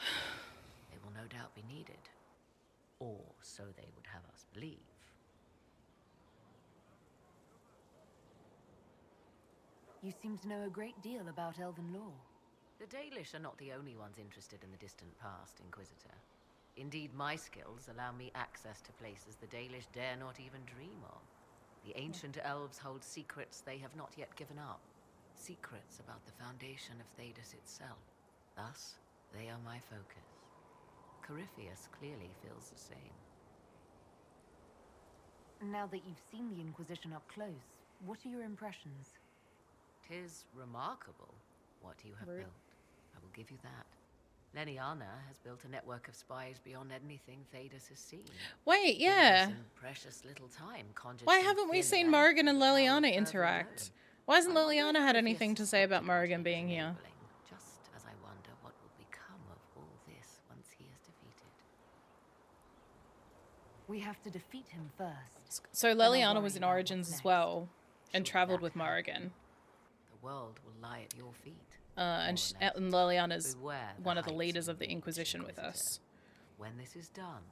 they will no doubt be needed. Or so they would have us believe. You seem to know a great deal about elven lore. The Dalish are not the only ones interested in the distant past, Inquisitor. Indeed, my skills allow me access to places the Dalish dare not even dream of. The ancient elves hold secrets they have not yet given up. Secrets about the foundation of Thedas itself. Thus, they are my focus. Corypheus clearly feels the same. Now that you've seen the Inquisition up close, what are your impressions? 'Tis remarkable what you have built. I will give you that. Leliana has built a network of spies beyond anything Thedas has seen. Wait, yeah. Precious little time conjured. Why haven't we seen Morrigan and Leliana interact? Why hasn't Leliana had anything to say about Morrigan being here? Just as I wonder what will become of all this once he is defeated. We have to defeat him first. So Leliana was in Origins as well, and travelled with Morrigan. The world will lie at your feet. And Leliana's one of the leaders of the Inquisition with us. When this is done,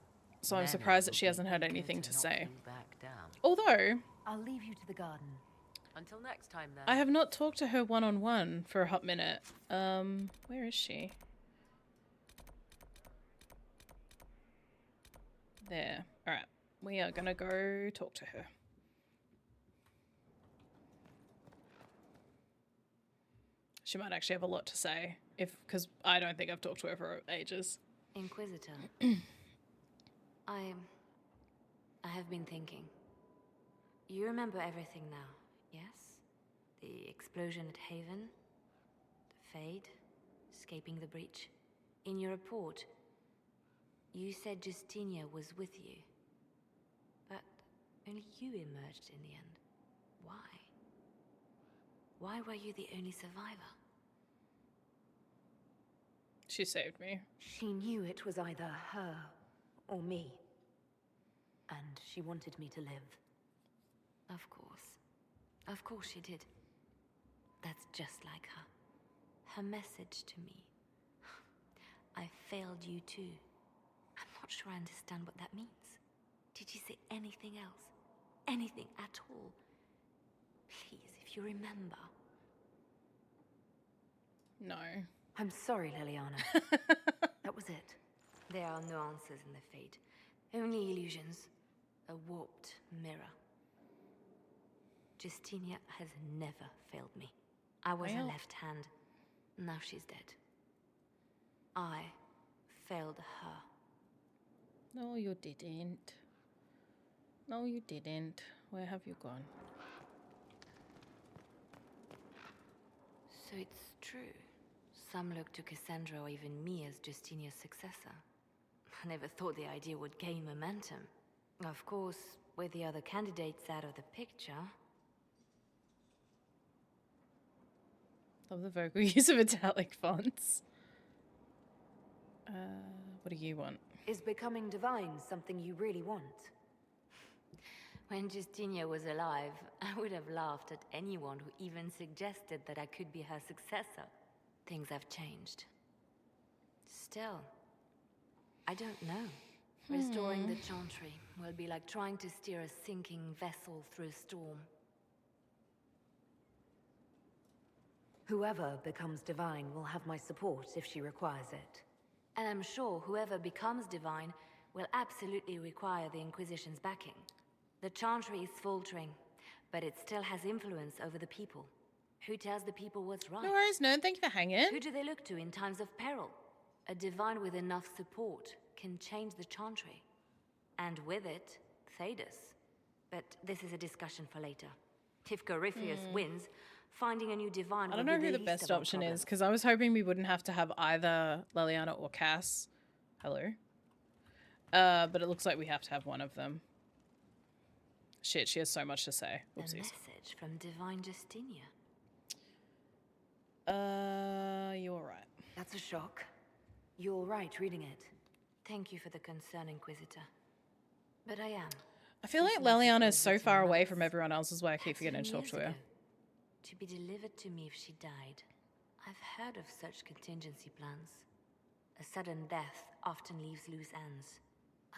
so I'm surprised that she hasn't had anything to say. Back down. Although, I'll leave you to the garden. Until next time, then. I have not talked to her one-on-one for a hot minute. Where is she? There. Alright. We are gonna go talk to her. She might actually have a lot to say, because I don't think I've talked to her for ages. Inquisitor. I have been thinking. You remember everything now, yes? The explosion at Haven, the Fade, escaping the breach. In your report, you said Justinia was with you. But only you emerged in the end. Why? Why were you the only survivor? She saved me. She knew it was either her or me. And she wanted me to live. Of course. Of course she did. That's just like her. Her message to me. I failed you too. I'm not sure I understand what that means. Did you say anything else? Anything at all? Please, if you remember. No. I'm sorry, Leliana. That was it. There are no answers in the Fade. Only illusions. A warped mirror. Justinia has never failed me. I was her left hand. Now she's dead. I failed her. No, you didn't. No, you didn't. Where have you gone? So it's true. Some look to Cassandra or even me as Justinia's successor. I never thought the idea would gain momentum. Of course, with the other candidates out of the picture... Love the vocal use of italic fonts. What do you want? Is becoming divine something you really want? When Justinia was alive, I would have laughed at anyone who even suggested that I could be her successor. Things have changed. Still, I don't know. Restoring the Chantry will be like trying to steer a sinking vessel through a storm. Whoever becomes divine will have my support if she requires it. And I'm sure whoever becomes divine will absolutely require the Inquisition's backing. The Chantry is faltering, but it still has influence over the people. Who tells the people what's right? No worries, Nerd. Thank you for hanging. Who do they look to in times of peril? A divine with enough support can change the Chantry. And with it, Thedas. But this is a discussion for later. If Corypheus wins, finding a new divine I don't will know be who the least best of our option problems. is, because I was hoping we wouldn't have to have either Leliana or Cass. Hello. But it looks like we have to have one of them. Shit, she has so much to say. A Oopsies. message from Divine Justinia. You're right. That's a shock. You're right reading it. Thank you for the concern, Inquisitor. But I am. I feel like Leliana is so far away from everyone else, is why I keep forgetting to talk to her. To be delivered to me if she died. I've heard of such contingency plans. A sudden death often leaves loose ends.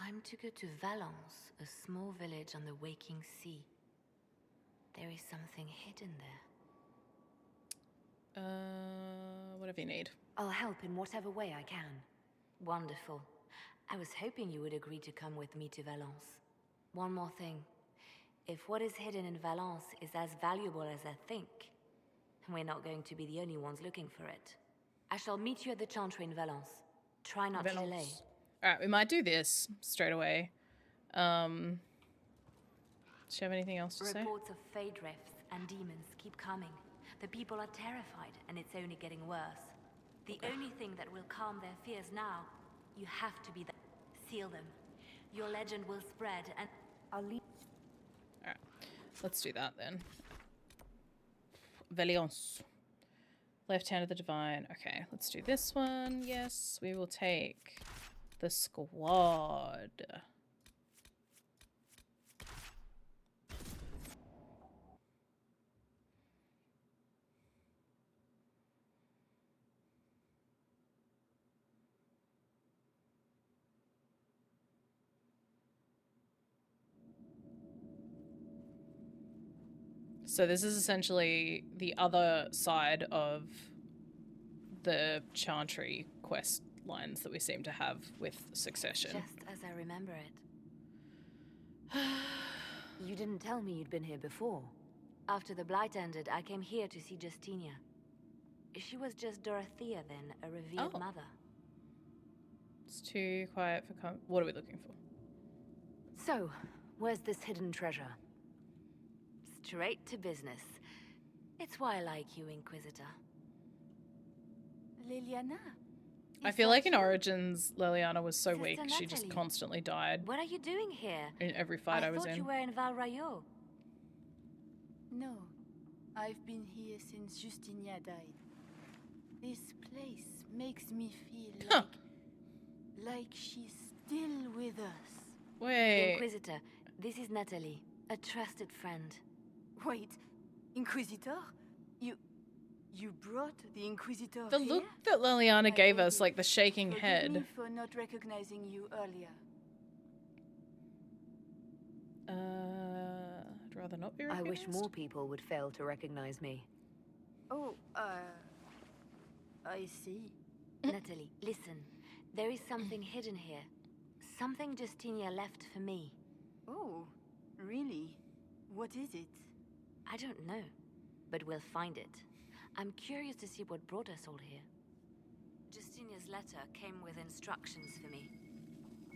I'm to go to Valence, a small village on the waking sea. There is something hidden there. Whatever you need. I'll help in whatever way I can. Wonderful. I was hoping you would agree to come with me to Valence. One more thing. If what is hidden in Valence is as valuable as I think, we're not going to be the only ones looking for it. I shall meet you at the Chantry in Valence. Try not to delay. Alright, we might do this straight away. Does she have anything else to say? Reports of fade rifts and demons keep coming. The people are terrified, and it's only getting worse. The only thing that will calm their fears now, you have to be there. Seal them. Your legend will spread, and I'll leave. Alright, let's do that then. Valence. Left hand of the divine. Okay, let's do this one. Yes, we will take the squad. So this is essentially the other side of the Chantry quest lines that we seem to have with Succession. Just as I remember it. You didn't tell me you'd been here before. After the Blight ended, I came here to see Justinia. She was just Dorothea then, a revered mother. It's too quiet for what are we looking for? So, where's this hidden treasure? Straight to business. It's why I like you, Inquisitor. Leliana? I feel like in Origins, Leliana was so Sister weak, she just Natalie. constantly died What are you doing here? in every fight I was thought in. you were in Val Rayo. No. I've been here since Justinia died. This place makes me feel like she's still with us. Wait. Inquisitor, this is Natalie, a trusted friend. Wait, Inquisitor? You brought the Inquisitor The here? look that Leliana gave us, like the shaking Forgive head. me for not recognizing you earlier. I'd rather not be I recognized. wish more people would fail to recognize me. Oh, I see. Natalie, listen. There is something hidden here. Something Justinia left for me. Oh, really? What is it? I don't know, but we'll find it. I'm curious to see what brought us all here. Justinia's letter came with instructions for me.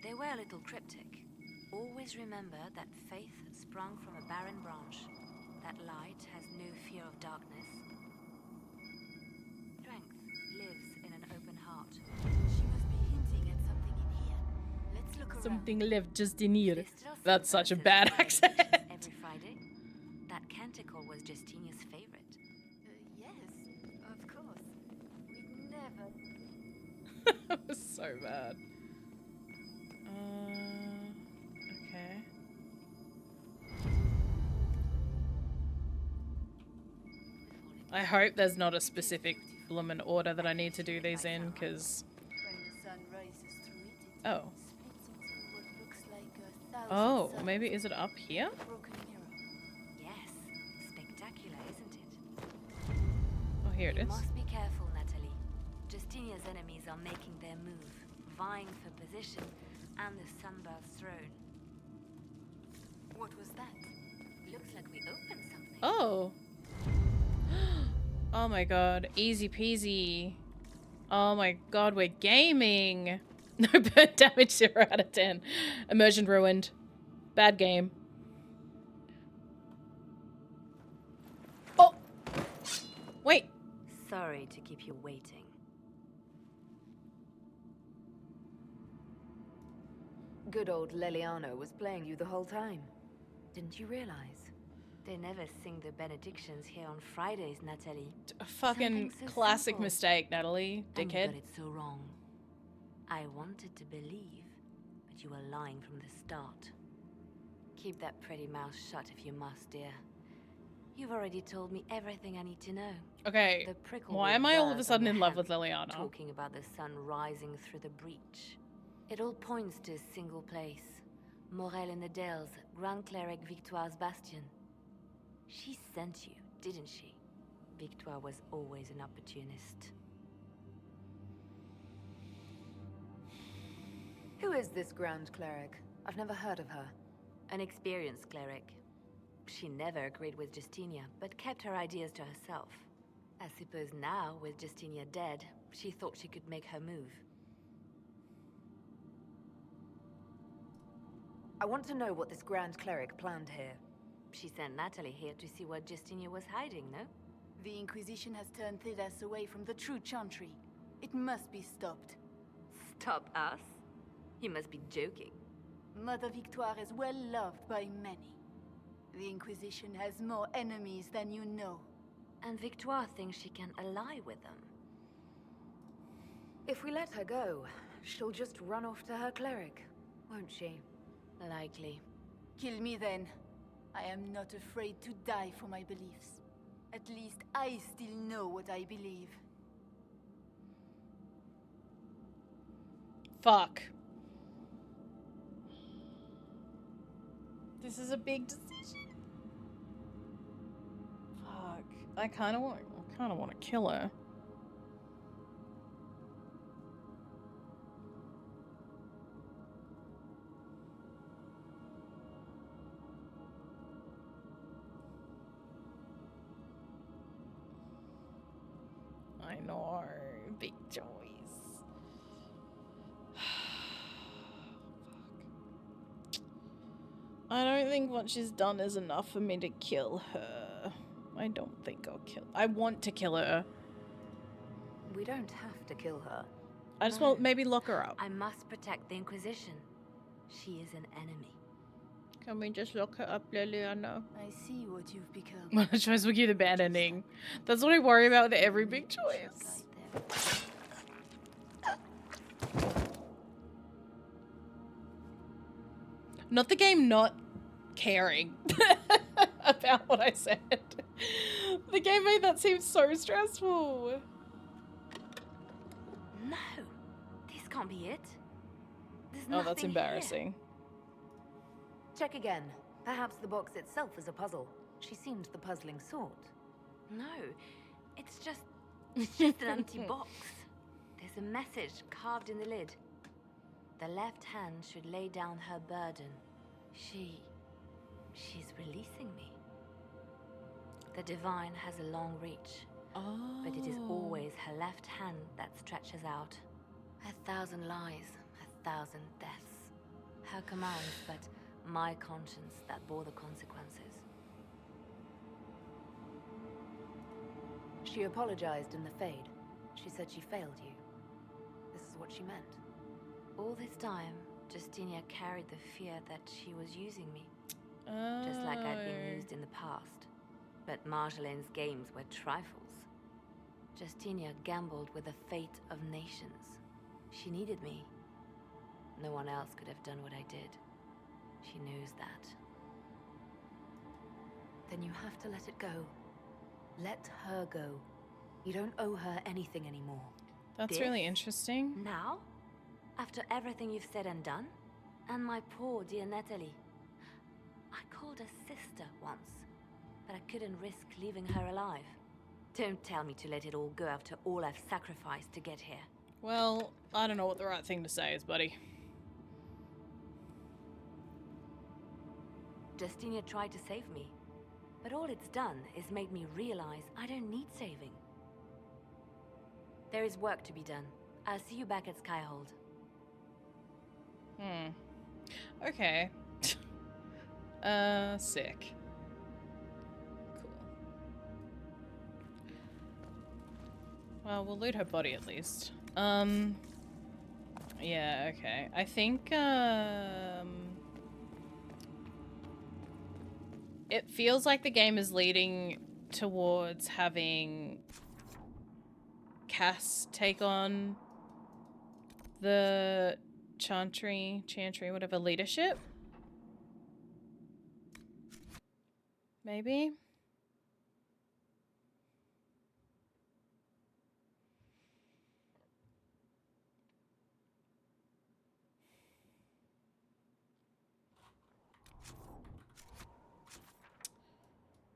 They were a little cryptic. Always remember that faith sprung from a barren branch. That light has no fear of darkness. Strength lives in an open heart. She must be hinting at something in here. Let's look around. Something left just in here. They still That's sing such a verses bad of accent. Inquisition every Friday. That canticle was Justinia's favorite. Yes, of course. We'd never... That was so bad. Okay. I hope there's not a specific bloomin' order that I need to do these in, because... When the sun rises through it, Oh. splits into what looks like 1,000 Oh, suns. maybe is it up here? A broken mirror. Yes, spectacular, isn't it? Oh, here it You is. must be careful, Natalie. Justinia's enemies are making their move, vying for position and the Sunbird's throne. What was that? Looks like we opened something. Oh. Oh my god, easy peasy. Oh my god, we're gaming. No burn damage, 0 out of 10. Immersion ruined. Bad game. Oh! Wait. Sorry to keep you waiting. Good old Leliano was playing you the whole time. Didn't you realize? They never sing the benedictions here on Fridays, Natalie. A fucking Something so classic simple. mistake, Natalie. And you Dickhead. got it so wrong. I wanted to believe, but you were lying from the start. Keep that pretty mouth shut if you must, dear. You've already told me everything I need to know. Okay, The prickle why with am I all of a burrs sudden on in your love with hand, Liliana? Talking about the sun rising through the breach. It all points to a single place. Morel in the Dales, Grand Cleric Victoire's bastion. She sent you, didn't she? Victoire was always an opportunist. Who is this Grand Cleric? I've never heard of her. An experienced cleric. She never agreed with Justinia, but kept her ideas to herself. I suppose now, with Justinia dead, she thought she could make her move. I want to know what this Grand Cleric planned here. She sent Natalie here to see what Justinia was hiding, no? The Inquisition has turned Thidas away from the true Chantry. It must be stopped. Stop us? You must be joking. Mother Victoire is well loved by many. The Inquisition has more enemies than you know. And Victoire thinks she can ally with them. If we let her go, she'll just run off to her cleric, won't she? Likely. Kill me then. I am not afraid to die for my beliefs. At least I still know what I believe. Fuck. This is a big decision. Fuck. I kind of want to kill her. I know. Big choice. I don't think what she's done is enough for me to kill her. I don't think I'll kill. I want to kill her. We don't have to kill her. I just want maybe lock her up. I must protect the Inquisition. She is an enemy. Can we just lock her up, Liliana? I see what you've become. Well, the choice will give the bad ending. That's what I worry about with every big choice. Not the game not caring about what I said. The game made that seem so stressful. No, this can't be it. There's Oh, that's nothing embarrassing. here. Check again. Perhaps the box itself is a puzzle. She seemed the puzzling sort. No, it's just an empty box. There's a message carved in the lid. The left hand should lay down her burden. She's releasing me. The divine has a long reach. But it is always her left hand that stretches out. 1,000 lies, 1,000 deaths. Her commands, but my conscience that bore the consequences. She apologized in the Fade. She said she failed you. This is what she meant. All this time, Justinia carried the fear that she was using me. Just like I'd been used in the past. But Marjolaine's games were trifles. Justinia gambled with the fate of nations. She needed me. No one else could have done what I did. She knows that. Then you have to let it go. Let her go. You don't owe her anything anymore. That's really interesting. Now? After everything you've said and done? And my poor dear Natalie. I called her sister once, but I couldn't risk leaving her alive. Don't tell me to let it all go after all I've sacrificed to get here. Well, I don't know what the right thing to say is, buddy. Justinia tried to save me. But all it's done is made me realize I don't need saving. There is work to be done. I'll see you back at Skyhold. Okay. Sick. Cool. Well, we'll loot her body at least. Yeah, okay. I think, it feels like the game is leading towards having Cass take on the Chantry, whatever, leadership? Maybe?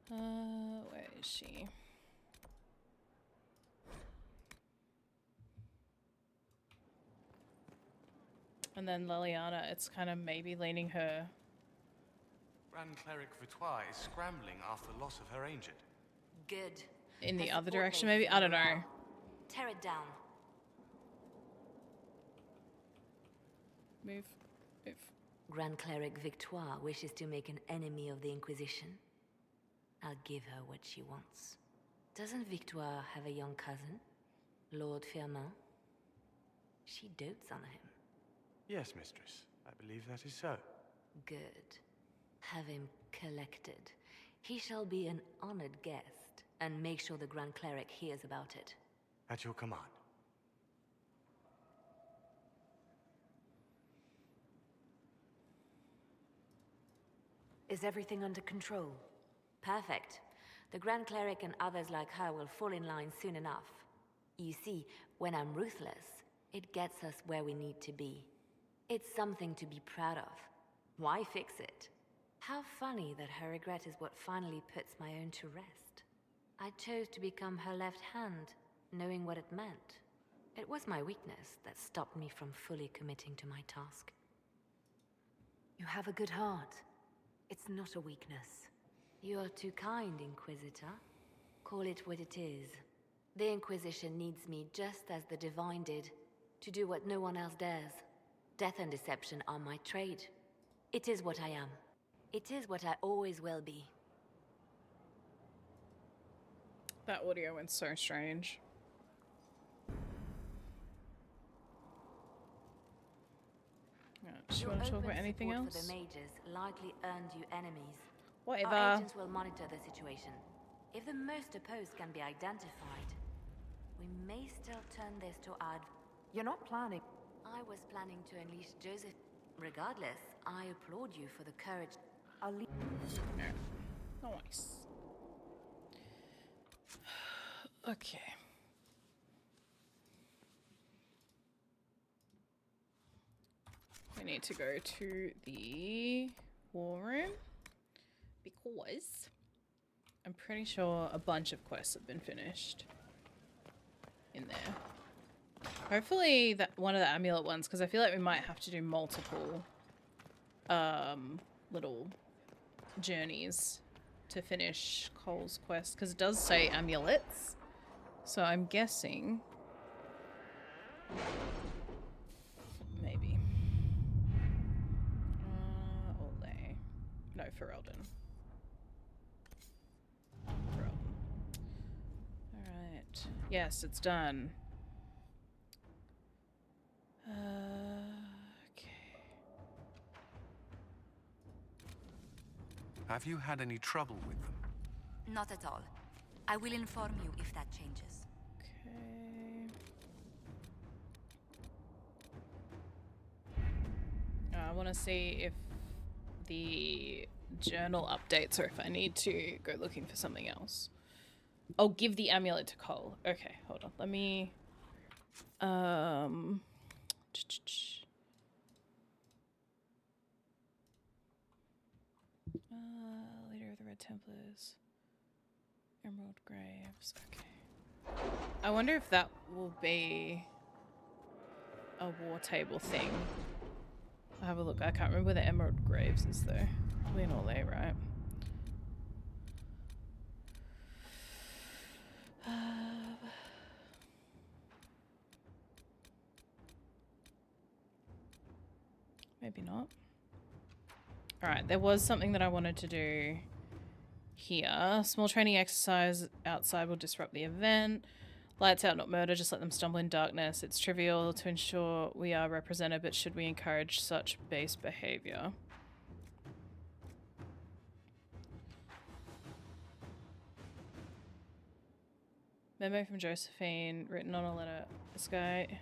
Where is she? And then Liliana, it's kind of maybe leaning her. Grand Cleric Vitois is scrambling after the loss of her ancient. Good. In the other direction, maybe? I don't know. Tear it down. Move. Move. Grand Cleric Victoire wishes to make an enemy of the Inquisition. I'll give her what she wants. Doesn't Victoire have a young cousin? Lord Firmin? She dotes on him. Yes, mistress. I believe that is so. Good. Have him collected. He shall be an honored guest, and make sure the Grand Cleric hears about it. At your command. Is everything under control? Perfect. The Grand Cleric and others like her will fall in line soon enough. You see, when I'm ruthless, it gets us where we need to be. It's something to be proud of. Why fix it? How funny that her regret is what finally puts my own to rest. I chose to become her left hand, knowing what it meant. It was my weakness that stopped me from fully committing to my task. You have a good heart. It's not a weakness. You are too kind, Inquisitor. Call it what it is. The Inquisition needs me just as the Divine did, to do what no one else dares. Death and deception are my trade. It is what I am. It is what I always will be. That audio went so strange. Do you want to talk about anything else? For the mages likely earned you enemies. Whatever. Our agents will monitor the situation. If the most opposed can be identified, we may still turn this to our... You're not planning. I was planning to unleash Joseph. Regardless, I applaud you for the courage. I'll leave. Nice. Okay. We need to go to the war room because I'm pretty sure a bunch of quests have been finished in there. Hopefully that one of the amulet ones, because I feel like we might have to do multiple little journeys to finish Cole's quest, because it does say amulets, so I'm guessing maybe Ole. No, Ferelden. Alright, yes, it's done. Okay. Have you had any trouble with them? Not at all. I will inform you if that changes. Okay. I want to see if the journal updates or if I need to go looking for something else. Oh, give the amulet to Cole. Okay, hold on. Let me... Leader of the Red Templars. Emerald Graves. Okay. I wonder if that will be a war table thing. I'll have a look. I can't remember where the Emerald Graves is though. Probably in Orlais, right? Maybe not. Alright, there was something that I wanted to do here. Small training exercise outside will disrupt the event. Lights out, not murder. Just let them stumble in darkness. It's trivial to ensure we are represented, but should we encourage such base behavior? Memo from Josephine, written on a letter. This guy.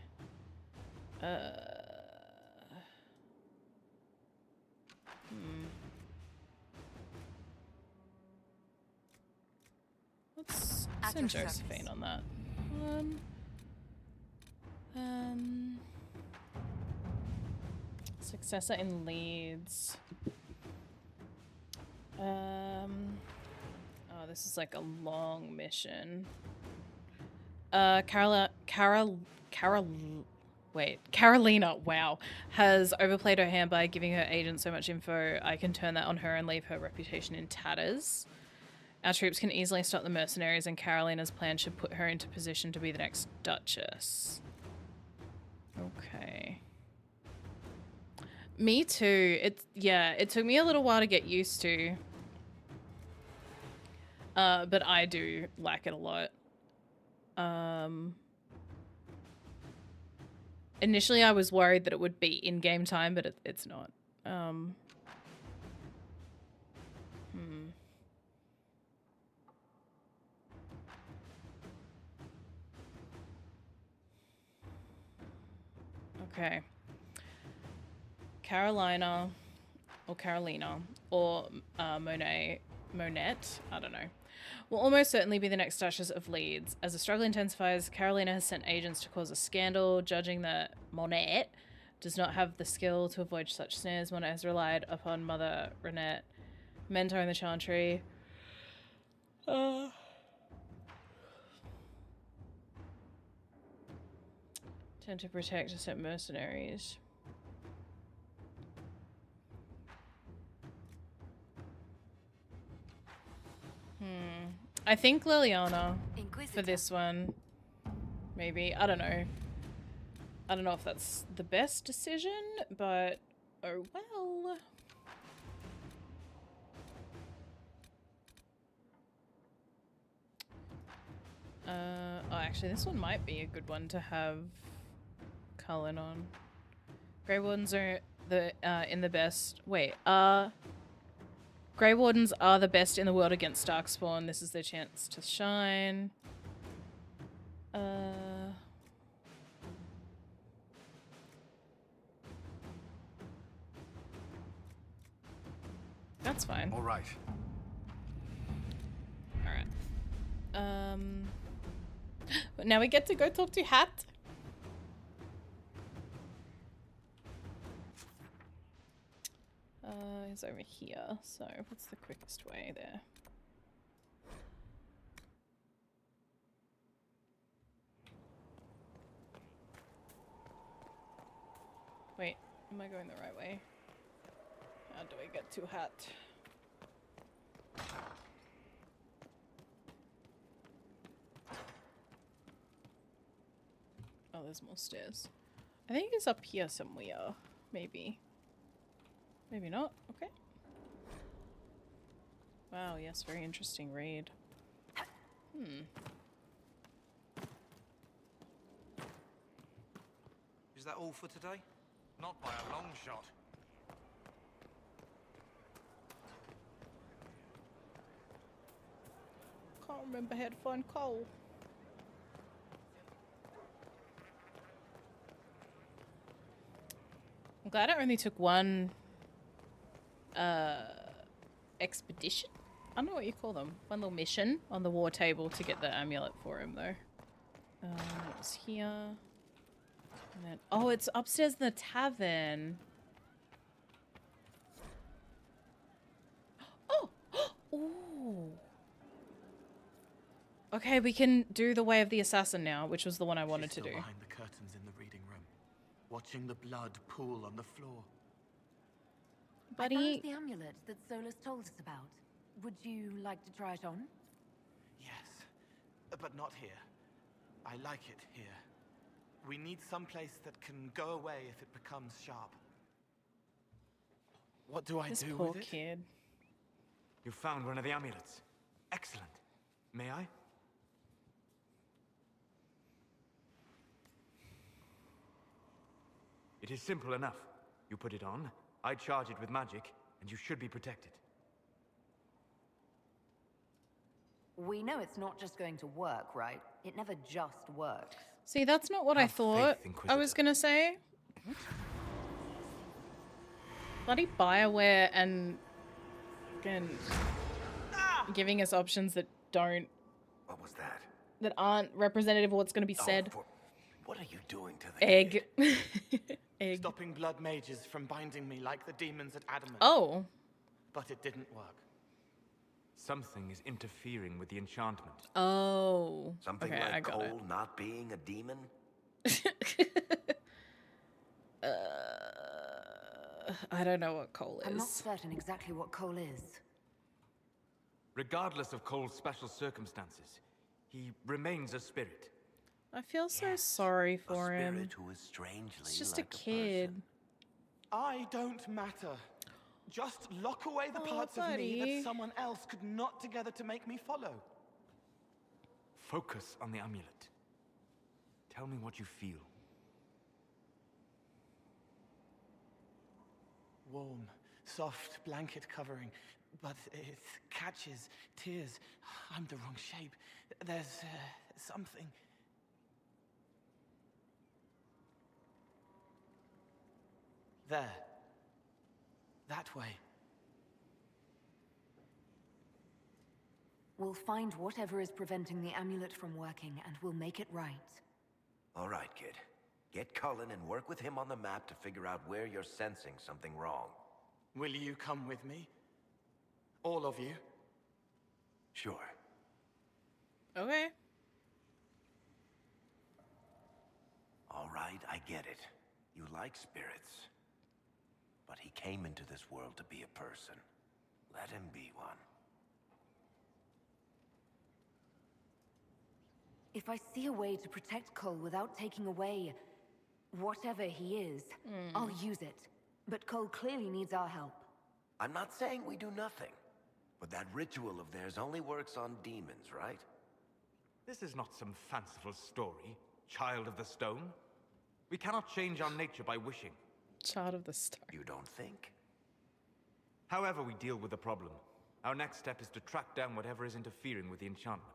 Let's send Josephine on that. Successor in Leeds. Oh, this is like a long mission. Carolina, wow, has overplayed her hand by giving her agent so much info. I can turn that on her and leave her reputation in tatters. Our troops can easily stop the mercenaries, and Carolina's plan should put her into position to be the next Duchess. Okay. Me too. It took me a little while to get used to. But I do like it a lot. Initially I was worried that it would be in-game time, but it's not. Okay. Carolina or Monette, I don't know, will almost certainly be the next Duchess of Leeds. As the struggle intensifies, Carolina has sent agents to cause a scandal, judging that Monette does not have the skill to avoid such snares. Monette has relied upon Mother Renette, mentor in the Chantry. Tend to protect and set mercenaries. I think Liliana for this one. Maybe. I don't know. I don't know if that's the best decision, but oh well. Oh, actually, this one might be a good one to have Cullen on. Grey Wardens are the in the best. Wait, Grey Wardens are the best in the world against Darkspawn. This is their chance to shine. That's fine. All right. All right. But now we get to go talk to Hat. He's over here, so what's the quickest way there? Wait, am I going the right way? How do I get to Hat? Oh, there's more stairs. I think it's up here somewhere, maybe. Maybe not. Okay. Wow, yes, very interesting raid. Is that all for today? Not by a long shot. Can't remember how to find coal. I'm glad I only took one expedition? I don't know what you call them. One little mission on the war table to get the amulet for him, though. It was here. And then, oh, it's upstairs in the tavern. Oh! Ooh. Okay, we can do the Way of the Assassin now, which was the one I wanted to do. Behind the curtains in the reading room, watching the blood pool on the floor. Buddy. I found the amulet that Solus told us about. Would you like to try it on? Yes, but not here. I like it here. We need some place that can go away if it becomes sharp. What do I This do poor with it? kid. You found one of the amulets. Excellent. May I? It is simple enough. You put it on, I charge it with magic, and you should be protected. We know it's not just going to work, right? It never just works. See, that's not what I thought I was gonna say. Bloody BioWare and giving us options that don't. What was that? That aren't representative of what's gonna be said. What are you doing to the Egg. Egg. Stopping blood mages from binding me like the demons at Adamant. Oh. But it didn't work. Something is interfering with the enchantment. Oh. Something okay, I like got Cole not being a demon? I don't know what Cole is. I'm not certain exactly what Cole is. Regardless of Cole's special circumstances, he remains a spirit. I feel so sorry for him. Spirit who is strangely It's just like a kid. I don't matter. Just lock away the parts of me buddy. that someone else could knot together to make me follow. Focus on the amulet. Tell me what you feel. Warm, soft blanket covering, but it catches tears. I'm the wrong shape. There's something. There. That way. We'll find whatever is preventing the amulet from working, and we'll make it right. All right, kid. Get Cullen and work with him on the map to figure out where you're sensing something wrong. Will you come with me? All of you? Sure. Okay. All right, I get it. You like spirits. But he came into this world to be a person. Let him be one. If I see a way to protect Cole without taking away whatever he is, I'll use it. But Cole clearly needs our help. I'm not saying we do nothing. But that ritual of theirs only works on demons, right? This is not some fanciful story, child of the stone. We cannot change our nature by wishing. Child of the stone. You don't think? However we deal with the problem, our next step is to track down whatever is interfering with the enchantment.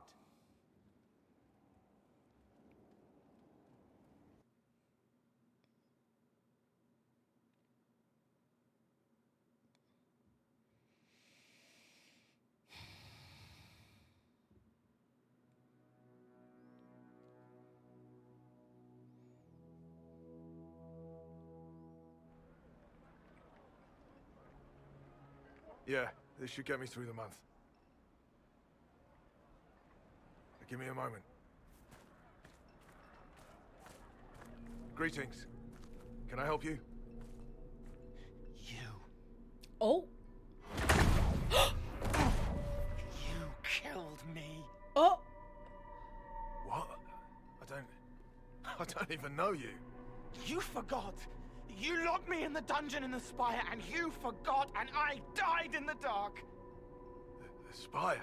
Yeah, this should get me through the month. Give me a moment. Greetings. Can I help you? You killed me. Oh. What? I don't even know you. You forgot. You locked me in the dungeon in the spire, and you forgot, and I died in the dark. The spire?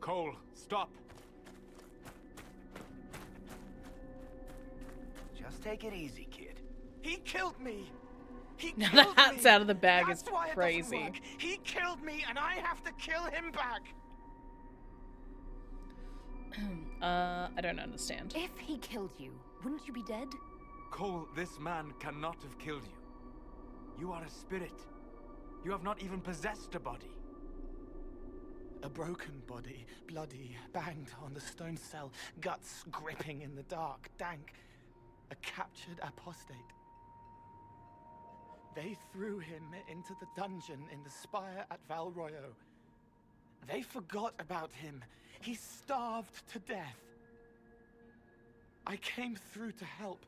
Cole, stop. Just take it easy, kid. He killed me. He Now killed the hat's me. out of the bag That's is why it doesn't crazy. work. He killed me, and I have to kill him back. I don't understand. If he killed you, wouldn't you be dead? Cole, this man cannot have killed you. You are a spirit. You have not even possessed a body. A broken body, bloody, banged on the stone cell, guts gripping in the dark, dank. A captured apostate. They threw him into the dungeon in the spire at Val Royo. They forgot about him. He starved to death. I came through to help.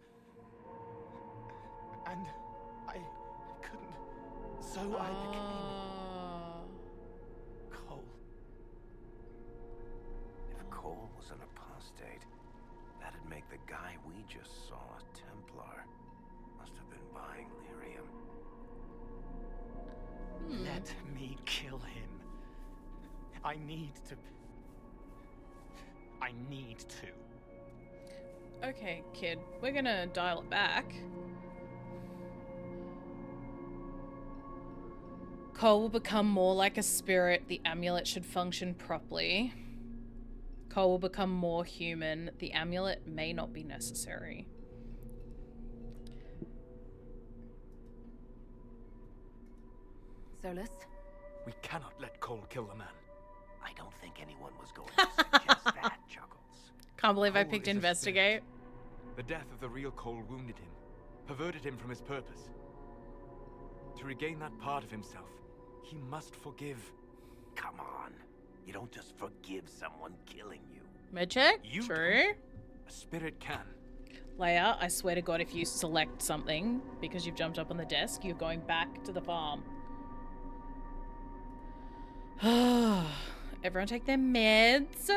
And I couldn't. So I became Cole. If Cole was an apostate, that'd make the guy we just saw a Templar. Must have been buying lyrium. Let me kill him. I need to. Okay, kid. We're gonna dial it back. Cole will become more like a spirit. The amulet should function properly. Cole will become more human. The amulet may not be necessary. Solus? We cannot let Cole kill the man. I don't think anyone was going to suggest that, Chuckles. Can't believe I Cole picked is a investigate. The death of the real Cole wounded him, perverted him from his purpose. To regain that part of himself, he must forgive. Come on. You don't just forgive someone killing you. Medcheck? You True. don't. A spirit can. Leia, I swear to God, if you select something because you've jumped up on the desk, you're going back to the farm. Everyone take their meds.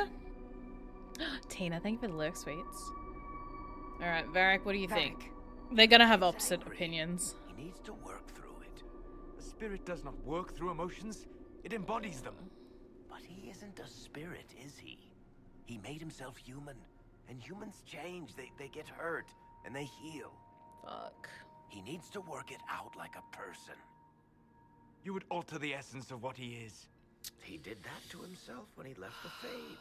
Tina, thank you for the lurk sweets. Alright, Varric, what do you think? They're gonna have opposite opinions. He needs to work through it. A spirit does not work through emotions, it embodies them. But he isn't a spirit, is he? He made himself human. And humans change. They get hurt. And they heal. Fuck. He needs to work it out like a person. You would alter the essence of what he is. He did that to himself when he left the Fade.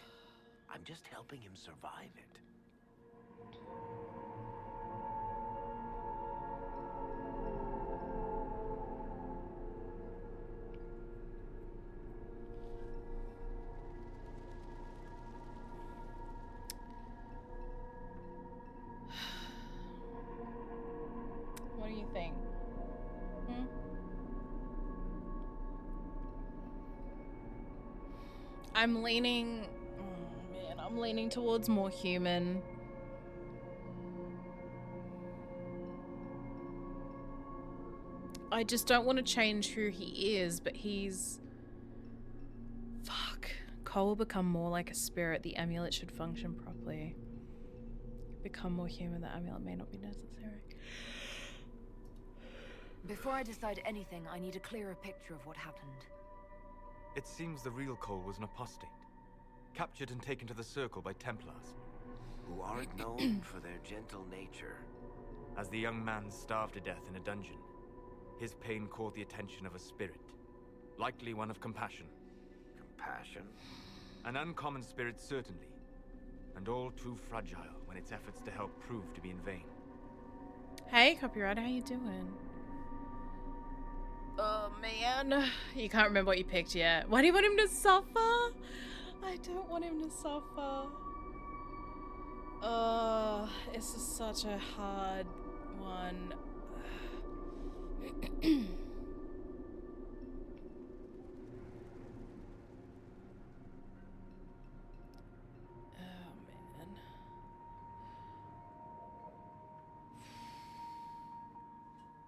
I'm just helping him survive it. What do you think? I'm leaning... Oh man, I'm leaning towards more human. I just don't want to change who he is, but he's... Fuck. Cole will become more like a spirit. The amulet should function properly. Become more human. The amulet may not be necessary. Before I decide anything, I need a clearer picture of what happened. It seems the real Cole was an apostate, captured and taken to the Circle by Templars. Who aren't known for their gentle nature. As the young man starved to death in a dungeon, his pain caught the attention of a spirit, likely one of compassion. Compassion? An uncommon spirit, certainly, and all too fragile when its efforts to help prove to be in vain. Hey, copyright, how you doing? Oh man, you can't remember what you picked yet. Why do you want him to suffer? I don't want him to suffer. This is such a hard one.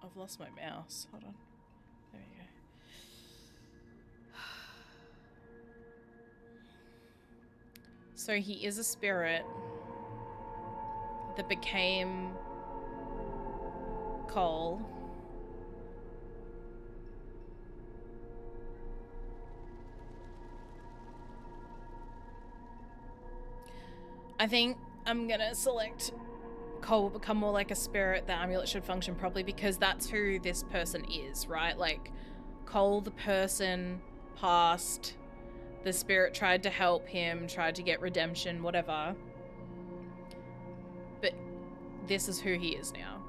I've lost my mouse. Hold on. There we go. So he is a spirit that became Cole. I think I'm gonna select Cole will become more like a spirit. The amulet should function properly because that's who this person is, right? Like, Cole, the person, passed. The spirit tried to help him, tried to get redemption, whatever. But this is who he is now.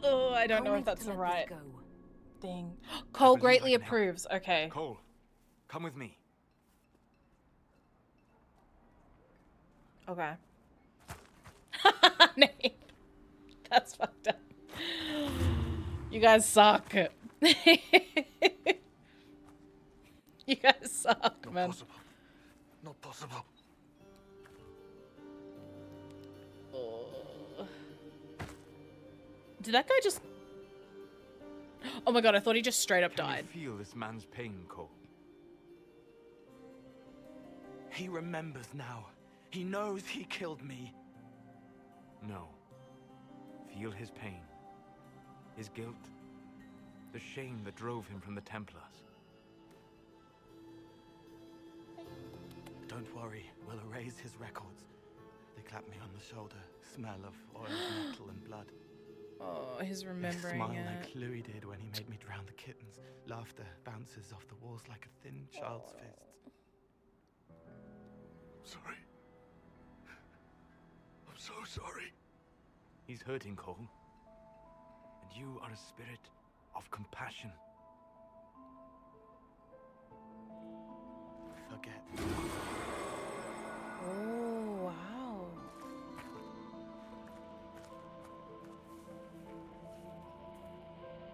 Oh, I don't know if that's the right thing. Cole greatly approves. Okay. Cole, come with me. Okay. Nate. That's fucked up. You guys suck. You guys suck, Not man. possible. Not possible. Did that guy just... Oh my god, I thought he just straight up died. Can you feel this man's pain, Cole? He remembers now. He knows he killed me. No. Feel his pain. His guilt. The shame that drove him from the Templars. Don't worry, we'll erase his records. They clapped me on the shoulder. Smell of oiled metal and blood. Oh, he's They remembering smile it. like Louis did when he made me drown the kittens. Laughter bounces off the walls like a thin child's fists. Sorry. I'm so sorry. He's hurting, Cole. And you are a spirit of compassion. Forget. Oh, wow.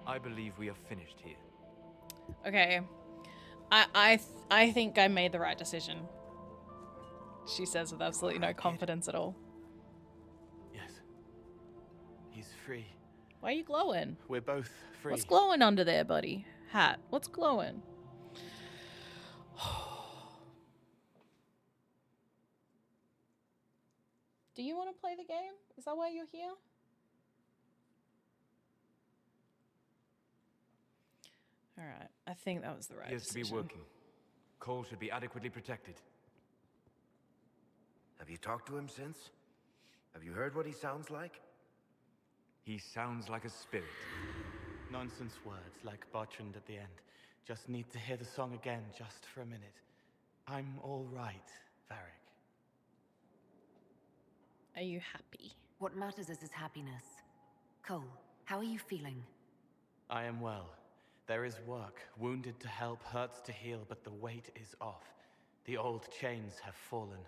I believe we are finished here. Okay. I think I made the right decision. She says with absolutely no confidence at all. Yes. He's free. Why are you glowing? We're both free. What's glowing under there, buddy? Hat. What's glowing? Do you want to play the game? Is that why you're here? All right. I think that was the right He has to decision. be working. Cole should be adequately protected. Have you talked to him since? Have you heard what he sounds like? He sounds like a spirit. Nonsense words like Bertrand at the end. Just need to hear the song again just for a minute. I'm all right, Varric. Are you happy? What matters is his happiness. Cole, how are you feeling? I am well. There is work. Wounded to help, hurts to heal, but the weight is off. The old chains have fallen.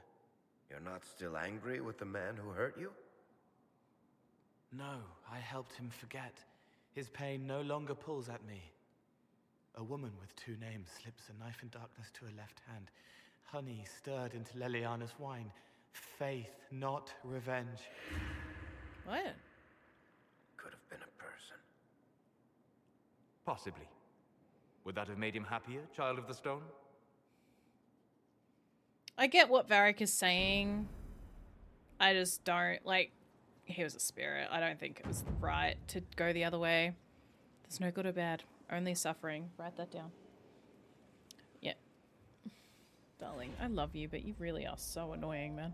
You're not still angry with the man who hurt you? No, I helped him forget. His pain no longer pulls at me. A woman with two names slips a knife in darkness to her left hand. Honey stirred into Leliana's wine. Faith, not revenge. What? Could have been a person. Possibly. Would that have made him happier, Child of the Stone? I get what Varric is saying. I just don't, like, he was a spirit. I don't think it was right to go the other way. There's no good or bad, only suffering. Write that down. Yeah. Darling, I love you, but you really are so annoying, man.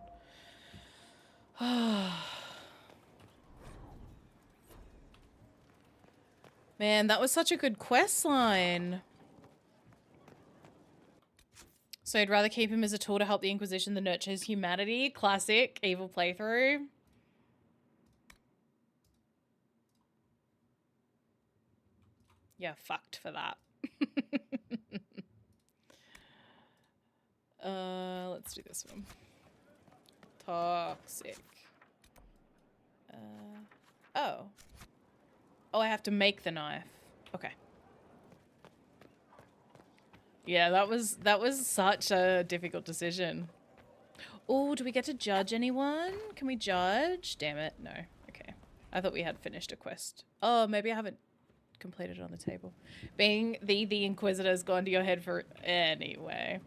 Man, that was such a good quest line. So I'd rather keep him as a tool to help the Inquisition than nurture his humanity. Classic evil playthrough. Yeah, fucked for that. Let's do this one. Toxic. Oh. Oh, I have to make the knife. Okay. Yeah, that was such a difficult decision. Oh, do we get to judge anyone? Can we judge? Damn it, no. Okay. I thought we had finished a quest. Oh, maybe I haven't completed it on the table. Being the Inquisitor's gone to your head for... Anyway.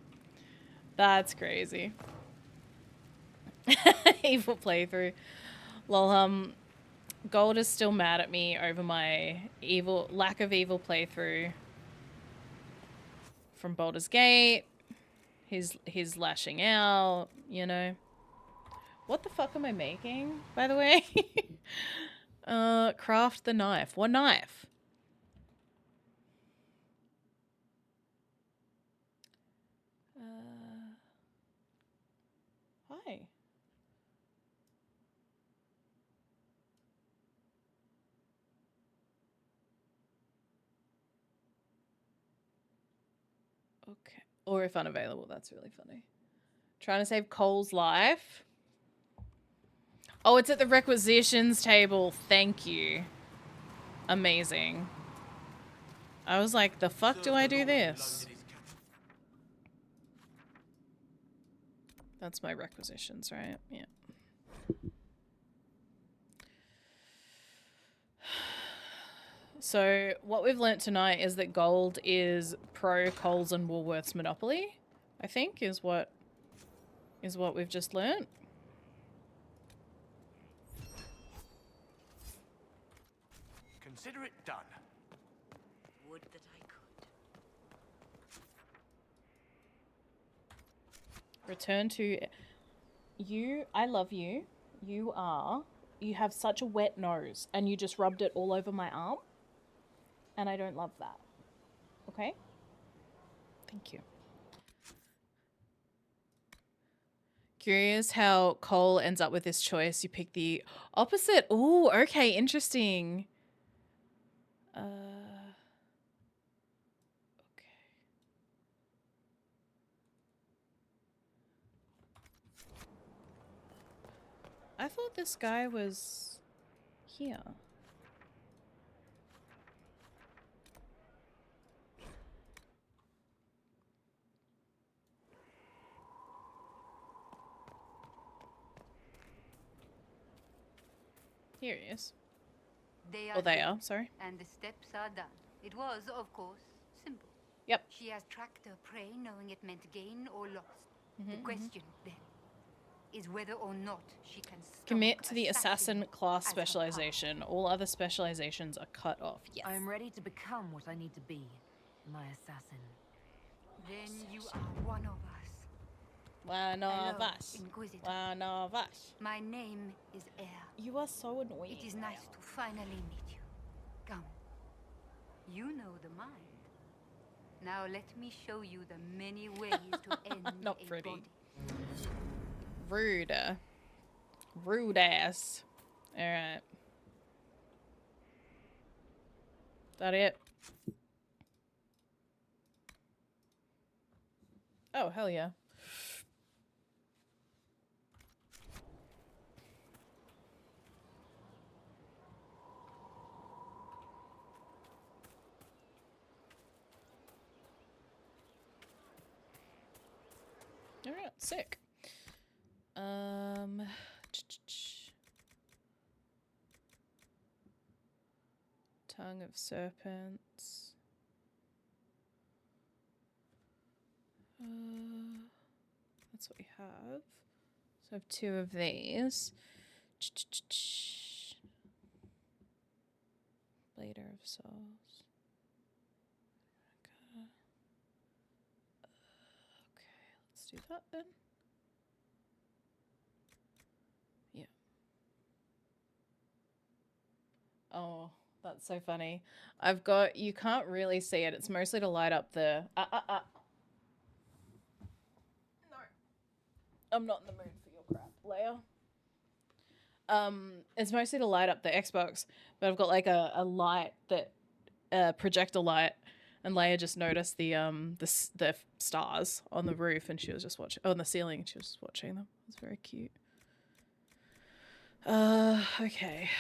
That's crazy. Evil playthrough. Lol, Gold is still mad at me over my lack of evil playthrough from Baldur's Gate. He's lashing out, you know. What the fuck am I making, by the way? Craft the knife. What knife? Hi. Okay. Or if unavailable, that's really funny. Trying to save Cole's life. Oh, it's at the requisitions table. Thank you. Amazing. I was like, the fuck do I do this? That's my requisitions, right? Yeah. So what we've learnt tonight is that Gold is pro Coles and Woolworths monopoly, I think, is what we've just learnt. Consider it done. Would that I could. Return to you. I love you. You have such a wet nose and you just rubbed it all over my arm. And I don't love that. Okay? Thank you. Curious how Cole ends up with this choice. You pick the opposite. Ooh, okay, interesting. Okay. I thought this guy was here. Here he is. They are, sorry. And the steps are done. It was, of course, simple. Yep. She has tracked her prey knowing it meant gain or loss. Mm-hmm, The question, then, is whether or not she can commit to the assassin class specialization. All other specializations are cut off. Yes. I am ready to become what I need to be. My assassin. Then you are one of us. One of Hello, us. Inquisitor. One of us. My name is Air. You are so annoying. It is nice to finally meet you. Come. You know the mind. Now let me show you the many ways to end Not a pretty. body. Rude. Rude ass. Alright. That it? Oh, hell yeah. Alright, sick. Tongue of serpents. That's what we have. So I have 2 of these. Blader of souls. Okay, let's do that then. Yeah. Oh, that's so funny. I've got, you can't really see it. It's mostly to light up the... No. I'm not in the mood for your crap, Leia. It's mostly to light up the Xbox, but I've got like a light that, projector light, and Leia just noticed the stars on the roof, and she was just watching, on the ceiling, and she was just watching them. It was very cute. Okay.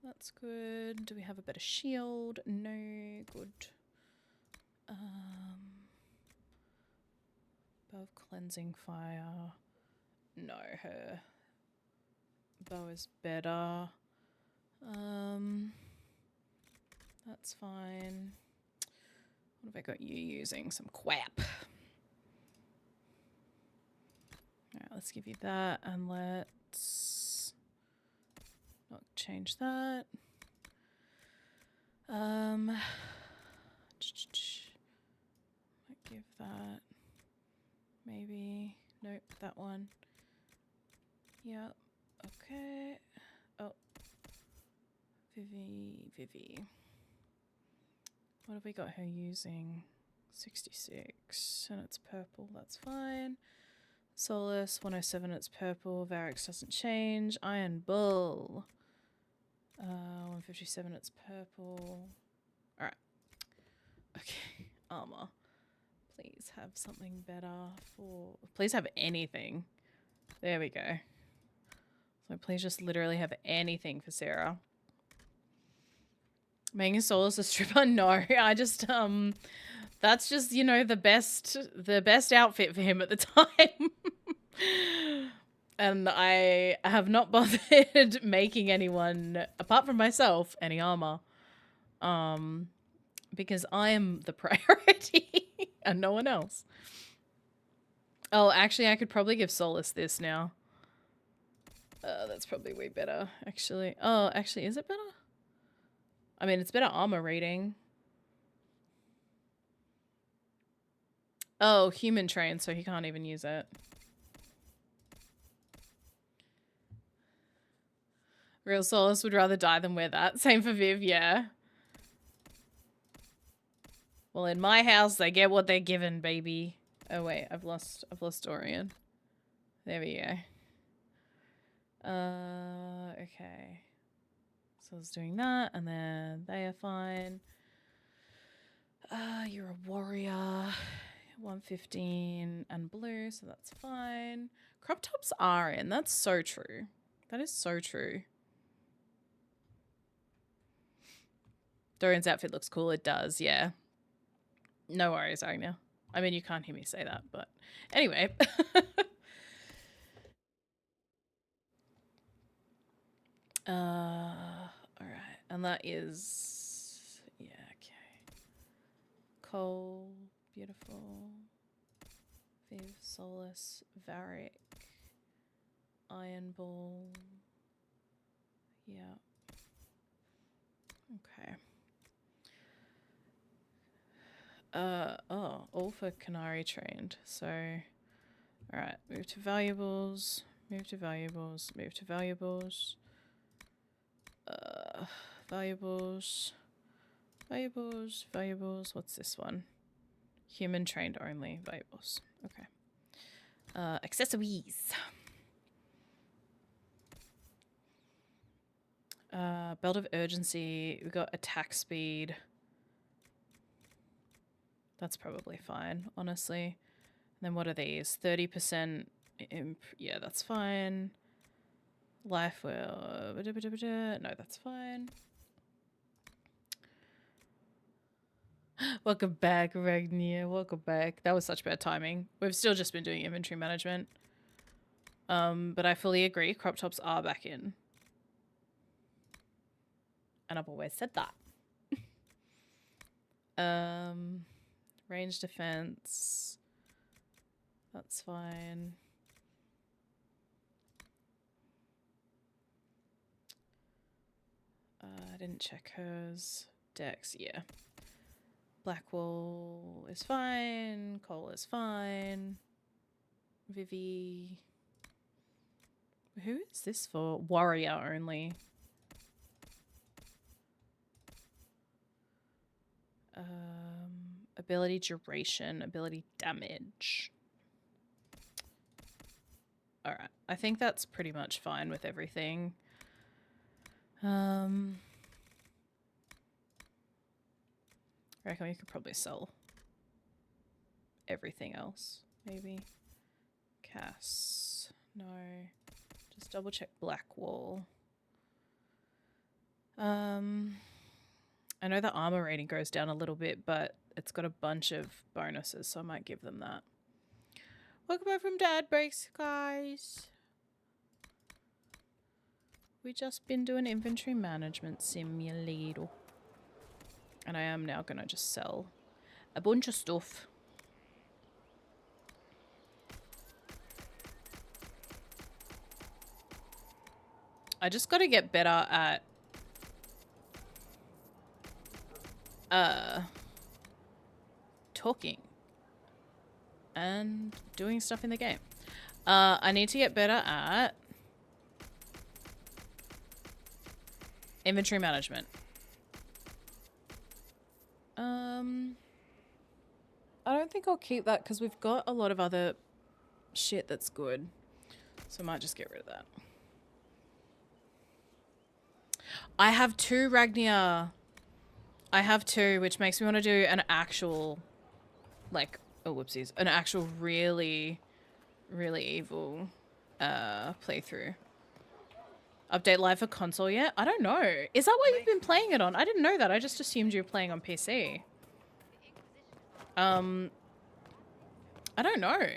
That's good. Do we have a better shield? No. Good. Bow of cleansing fire. No, her bow is better. That's fine. What have I got you using? Some quap. Alright, let's give you that, and let's not change that. Might give that. Maybe. Nope, that one. Yep. Okay. Oh. Vivi. What have we got her using? 66. And it's purple. That's fine. Solus, 107, it's purple. Varix doesn't change. Iron Bull. 157, it's purple. Alright. Okay. Armor. Please have something better for... Please have anything. There we go. So please just literally have anything for Sarah. Making Solus a stripper? No, I just, that's just, you know, the best outfit for him at the time. And I have not bothered making anyone, apart from myself, any armor. Because I am the priority and no one else. Oh, actually, I could probably give Solus this now. That's probably way better, actually. Oh, actually, is it better? I mean, it's better armor rating. Oh, human trained, so he can't even use it. Real Solace would rather die than wear that. Same for Viv, yeah. Well, in my house, they get what they're given, baby. Oh wait, I've lost Dorian. There we go. Okay. So I was doing that, and then they are fine. You're a warrior. 115 and blue, so that's fine. Crop tops are in. That's so true. That is so true. Dorian's outfit looks cool. It does, yeah. No worries, Agnia. I mean, you can't hear me say that, but anyway. Alright. And that is... Yeah, okay. Cole. Beautiful. Viv, Solus, Varric. Iron Ball. Yeah. Okay. All for Canary trained. So, alright, move to valuables, move to valuables, move to valuables. Valuables, valuables, valuables. What's this one? Human trained only, valuables. Okay. Accessories. Belt of urgency. We got attack speed. That's probably fine, honestly. And then what are these? 30% yeah, that's fine. Life will... No, that's fine. Welcome back, Ragnia. Welcome back. That was such bad timing. We've still just been doing inventory management. But I fully agree. Crop tops are back in. And I've always said that. Range defense. That's fine. I didn't check hers. Dex, yeah. Blackwall is fine. Cole is fine. Vivi. Who is this for? Warrior only. Ability duration, ability damage. Alright, I think that's pretty much fine with everything. I reckon we could probably sell everything else, maybe. Cass, no. Just double check Blackwall. I know the armor rating goes down a little bit, but it's got a bunch of bonuses, so I might give them that. Welcome back from Dad Breaks, guys. We just been doing inventory management simulator. And I am now gonna just sell a bunch of stuff. I just gotta get better at talking and doing stuff in the game. I need to get better at inventory management. I don't think I'll keep that because we've got a lot of other shit that's good. So I might just get rid of that. I have 2 Ragnia. I have 2, which makes me want to do an actual, like, oh whoopsies, an actual really, really evil playthrough. Update live for console yet? I don't know. Is that what you've been playing it on? I didn't know that. I just assumed you were playing on PC. I don't know.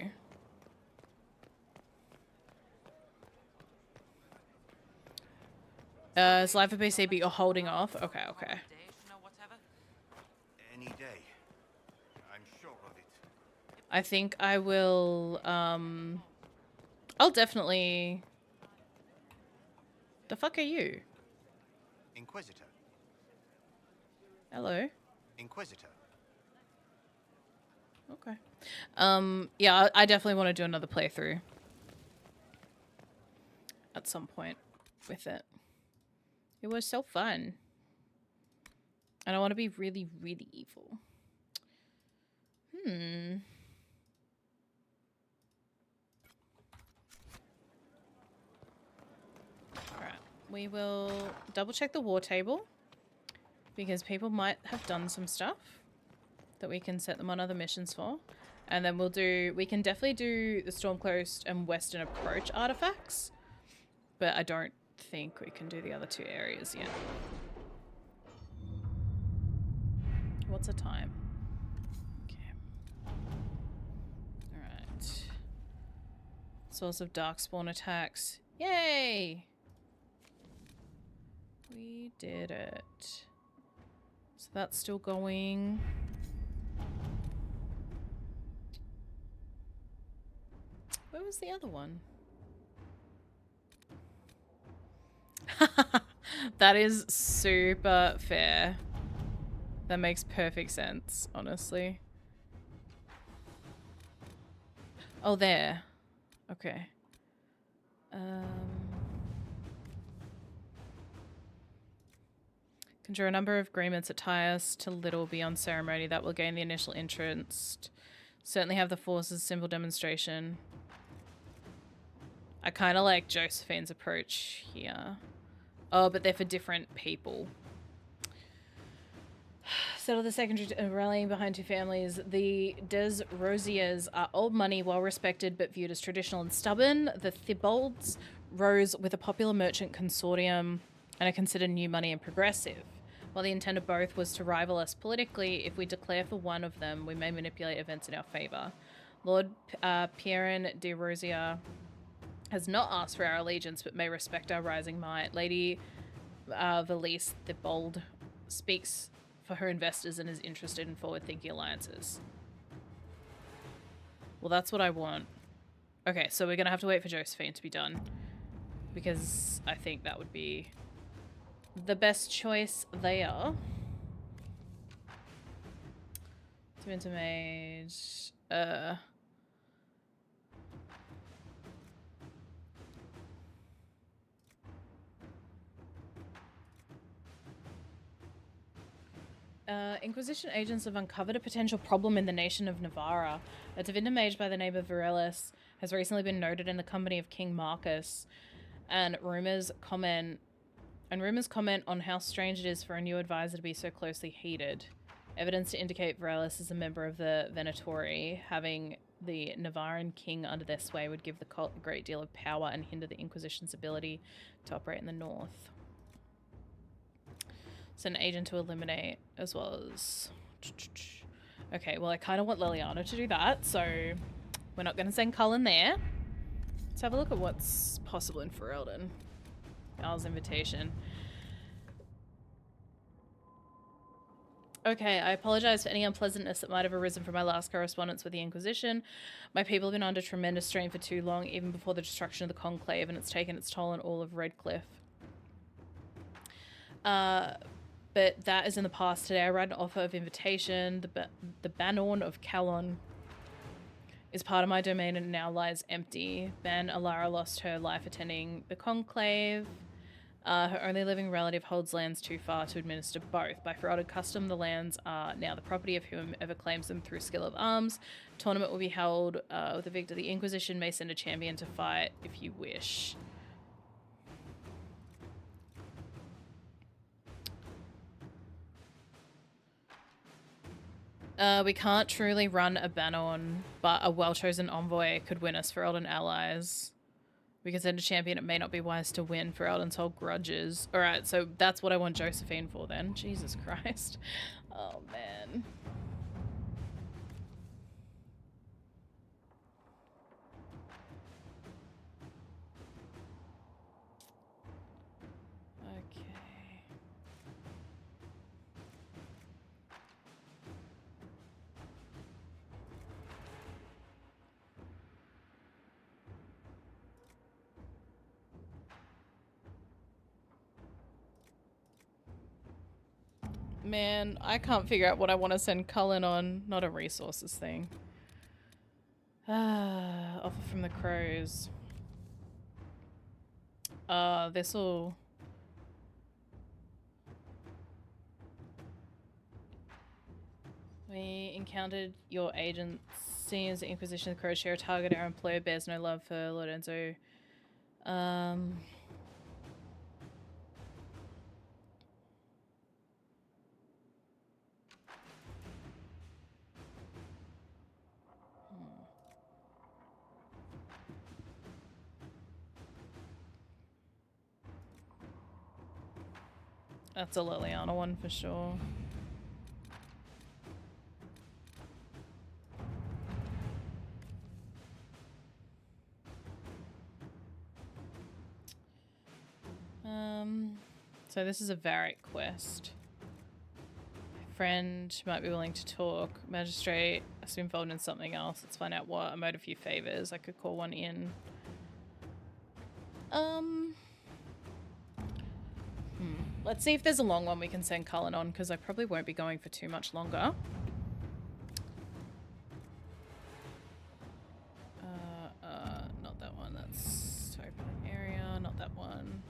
It's live for PC, but you're holding off? Okay, okay. Any day. I'm sure of it. I think I will, I'll definitely... The fuck are you? Inquisitor. Hello. Inquisitor. Okay. Yeah, I definitely want to do another playthrough at some point with it. It was so fun. And I want to be really, really evil. Alright. We will double check the war table. Because people might have done some stuff that we can set them on other missions for. And then we can definitely do the Storm Coast and Western Approach artifacts. But I don't think we can do the other 2 areas yet. What's the time? Okay. Alright. Source of Darkspawn attacks. Yay! We did it. So that's still going. Where was the other one? That is super fair. That makes perfect sense, honestly. Oh, there. Okay. Conjure a number of agreements that tie us to little beyond ceremony that will gain the initial interest. Certainly have the forces symbol demonstration. I kind of like Josephine's approach here. Oh, but they're for different people. Settle the secondary rallying behind 2 families. The Des Rosiers are old money, well respected, but viewed as traditional and stubborn. The Thibaulds rose with a popular merchant consortium and are considered new money and progressive. While the intent of both was to rival us politically, if we declare for one of them, we may manipulate events in our favour. Lord Pierre de Rosier has not asked for our allegiance, but may respect our rising might. Lady Valise Thibauld speaks for her investors and is interested in forward-thinking alliances. Well, that's what I want. Okay, so we're going to have to wait for Josephine to be done. Because I think that would be the best choice there. To mage. Inquisition agents have uncovered a potential problem in the nation of Navarra. A divinity mage by the name of Virelis has recently been noted in the company of King Marcus, and rumors comment on how strange it is for a new advisor to be so closely heeded. Evidence to indicate Virelis is a member of the Venatori. Having the Navarran king under their sway would give the cult a great deal of power and hinder the Inquisition's ability to operate in the north. So an agent to eliminate, as well as... Okay, well I kind of want Liliana to do that, so we're not going to send Cullen there. Let's have a look at what's possible in Ferelden. Gal's invitation. Okay, I apologize for any unpleasantness that might have arisen from my last correspondence with the Inquisition. My people have been under tremendous strain for too long, even before the destruction of the Conclave, and it's taken its toll on all of Redcliffe. But that is in the past. Today I write an offer of invitation. The Banorn of Calon is part of my domain and now lies empty. Ban Alara lost her life attending the Conclave. Her only living relative holds lands too far to administer both. By Ferelden custom, the lands are now the property of whomever claims them through skill of arms. Tournament will be held with the victor. The Inquisition may send a champion to fight if you wish. We can't truly run a Banorn, but a well-chosen envoy could win us Ferelden allies. We can send a champion. It may not be wise to win. Ferelden's hold grudges. Alright, so that's what I want Josephine for then. Jesus Christ. Oh, man. Man, I can't figure out what I want to send Cullen on. Not a resources thing. Offer from the crows. This'll... We encountered your agents. Seems the Inquisition of the Crows share a target. Our employer bears no love for Lorenzo. That's a Liliana one for sure. So this is a Varric quest. Friend might be willing to talk. Magistrate has been involved in something else. Let's find out what. I'm owed a few favors. I could call one in. Let's see if there's a long one we can send Cullen on, because I probably won't be going for too much longer. Not that one. That's open area. Not that one.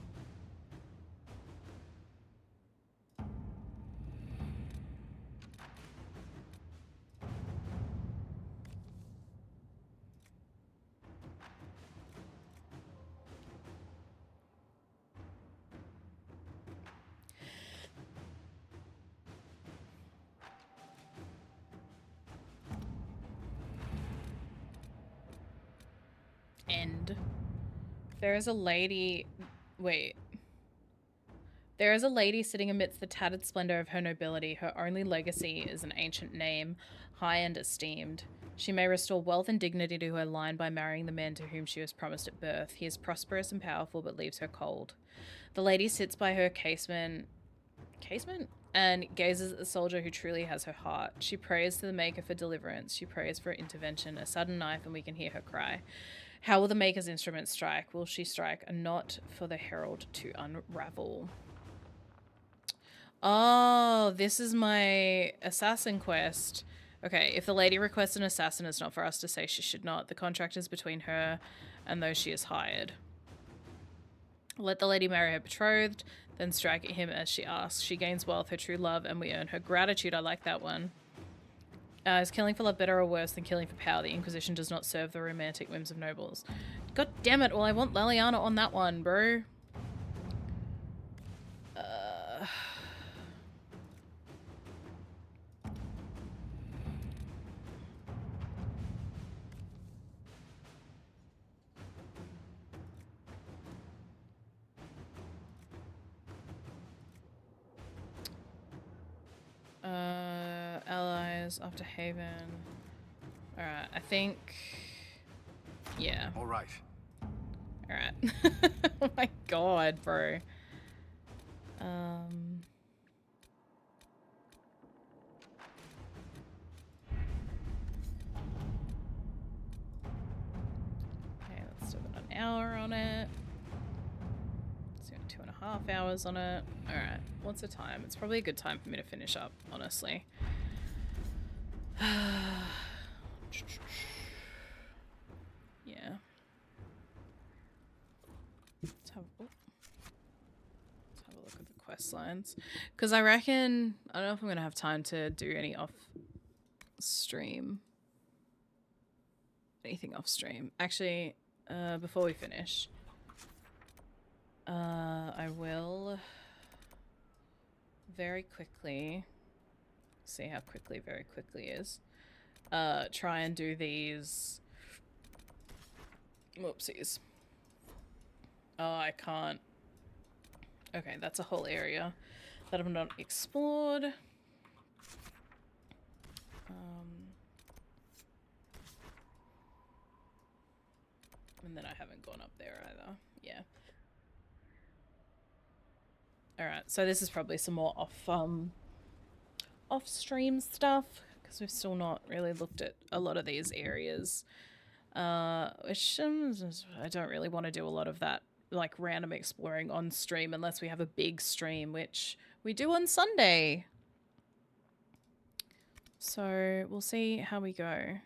End. There is a lady... Wait. There is a lady sitting amidst the tattered splendor of her nobility. Her only legacy is an ancient name, high and esteemed. She may restore wealth and dignity to her line by marrying the man to whom she was promised at birth. He is prosperous and powerful, but leaves her cold. The lady sits by her casement and gazes at the soldier who truly has her heart. She prays to the Maker for deliverance. She prays for intervention. A sudden knife, and we can hear her cry. How will the Maker's instrument strike? Will she strike a knot for the herald to unravel? Oh, this is my assassin quest. Okay, if the lady requests an assassin, it's not for us to say she should not. The contract is between her and those she has hired. Let the lady marry her betrothed, then strike at him as she asks. She gains wealth, her true love, and we earn her gratitude. I like that one. Is killing for love better or worse than killing for power? The Inquisition does not serve the romantic whims of nobles. God damn it. Well, I want Liliana on that one, bro. Allies after Haven. Alright, I think... Yeah. Alright. Alright. Oh my god, bro. Okay, let's do about an hour on it. Let's do 2.5 hours on it. Alright, what's the time? It's probably a good time for me to finish up, honestly. Yeah. Let's have a look at the quest lines. Because I reckon... I don't know if I'm going to have time to do any off-stream. Anything off-stream. Actually, before we finish... I will... very quickly... See how quickly very quickly is. Try and do these... Whoopsies. Oh, I can't. Okay, that's a whole area that I've not explored. And then I haven't gone up there either. Yeah. Alright, so this is probably some more off-stream stuff, because we've still not really looked at a lot of these areas. Which I don't really want to do a lot of that, like, random exploring on stream unless we have a big stream, which we do on Sunday. So we'll see how we go.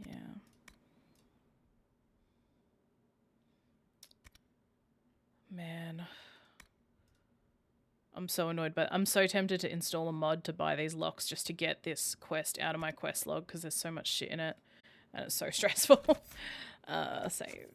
Yeah. Man. I'm so annoyed, but I'm so tempted to install a mod to buy these locks just to get this quest out of my quest log because there's so much shit in it and it's so stressful. Save.